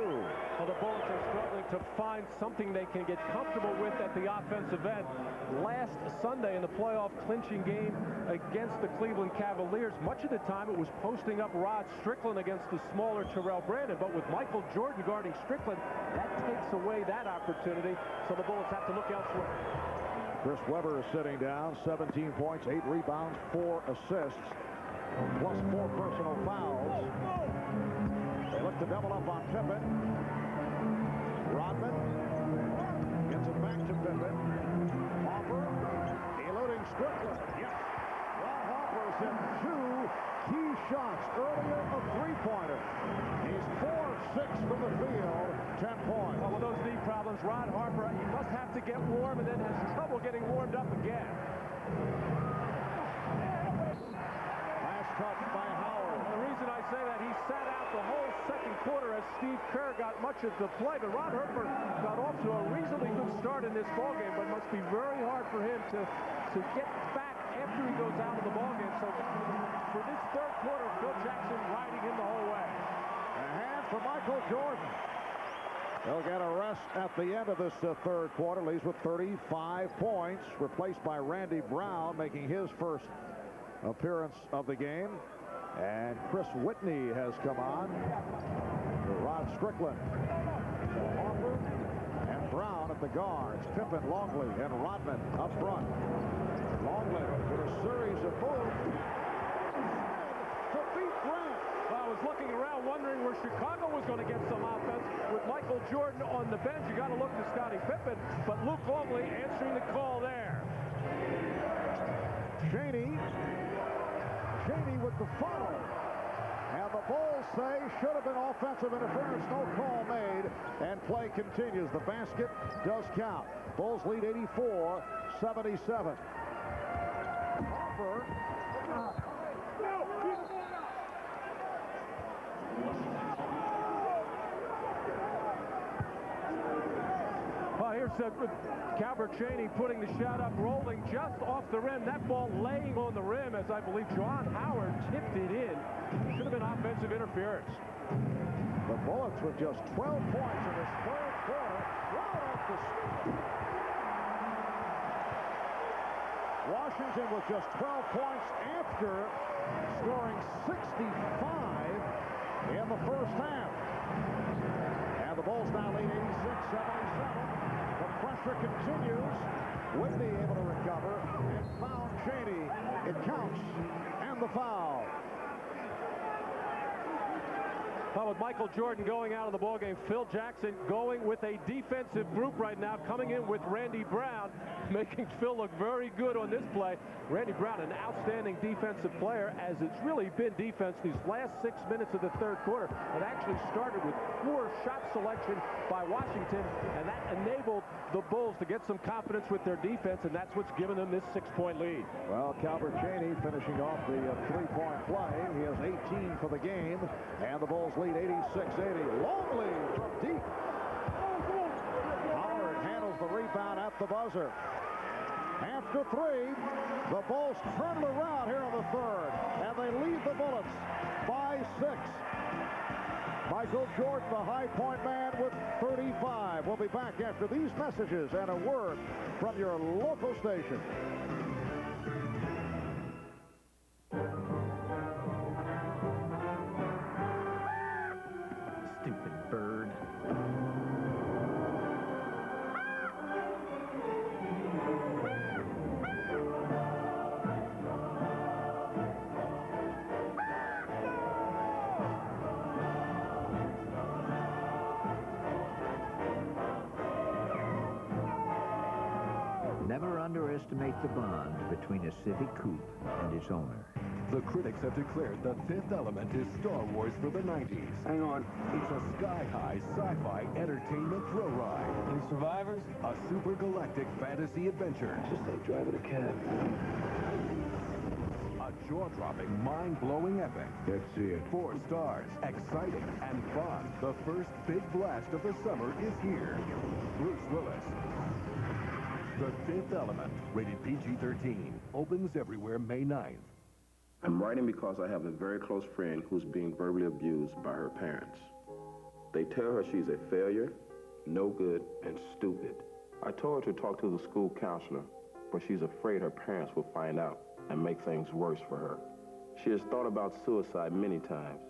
Well, the Bullets are struggling to find something they can get comfortable with at the offensive end. Last Sunday in the playoff clinching game against the Cleveland Cavaliers, much of the time it was posting up Rod Strickland against the smaller Terrell Brandon. But with Michael Jordan guarding Strickland, that takes away that opportunity. So the Bullets have to look elsewhere. Chris Webber is sitting down, 17 points, 8 rebounds, 4 assists, plus 4 personal fouls. They look to double up on Pippen. Rodman gets it back to Pippen. Harper eluding Strickland. Yes. Ron Harper's hit 2 key shots. Earlier, a three-pointer. He's 4-6 from the field, 10 points. Well, with those knee problems, Ron Harper, he must have to get warm and then has trouble getting warmed up again. Last touch by Howard. The reason I say that, he sat out the whole second quarter as Steve Kerr got much of the play, but Ron Harper got off to a reasonably good start in this ballgame, but must be very hard for him to get back after he goes out of the ballgame. So for this third quarter, Phil Jackson riding him the whole way. A hand for Michael Jordan. He'll get a rest at the end of this third quarter. Leads with 35 points, replaced by Randy Brown, making his first appearance of the game. And Chris Whitney has come on to Rod Strickland. So Harper and Brown at the guards. Pippen, Longley, and Rodman up front. Longley with a series of moves to beat Grant. Well, I was looking around wondering where Chicago was going to get some offense. With Michael Jordan on the bench, you got to look to Scottie Pippen, but Luke Longley answering the call there. Chaney with the foul. And the Bulls say should have been offensive interference, no call made, and play continues. The basket does count. Bulls lead 84-77. Harper. Well, here's Calbert Chaney putting the shot up, rolling just off the rim. That ball laying on the rim as I believe John Howard tipped it in. Should have been offensive interference. The Bullets with just 12 points in this third quarter. Right off the Washington with just 12 points after scoring 65 in the first half. And the Bulls now lead 86-77. The pressure continues. Whitney able to recover and found Chaney. It counts, and the foul. Well, with Michael Jordan going out of the ballgame, Phil Jackson going with a defensive group right now, coming in with Randy Brown, making Phil look very good on this play. Randy Brown, an outstanding defensive player, as it's really been defense these last 6 minutes of the third quarter. It actually started with poor shot selection by Washington, and that enabled the Bulls to get some confidence with their defense, and that's what's given them this 6-point lead. Well, Calbert Chaney finishing off the three-point play. He has 18 for the game, and the Bulls lead 86-80. Longley from deep. Howard handles the rebound at the buzzer. After 3, the Bulls turn it around here in the third, and they lead the Bullets by 6. Michael Jordan, the high point man, with 35. Will We'll be back after these messages and a word from your local station. Stupid bird. Never underestimate the bond between a Civic Coupe and its owner. The critics have declared The Fifth Element is Star Wars for the 90s. Hang on. It's a sky-high sci-fi entertainment thrill ride. Any survivors? A super galactic fantasy adventure. Just like driving a cab. A jaw-dropping, mind-blowing epic. Let's see it. 4 stars, exciting and fun. The first big blast of the summer is here. Bruce Willis. The Fifth Element, rated PG-13, opens everywhere May 9th. I'm writing because I have a very close friend who's being verbally abused by her parents. They tell her she's a failure, no good, and stupid. I told her to talk to the school counselor, but she's afraid her parents will find out and make things worse for her. She has thought about suicide many times,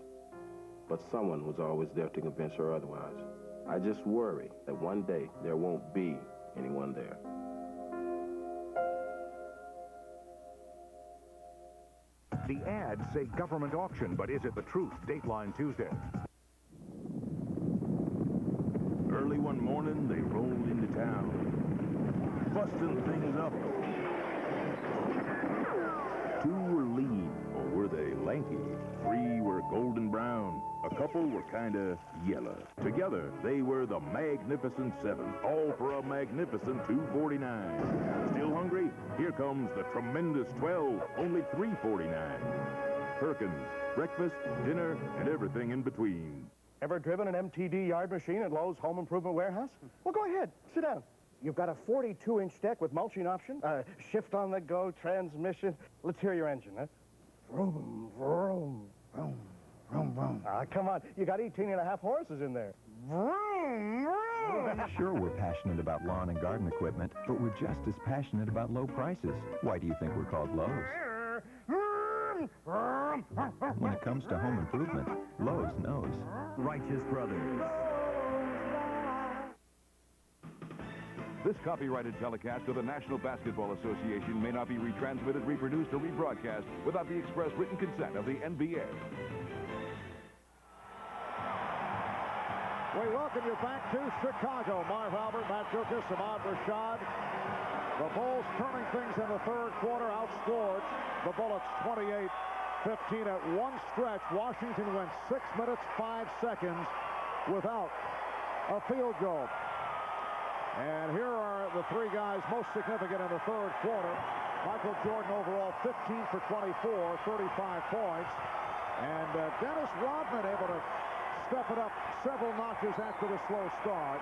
but someone was always there to convince her otherwise. I just worry that one day there won't be anyone there. The ads say government auction, but is it the truth? Dateline Tuesday. Early one morning, they rolled into town, busting things up. 2 were lean, or were they lanky? 3 were golden brown. A couple were kinda yellow. Together, they were the Magnificent 7, all for a magnificent $2.49. Still hungry? Here comes the tremendous 12, only $3.49. Perkins, breakfast, dinner, and everything in between. Ever driven an MTD yard machine at Lowe's Home Improvement Warehouse? Well, go ahead. Sit down. You've got a 42-inch deck with mulching option, shift-on-the-go transmission. Let's hear your engine, huh? Vroom, vroom, vroom, vroom, vroom. Come on. You got 18.5 horses in there. Vroom, vroom. Sure, we're passionate about lawn and garden equipment, but we're just as passionate about low prices. Why do you think we're called Lowe's? When it comes to home improvement, Lowe's knows. Righteous Brothers. This copyrighted telecast of the National Basketball Association may not be retransmitted, reproduced, or rebroadcast without the express written consent of the NBA. We welcome you back to Chicago. Marv Albert, Matt Jukas, Ahmad Rashad. The Bulls turning things in the third quarter, outscored the Bullets 28-15 at one stretch. Washington went 6 minutes, 5 seconds without a field goal. And here are the 3 guys most significant in the third quarter. Michael Jordan overall 15 for 24, 35 points. And Dennis Rodman able to step it up several notches after the slow start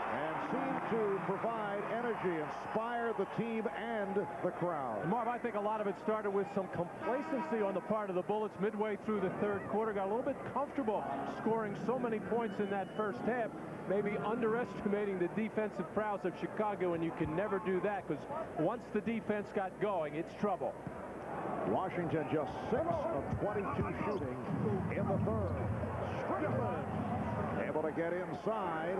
and seemed to provide energy, inspire the team and the crowd. Marv, I think a lot of it started with some complacency on the part of the Bullets midway through the third quarter. Got a little bit comfortable scoring so many points in that first half, maybe underestimating the defensive prowess of Chicago, and you can never do that because once the defense got going, it's trouble. Washington just 6 of 22 shooting in the third. Strickland able to get inside.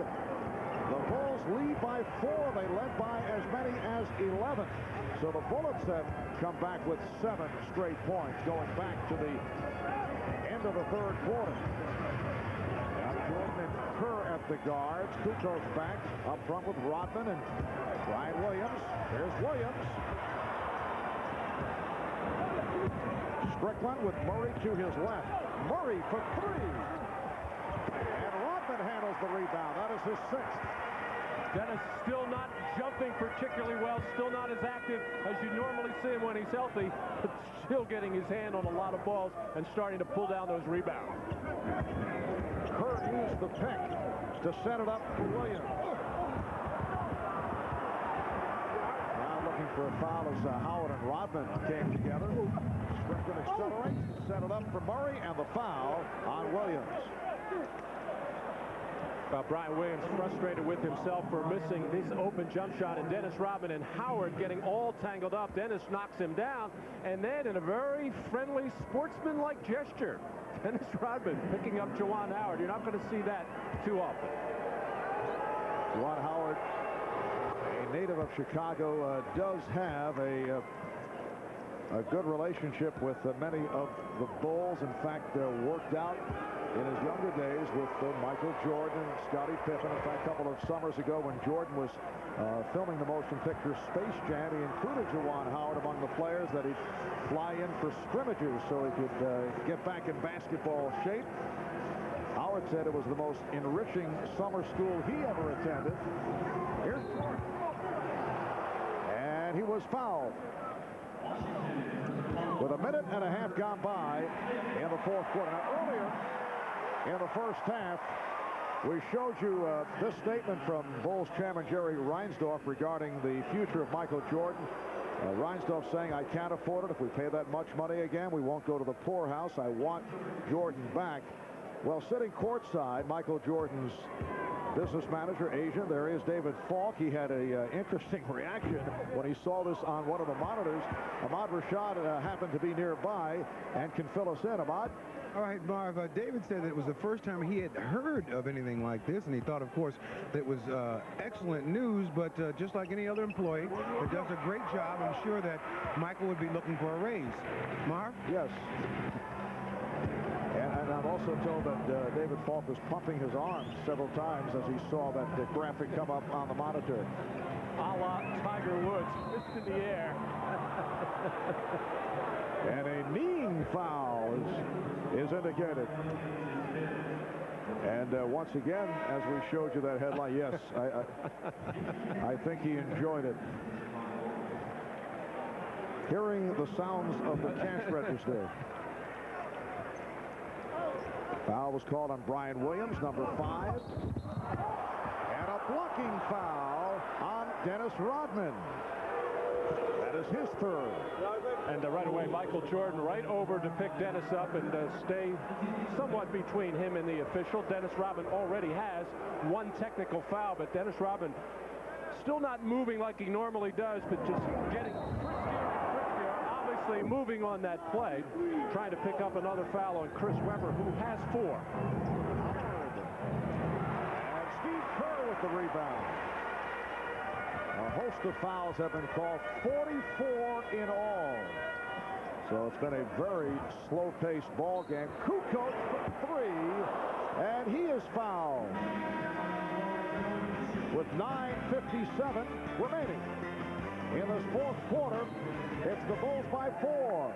The Bulls lead by 4. They led by as many as 11. So the Bullets have come back with 7 straight points going back to the end of the third quarter. Now Jordan and Kerr at the guards. Kukoc back up front with Rodman and Brian Williams. There's Williams. Strickland with Murray to his left. Murray for 3. And Rodman handles the rebound. That is his 6th. Dennis still not jumping particularly well, still not as active as you normally see him when he's healthy, but still getting his hand on a lot of balls and starting to pull down those rebounds. Kerr used the pick to set it up for Williams. Now looking for a foul as Howard and Rodman came together. Strickland accelerates, set it up for Murray, and the foul on Williams. Brian Williams frustrated with himself for missing this open jump shot, and Dennis Rodman and Howard getting all tangled up. Dennis knocks him down, and then in a very friendly, sportsman-like gesture, Dennis Rodman picking up Juwan Howard. You're not going to see that too often. Juwan Howard, a native of Chicago, does have a good relationship with many of the Bulls. In fact, worked out in his younger days with Michael Jordan and Scottie Pippen. In fact, a couple of summers ago when Jordan was filming the motion picture Space Jam, he included Juwan Howard among the players that he'd fly in for scrimmages so he could get back in basketball shape. Howard said it was the most enriching summer school he ever attended. Here's Jordan. And he was fouled. With a minute and a half gone by in the fourth quarter. Now, earlier in the first half, we showed you this statement from Bulls chairman Jerry Reinsdorf regarding the future of Michael Jordan. Reinsdorf saying, I can't afford it. If we pay that much money again, we won't go to the poorhouse. I want Jordan back. Well, sitting courtside, Michael Jordan's business manager, Asian, there is David Falk. He had an interesting reaction when he saw this on one of the monitors. Ahmad Rashad happened to be nearby and can fill us in. Ahmad? All right, Marv, David said that it was the first time he had heard of anything like this, and he thought, of course, that was excellent news, but just like any other employee that does a great job, I'm sure that Michael would be looking for a raise. Marv? Yes. And I'm also told that David Falk was pumping his arms several times as he saw that graphic come up on the monitor. A la Tiger Woods, fist in the air. And a kneeing foul is indicated. And once again, as we showed you that headline, yes, I think he enjoyed it. Hearing the sounds of the cash register. Foul was called on Brian Williams, number 5. And a blocking foul on Dennis Rodman. That is his third. And right away, Michael Jordan right over to pick Dennis up and stay somewhat between him and the official. Dennis Rodman already has one technical foul, but Dennis Rodman still not moving like he normally does, but just getting obviously moving on that play, trying to pick up another foul on Chris Webber, who has 4. And Steve Kerr with the rebound. A host of fouls have been called, 44 in all. So it's been a very slow-paced ball game. Kukoc for 3, and he is fouled. With 9:57 remaining. In this fourth quarter, it's the Bulls by 4.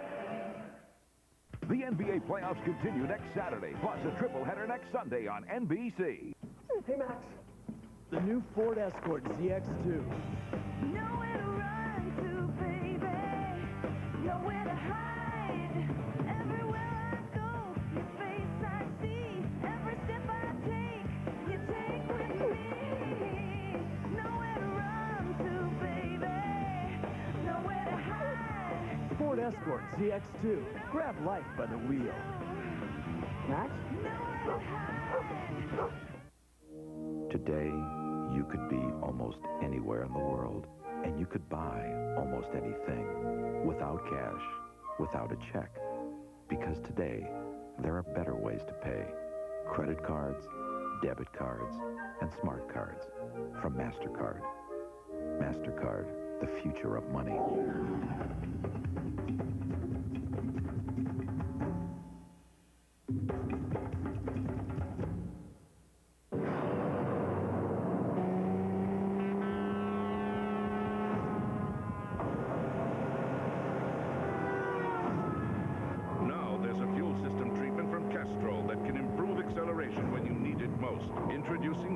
The NBA playoffs continue next Saturday, plus a triple header next Sunday on NBC. Hey, Max. The new Ford Escort ZX2. Nowhere to run to, baby. Nowhere to hide. Everywhere I go, your face I see. Every step I take, you take with me. Nowhere to run to, baby. Nowhere to hide. Ford Escort ZX2. Grab life by the wheel. Max? Today, you could be almost anywhere in the world, and you could buy almost anything without cash, without a check. Because today, there are better ways to pay. Credit cards, debit cards, and smart cards from MasterCard. MasterCard, the future of money.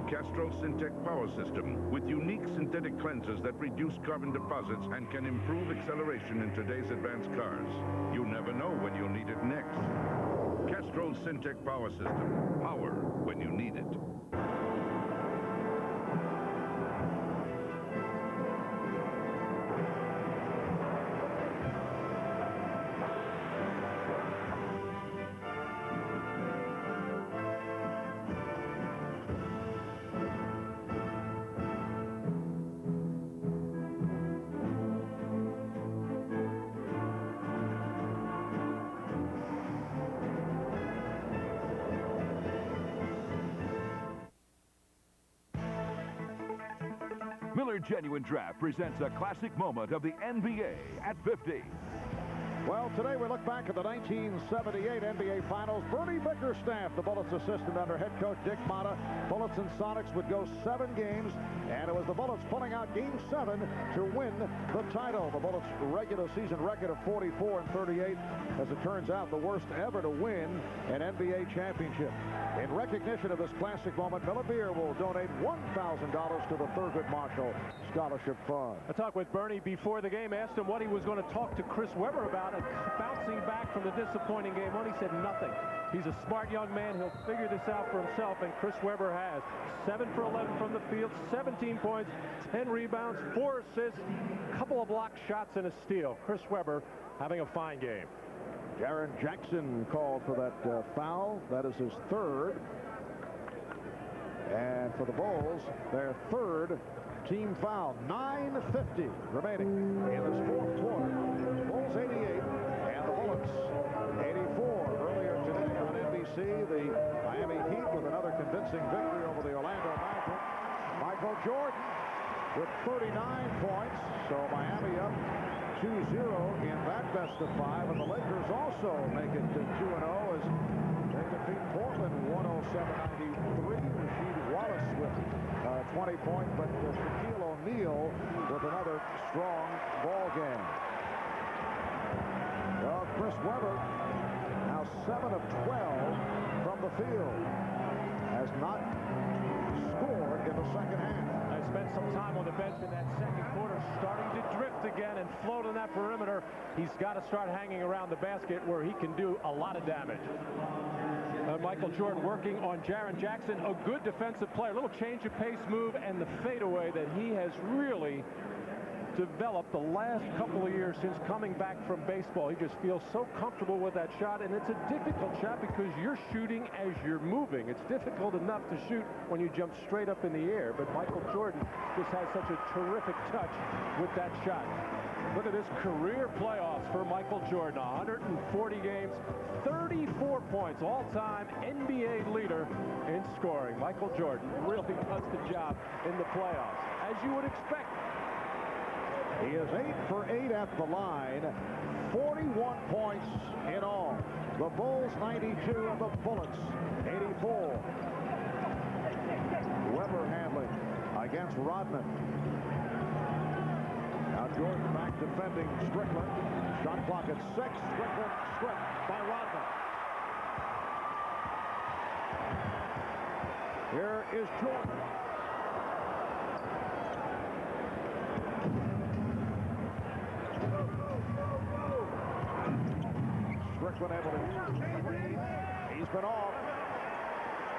Castrol Syntec Power System with unique synthetic cleansers that reduce carbon deposits and can improve acceleration in today's advanced cars. You never know when you'll need it next. Castrol Syntec Power System. Power when you need it. Miller Genuine Draft presents a classic moment of the NBA at 50. Well, today we look back at the 1978 NBA Finals. Bernie Bickerstaff, the Bullets assistant under head coach Dick Motta. Bullets and Sonics would go 7 games, and it was the Bullets pulling out Game 7 to win the title. The Bullets' regular season record of 44-38, as it turns out, the worst ever to win an NBA championship. In recognition of this classic moment, Miller Beer will donate $1,000 to the Thurgood Marshall Scholarship Fund. I talked with Bernie before the game, asked him what he was going to talk to Chris Webber about, and bouncing back from the disappointing game one, he said nothing. He's a smart young man. He'll figure this out for himself, and Chris Webber has. 7 for 11 from the field, 17 points, 10 rebounds, 4 assists, a couple of blocked shots, and a steal. Chris Webber having a fine game. Jaren Jackson called for that foul. That is his 3rd. And for the Bulls, their 3rd team foul. 9:50 remaining in this 4th quarter. Bulls 88 and the Bullets 84. Earlier today on NBC, the Miami Heat with another convincing victory over the Orlando Magic. Michael Jordan with 39 points. So Miami up 2-0 in that best of 5. And the Lakers also make it to 2-0 as they defeat Portland 107-93. Rasheed Wallace with 20 points, but Shaquille O'Neal with another strong ball game. Well, Chris Webber now 7 of 12 from the field, has not scored in the second half. I spent some time on the bench in that second quarter, starting to drift again and float on that perimeter. He's got to start hanging around the basket where he can do a lot of damage. Michael Jordan working on Jaren Jackson, a good defensive player. A little change of pace move and the fadeaway that he has really developed the last couple of years since coming back from baseball. He just feels so comfortable with that shot, and it's a difficult shot because you're shooting as you're moving. It's difficult enough to shoot when you jump straight up in the air, but Michael Jordan just has such a terrific touch with that shot. Look at this career playoffs for Michael Jordan. 140 games, 34 points, all-time NBA leader in scoring. Michael Jordan really does the job in the playoffs, as you would expect. He is 8 for 8 at the line, 41 points in all. The Bulls 92 and the Bullets 84. Webber handling against Rodman. Now Jordan back defending Strickland. Shot clock at 6. Strickland stripped by Rodman. Here is Jordan. Strickland able to use the screen. He's been off.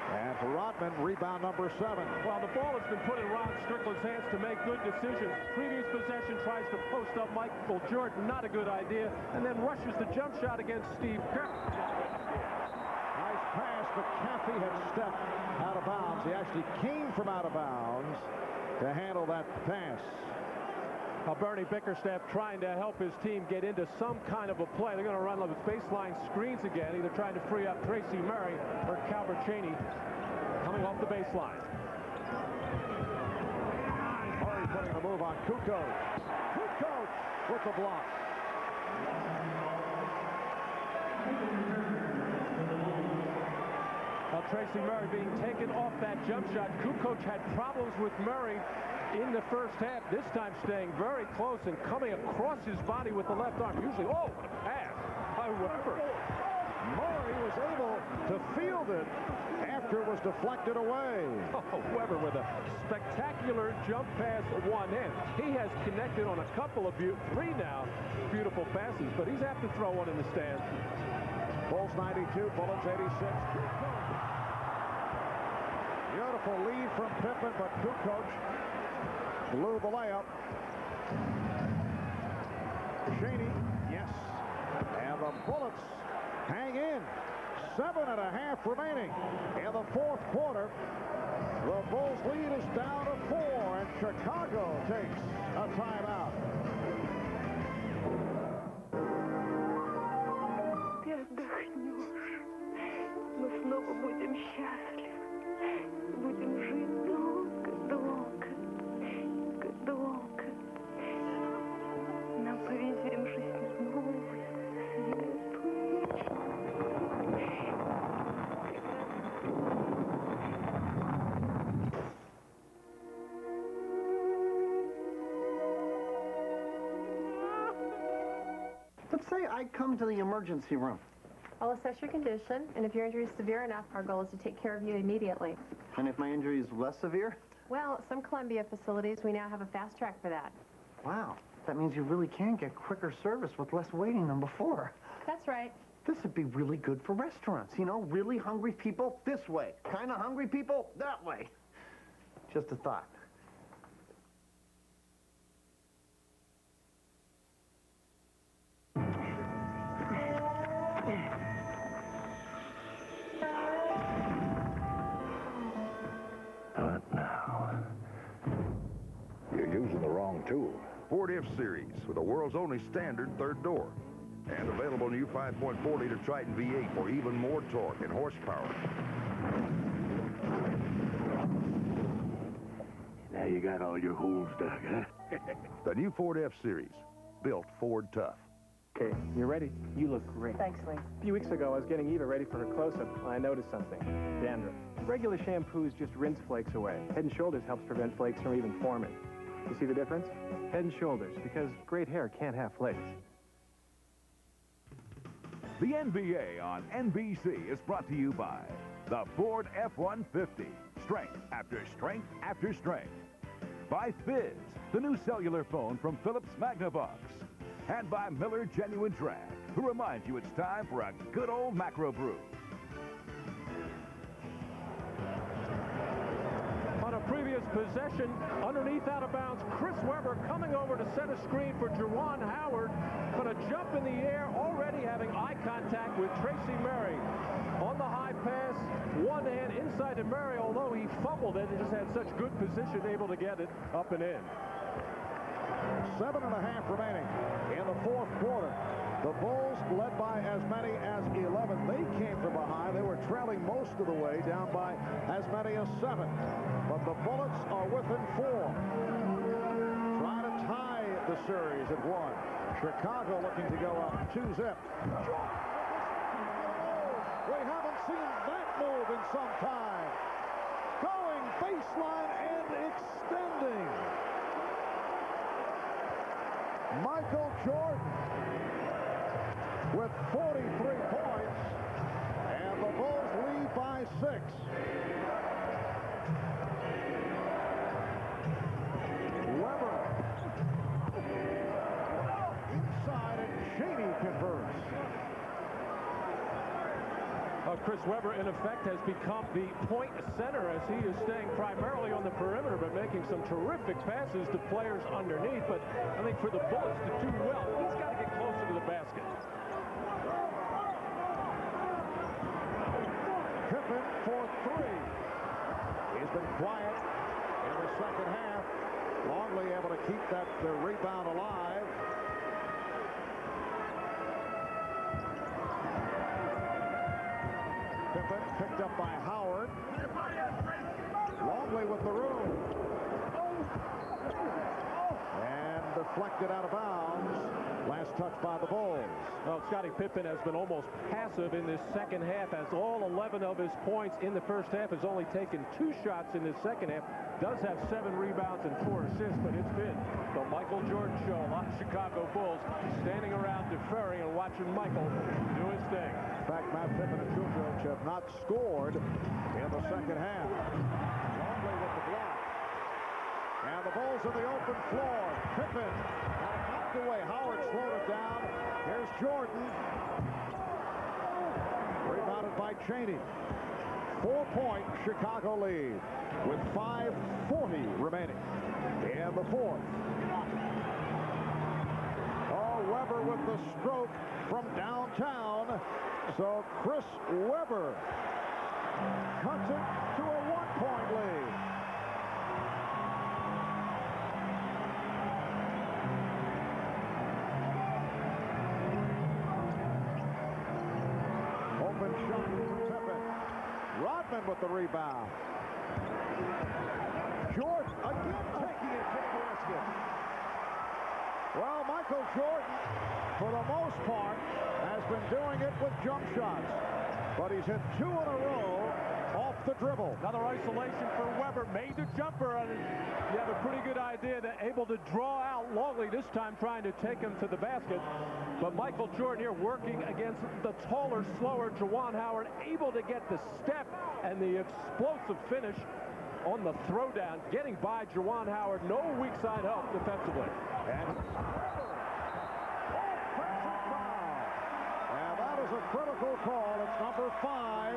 And for Rodman, rebound number 7. Well, the ball has been put in Ron Strickland's hands to make good decisions. Previous possession tries to post up Michael Jordan, not a good idea, and then rushes the jump shot against Steve Kerr. Nice pass, but Caffey had stepped out of bounds. He actually came from out of bounds to handle that pass. Bernie Bickerstaff trying to help his team get into some kind of a play. They're going to run with baseline screens again, either trying to free up Tracy Murray or Calbert Cheney coming off the baseline. Murray putting the move on Kukoc. Kukoc with the block. Now Tracy Murray being taken off that jump shot. Kukoc had problems with Murray in the first half, this time staying very close and coming across his body with the left arm. Usually, oh, what a pass by Webber. Murray was able to field it after it was deflected away. Oh, Webber with a spectacular jump pass at one end. He has connected on a couple of 3 now beautiful passes, but he's have to throw one in the stands. Bulls 92, Bullets 86. Beautiful lead from Pippen, but Kukoc blew the layup. Cheney, yes. And the Bullets hang in. 7.5 remaining in the 4th quarter. The Bulls lead is down to 4, and Chicago takes a timeout. Ты отдохнешь. Мы снова будем счастливы. Будем жить долго, долго. Как say I come to the emergency room. I'll assess your condition, and if your injury is severe enough, our goal is to take care of you immediately. And if my injury is less severe? Well, at some Columbia facilities, we now have a fast track for that. Wow, that means you really can get quicker service with less waiting than before. That's right. This would be really good for restaurants, you know, really hungry people this way, kind of hungry people that way. Just a thought. What now? You're using the wrong tool. Ford F-Series with the world's only standard third door. And available new 5.4-liter Triton V8 for even more torque and horsepower. Now you got all your holes dug, huh? The new Ford F-Series, built Ford tough. Okay, you're ready. You look great. Thanks, Lee. A few weeks ago, I was getting Eva ready for her close-up when I noticed something. Dandruff. Regular shampoos just rinse flakes away. Head & Shoulders helps prevent flakes from even forming. You see the difference? Head & Shoulders, because great hair can't have flakes. The NBA on NBC is brought to you by the Ford F-150. Strength after strength after strength. By Fizz, the new cellular phone from Philips Magnavox. And by Miller Genuine Draft, who reminds you it's time for a good old macro brew. On a previous possession, underneath out of bounds, Chris Webber coming over to center screen for Juwan Howard. Going to jump in the air, already having eye contact with Tracy Murray. On the high pass, one hand inside to Murray, although he fumbled it and just had such good position, able to get it up and in. 7.5 remaining in the fourth quarter. The Bulls led by as many as 11. They came from behind. They were trailing most of the way, down by as many as 7. But the Bullets are within 4. Trying to tie the series at 1. Chicago looking to go up 2-zip. We haven't seen that move in some time. Going baseline and extending. Michael Jordan with 43 points, and the Bulls lead by 6. Webber inside, and Cheney converts. Chris Webber, in effect, has become the point center as he is staying primarily on the perimeter, but making some terrific passes to players underneath. But I think for the Bullets to do well, he's got to get closer to the basket. Pippen for 3. He's been quiet in the second half. Longley able to keep that rebound alive. Pippen picked up by Howard. Longley with the room. And deflected out of bounds. Last touch by the Bulls. Well, Scottie Pippen has been almost passive in this second half, as all 11 of his points in the first half has only taken 2 shots in the second half. Does have 7 rebounds and 4 assists, but it's been the Michael Jordan show. A lot of Chicago Bulls standing around deferring and watching Michael do his thing. In fact, Matt Pippen and Kukoc have not scored in the second half. Longley with the block. And the Bulls on the open floor. Pippen knocked away. Howard slowed it down. Here's Jordan. Rebounded by Cheney. 4-point Chicago lead with 5:40 remaining in the fourth. Oh, Webber with the stroke from downtown. So Chris Webber cuts it to a 1-point lead. Open shot for Pippen. Rodman with the rebound. Jordan again taking it to the basket. Well, Michael Jordan, for the most part, has been doing it with jump shots. But he's hit 2 in a row off the dribble. Another isolation for Webber. Made the jumper on it. Yeah, the pretty good idea. They're able to draw out Longley this time, trying to take him to the basket. But Michael Jordan here working against the taller, slower Juwan Howard, able to get the step and the explosive finish on the throwdown, getting by Juwan Howard. No weak side help defensively. And that is a critical call. It's number 5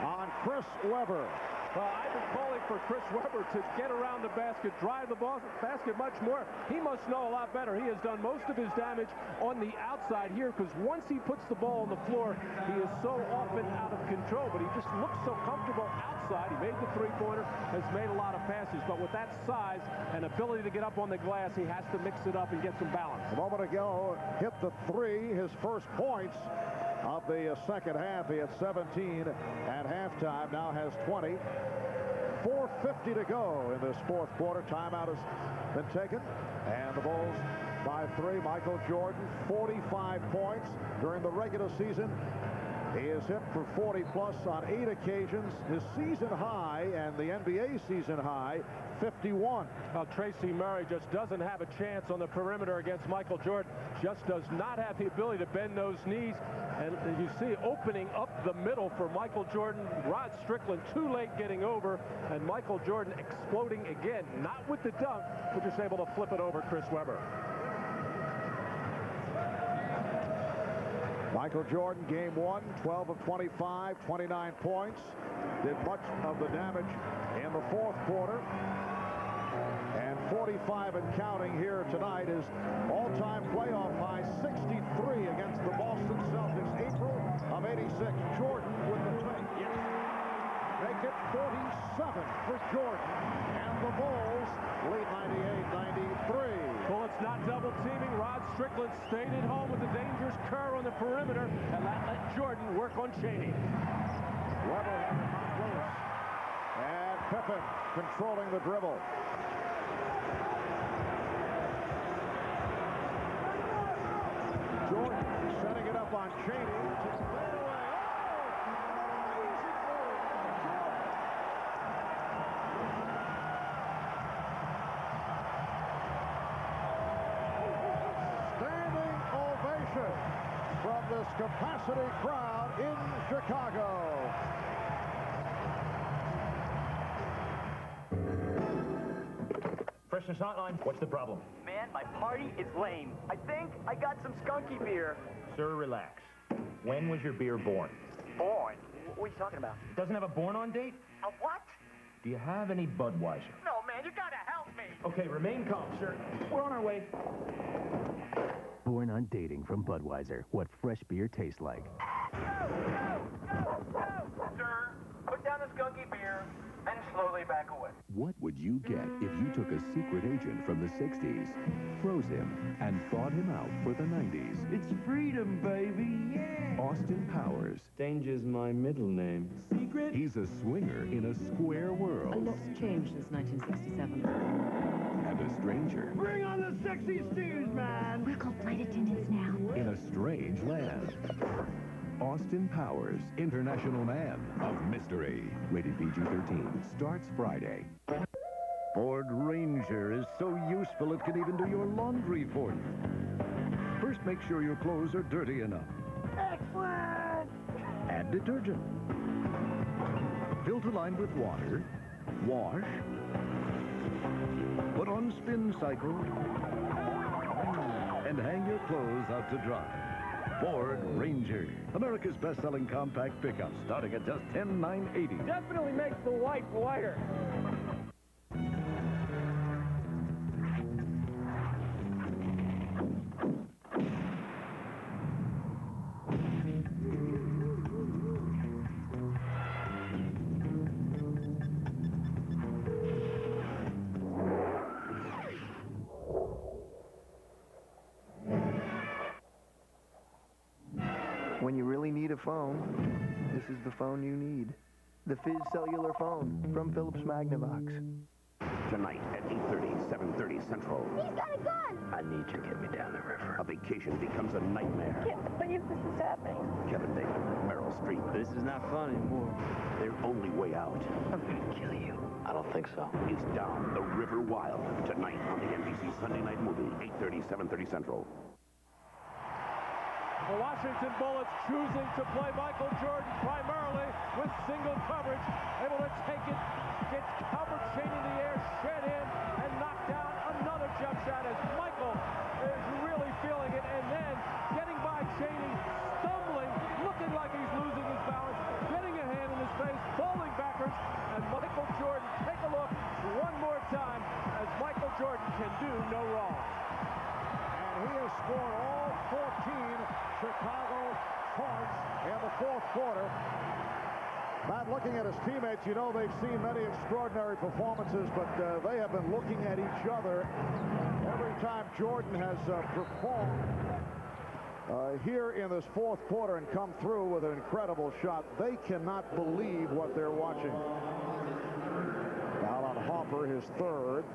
on Chris Webber. Well, I've been calling for Chris Webber to get around the basket, drive the basket much more. He must know a lot better. He has done most of his damage on the outside here, because once he puts the ball on the floor, he is so often out of control. But he just looks so comfortable outside. He made the three-pointer, has made a lot of passes. But with that size and ability to get up on the glass, he has to mix it up and get some balance. A moment ago, hit the 3, his first points of the second half. He had 17 at halftime, now has 20. 4:50 to go in this fourth quarter. Timeout has been taken, and the Bulls by 3. Michael Jordan, 45 points during the regular season. He has hit for 40-plus on 8 occasions. His season high and the NBA season high, 51. Well, Tracy Murray just doesn't have a chance on the perimeter against Michael Jordan. Just does not have the ability to bend those knees. And you see opening up the middle for Michael Jordan. Rod Strickland too late getting over. And Michael Jordan exploding again. Not with the dunk, but just able to flip it over Chris Webber. Michael Jordan, game 1, 12 of 25, 29 points. Did much of the damage in the fourth quarter. And 45 and counting here tonight is all-time playoff high, 63 against the Boston Celtics, April of '86. Jordan with the take. Yes. Make it 47 for Jordan. And the Bulls lead 98-93. Bullets not double teaming. Rod Strickland stayed at home with the dangerous Kerr on the perimeter, and that let Jordan work on Chaney. Webber had it knocked loose. And Pippen controlling the dribble. Jordan setting it up on Chaney. From this capacity crowd in Chicago. Freshness hotline, what's the problem? Man, my party is lame. I think I got some skunky beer. Sir, relax. When was your beer born? Born? What are you talking about? Doesn't have a born-on date? A what? Do you have any Budweiser? No, man, you gotta help me. Okay, remain calm, sir. We're on our way. Born on dating from Budweiser. What fresh beer tastes like. Sir, put down the skunky beer and slowly back away. What would you get if you took a secret agent from the 60s, froze him, and thawed him out for the 90s? It's freedom, baby, yeah! Austin Powers. Danger's my middle name. Secret? He's a swinger in a square world. A lot's changed since 1967. And a stranger. Bring on the sexy stews, man! We're called flight attendants now. In a strange land. Austin Powers, International Man of Mystery. Rated PG-13. Starts Friday. Ford Ranger is so useful it can even do your laundry for you. First, make sure your clothes are dirty enough. Excellent! Add detergent. Fill to line with water. Wash. Put on spin cycle. And hang your clothes out to dry. Ford Ranger, America's best-selling compact pickup, starting at just $10,980. Definitely makes the white whiter. When you really need a phone, this is the phone you need. The Fizz Cellular phone from Philips Magnavox. Tonight at 8:30, 7:30 Central. He's got a gun! I need you to get me down the river. A vacation becomes a nightmare. I can't believe this is happening. Kevin Bacon, Meryl Street. This is not fun anymore. Their only way out. I'm gonna kill you. I don't think so. Is down the River Wild. Tonight on the NBC Sunday Night Movie, 8:30, 7:30 Central. The Washington Bullets choosing to play Michael Jordan primarily with single coverage, able to take it, gets Albert Chaney in the air, shed in, and knocked down another jump shot as Michael is really feeling it, and then getting by Chaney, stumbling, looking like he's losing his balance, getting a hand in his face, falling backwards, and Michael Jordan, take a look one more time as Michael Jordan can do no wrong. And he has scored all 14 Chicago points in the fourth quarter. Matt, looking at his teammates, you know they've seen many extraordinary performances, but they have been looking at each other every time Jordan has performed here in this fourth quarter and come through with an incredible shot. They cannot believe what they're watching. Now on Harper, his third.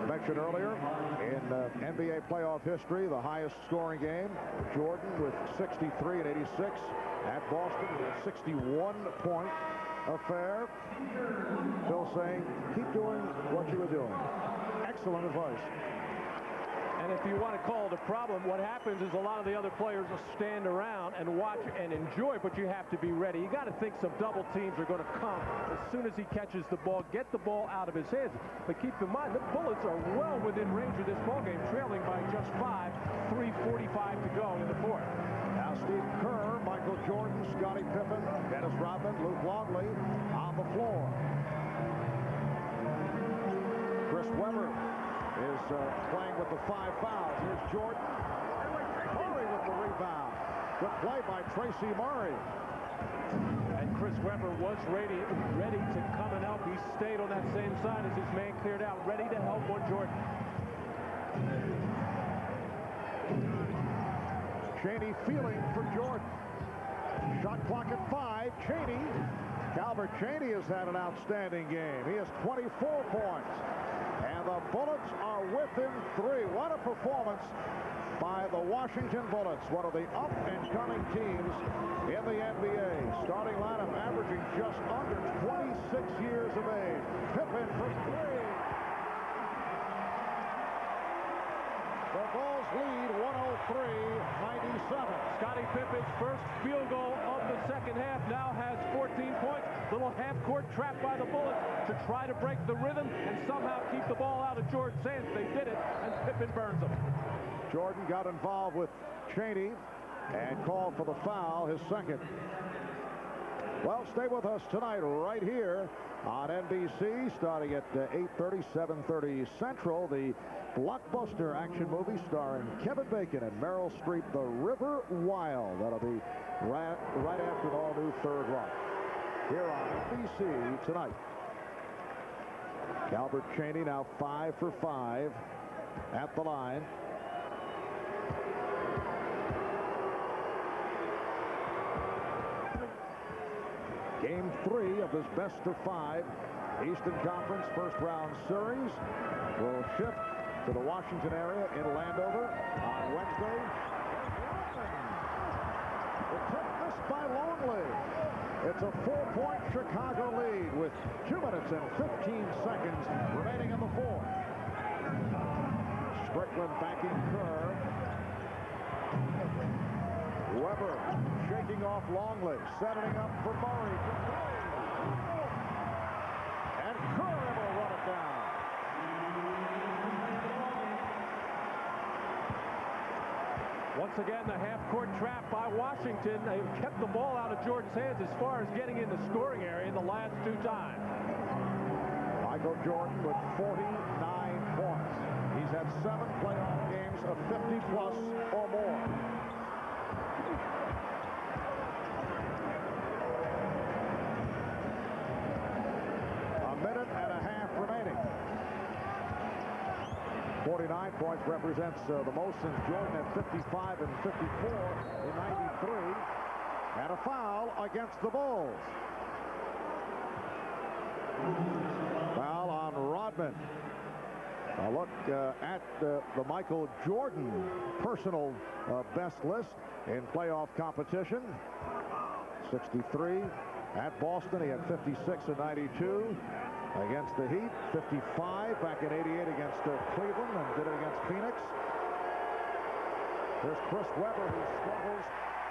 Mentioned earlier in NBA playoff history, the highest scoring game, Jordan with 63 and 86 at Boston with a 61-point affair. Phil saying, keep doing what you were doing. Excellent advice. And if you want to call it a problem, what happens is a lot of the other players will stand around and watch and enjoy, but you have to be ready. You got to think some double teams are going to come as soon as he catches the ball, get the ball out of his hands. But keep in mind, the Bullets are well within range of this ballgame, trailing by just 5, 3:45 to go in the fourth. Now Steve Kerr, Michael Jordan, Scottie Pippen, Dennis Rodman, Luke Longley on the floor. Chris Webber is playing with the 5 fouls. Here's Jordan. Murray with the rebound. Good play by Tracy Murray. And Chris Webber was ready to come and help. He stayed on that same side as his man cleared out, ready to help on Jordan. Chaney feeling for Jordan. Shot clock at 5. Chaney. Calbert Chaney has had an outstanding game. He has 24 points. And the Bullets are within 3. What a performance by the Washington Bullets, one of the up-and-coming teams in the NBA. Starting lineup averaging just under 26 years of age. Pippen for 3. The Bulls lead 103-97. Scottie Pippen's first field goal of the second half now has 14 points. Little half-court trap by the Bullets to try to break the rhythm and somehow keep the ball out of Jordan's hands. They did it, and Pippen burns them. Jordan got involved with Chaney and called for the foul, his second. Well, stay with us tonight right here on NBC, starting at 8:30, 7:30 Central. The blockbuster action movie starring Kevin Bacon and Meryl Streep, The River Wild. That'll be right after the all-new Third Rock. Here on NBC tonight. Calbert Chaney now 5 for 5 at the line. Game 3 of this best of 5 Eastern Conference first round series will shift to the Washington area in Landover on Wednesday. The tip missed by Longley. It's a 4-point Chicago lead with 2 minutes and 15 seconds remaining in the fourth. Strickland backing Kerr. Webber shaking off Longley, setting up for Murray. And Kerr able to run it down. Once again, the half-court trap by Washington. They've kept the ball out of Jordan's hands as far as getting in the scoring area in the last 2 times. Michael Jordan with 49 points. He's had 7 playoff games of 50-plus or more. A minute and a half remaining. 49 points represents the most since Jordan at 55 and 54 in 93. And a foul against the Bulls. Foul on Rodman. A look at the Michael Jordan personal best list in playoff competition. 63 at Boston. He had 56 in 92 against the Heat. 55 back in 88 against Cleveland, and did it against Phoenix. There's Chris Webber, who struggles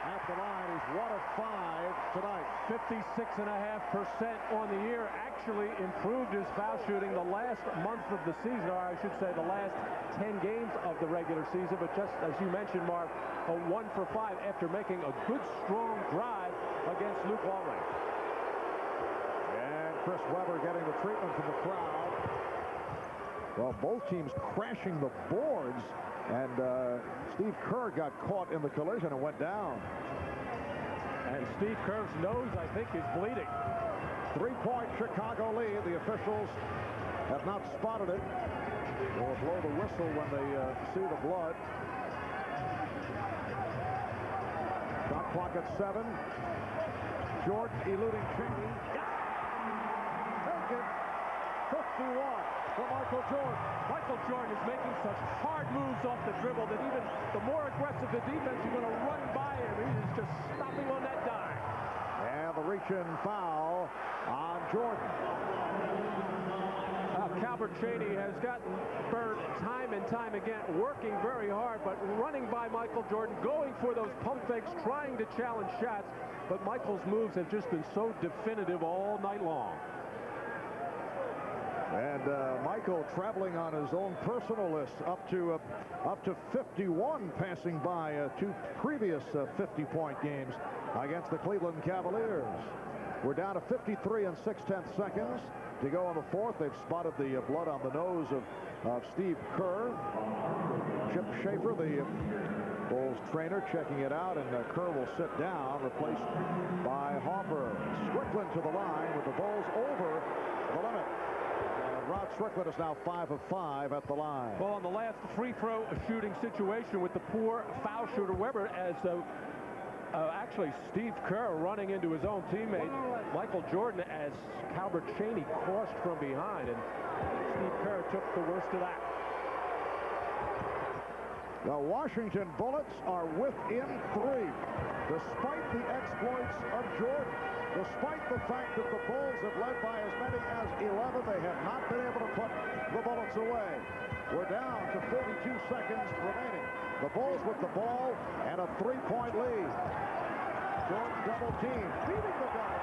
at the line. He's 1 of 5 tonight. 56.5% on the year. Actually improved his foul shooting the last month of the season, or I should say the last 10 games of the regular season. But just as you mentioned, Mark, a 1 for 5 after making a good, strong drive against Luke Walton. And Chris Webber getting the treatment from the crowd. Well, both teams crashing the boards. And Steve Kerr got caught in the collision and went down. And Steve Kerr's nose, I think, is bleeding. 3-point Chicago lead. The officials have not spotted it. They'll blow the whistle when they see the blood. Shot clock at 7. Jordan eluding Cheney. Take it. 51 for Michael Jordan. Michael Jordan is making such hard moves off the dribble that even the more aggressive the defense is going to run by him. He's just stopping on that dime. And the reach-in foul on Jordan. Calbert Cheney has gotten burned time and time again, working very hard, but running by Michael Jordan, going for those pump fakes, trying to challenge shots. But Michael's moves have just been so definitive all night long. And Michael traveling on his own personal list up to 51, passing by 2 previous 50-point games against the Cleveland Cavaliers. We're down to 53 and 6/10 seconds to go on the 4th. They've spotted the blood on the nose of Steve Kerr. Chip Schaefer, the Bulls trainer, checking it out, and Kerr will sit down, replaced by Hopper. Strickland to the line with the Bulls over the limit. Rod Strickland is now 5 of 5 at the line. Well, on the last free throw shooting situation with the poor foul shooter Webber, as actually Steve Kerr running into his own teammate Michael Jordan as Calbert Cheney crossed from behind, and Steve Kerr took the worst of that. The Washington Bullets are within 3, despite the exploits of Jordan. Despite the fact that the Bulls have led by as many as 11, they have not been able to put the Bullets away. We're down to 42 seconds remaining. The Bulls with the ball and a 3-point lead. Jordan double team, beating the guy.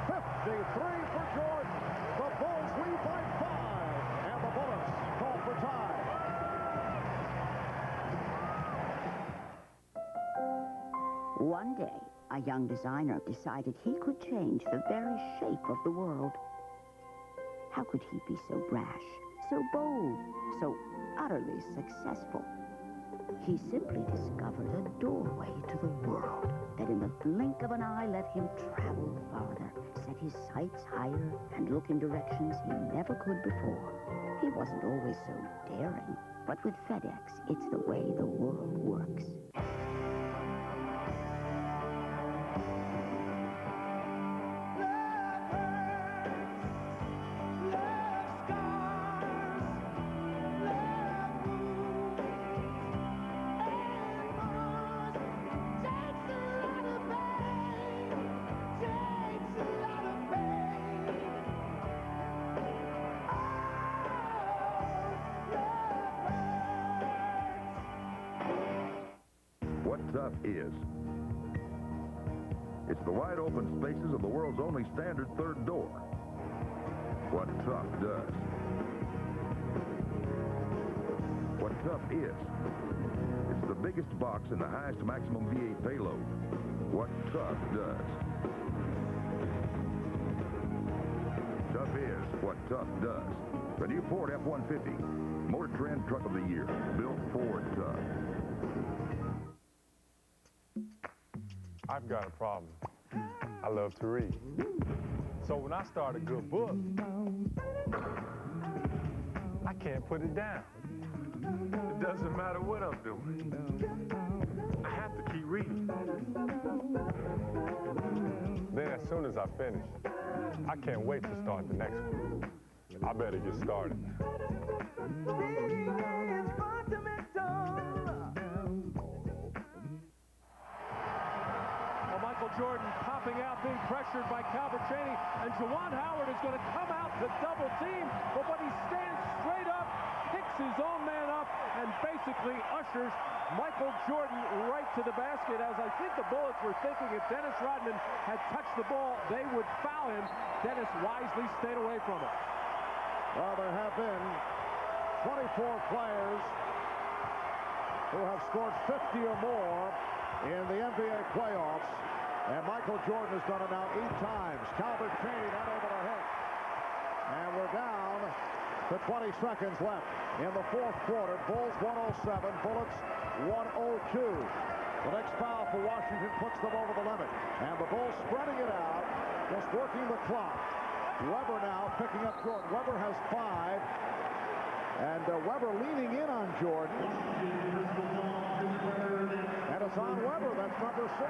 .53 for Jordan. The Bulls lead by 5, and the Bullets call for time. One day, a young designer decided he could change the very shape of the world. How could he be so brash, so bold, so utterly successful? He simply discovered a doorway to the world that in the blink of an eye let him travel farther, set his sights higher, and look in directions he never could before. He wasn't always so daring, but with FedEx, it's the way the world works. Tough is. It's the wide open spaces of the world's only standard third door. What Tough does. What Tough is. It's the biggest box and the highest maximum V8 payload. What Tough does. Tough is what Tough does. The new Ford F-150, Motor Trend Truck of the Year, built Ford Tough. I've got a problem. I love to read. So when I start a good book, I can't put it down. It doesn't matter what I'm doing. I have to keep reading. Then as soon as I finish, I can't wait to start the next one. I better get started. Well, Michael Jordan popping out, being pressured by Calvert Chaney, and Juwan Howard is going to come out to double team, but he stands straight up, picks his own man up, and basically ushers Michael Jordan right to the basket, as I think the Bullets were thinking if Dennis Rodman had touched the ball, they would foul him. Dennis wisely stayed away from it. Well, there have been 24 players who have scored 50 or more in the NBA playoffs, and Michael Jordan has done it now 8 times. Calvert Chaney not able to hit. And we're down to 20 seconds left in the fourth quarter. Bulls 107, Bullets 102. The next foul for Washington puts them over the limit. And the Bulls spreading it out, just working the clock. Webber now picking up Jordan. Webber has 5. And Webber leaning in on Jordan. And it's on Webber. That's number 6.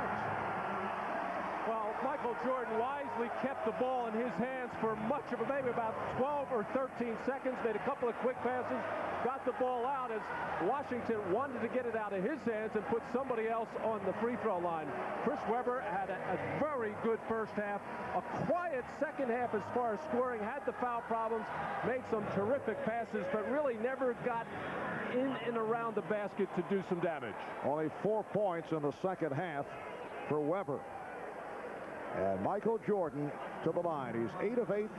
Well, Michael Jordan wisely kept the ball in his hands for much of it, maybe about 12 or 13 seconds. Made a couple of quick passes, got the ball out as Washington wanted to get it out of his hands and put somebody else on the free throw line. Chris Webber had a very good first half, a quiet second half as far as scoring, had the foul problems, made some terrific passes, but really never got in and around the basket to do some damage. Only 4 points in the second half for Webber. And Michael Jordan to the line. He's 8 of 8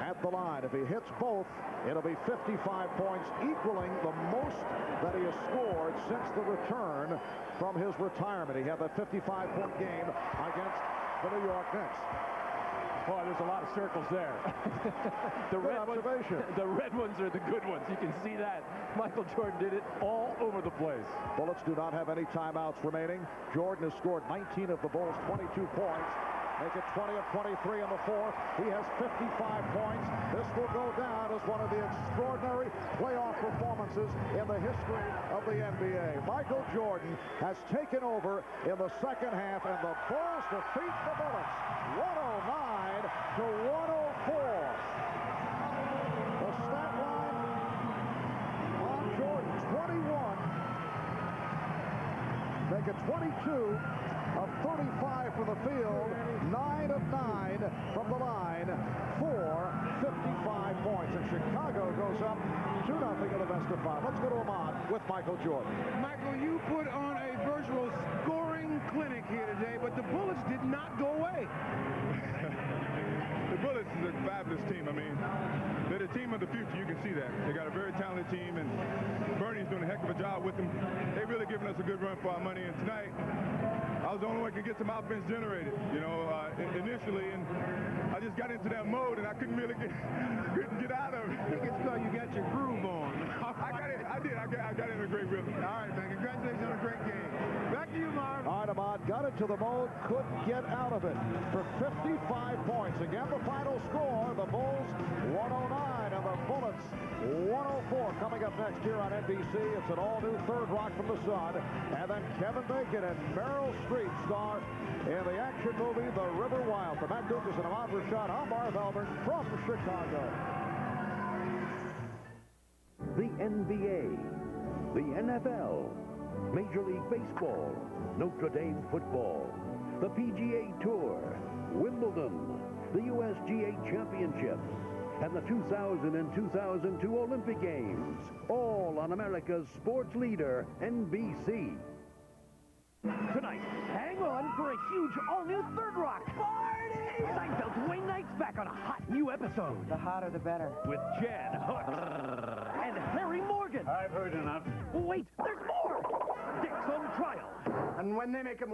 at the line. If he hits both, it'll be 55 points, equaling the most that he has scored since the return from his retirement. He had that 55-point game against the New York Knicks. Boy, there's a lot of circles there. The red ones are the good ones. You can see that. Michael Jordan did it all over the place. Bullets do not have any timeouts remaining. Jordan has scored 19 of the Bulls' 22 points. Make it 20 of 23 in the fourth. He has 55 points. This will go down as one of the extraordinary playoff performances in the history of the NBA. Michael Jordan has taken over in the second half, and the Bulls defeat the Bullets 109 to 104. The stat line on Jordan, 21. Make it 22 of 35 from the field, 9 of 9 from the line, for 55 points. And Chicago goes up 2-0 in the best of 5. Let's go to Ahmad with Michael Jordan. Michael, you put on a virtual scoring clinic here today, but the Bullets did not go away. The Bullets is a fabulous team. I mean, they're the team of the future. You can see that. They got a very talented team, and Bernie's doing a heck of a job with them. They've really given us a good run for our money, and tonight, I was the only one who could get some offense generated, you know, initially, and I just got into that mode, and I couldn't really get out of it. I think it's because you got your groove on. I got in a great rhythm. All right, man. Congratulations on a great game. Back to you, Marv. All right, Ahmad got into the mode, couldn't get out of it for 55 points. Again, the final score, the Bulls 109 and the Bullets 104. Coming up next here on NBC, it's an all-new Third Rock from the Sun, and then Kevin Bacon and Meryl Streep star in the action movie The River Wild. For Matt Dukas and Ahmad Rashad, I'm Marv Albert from Chicago. The NBA, the NFL, Major League Baseball, Notre Dame football, the PGA Tour, Wimbledon, the USGA Championships, and the 2000 and 2002 Olympic Games, all on America's sports leader, NBC. Tonight, hang on for a huge all-new Third Rock party! Seinfeld's Wayne Knight's back on a hot new episode. The hotter the better. With Jan Hook and Harry Morgan. I've heard enough. Wait, there's more! Dick's on trial. And when they make him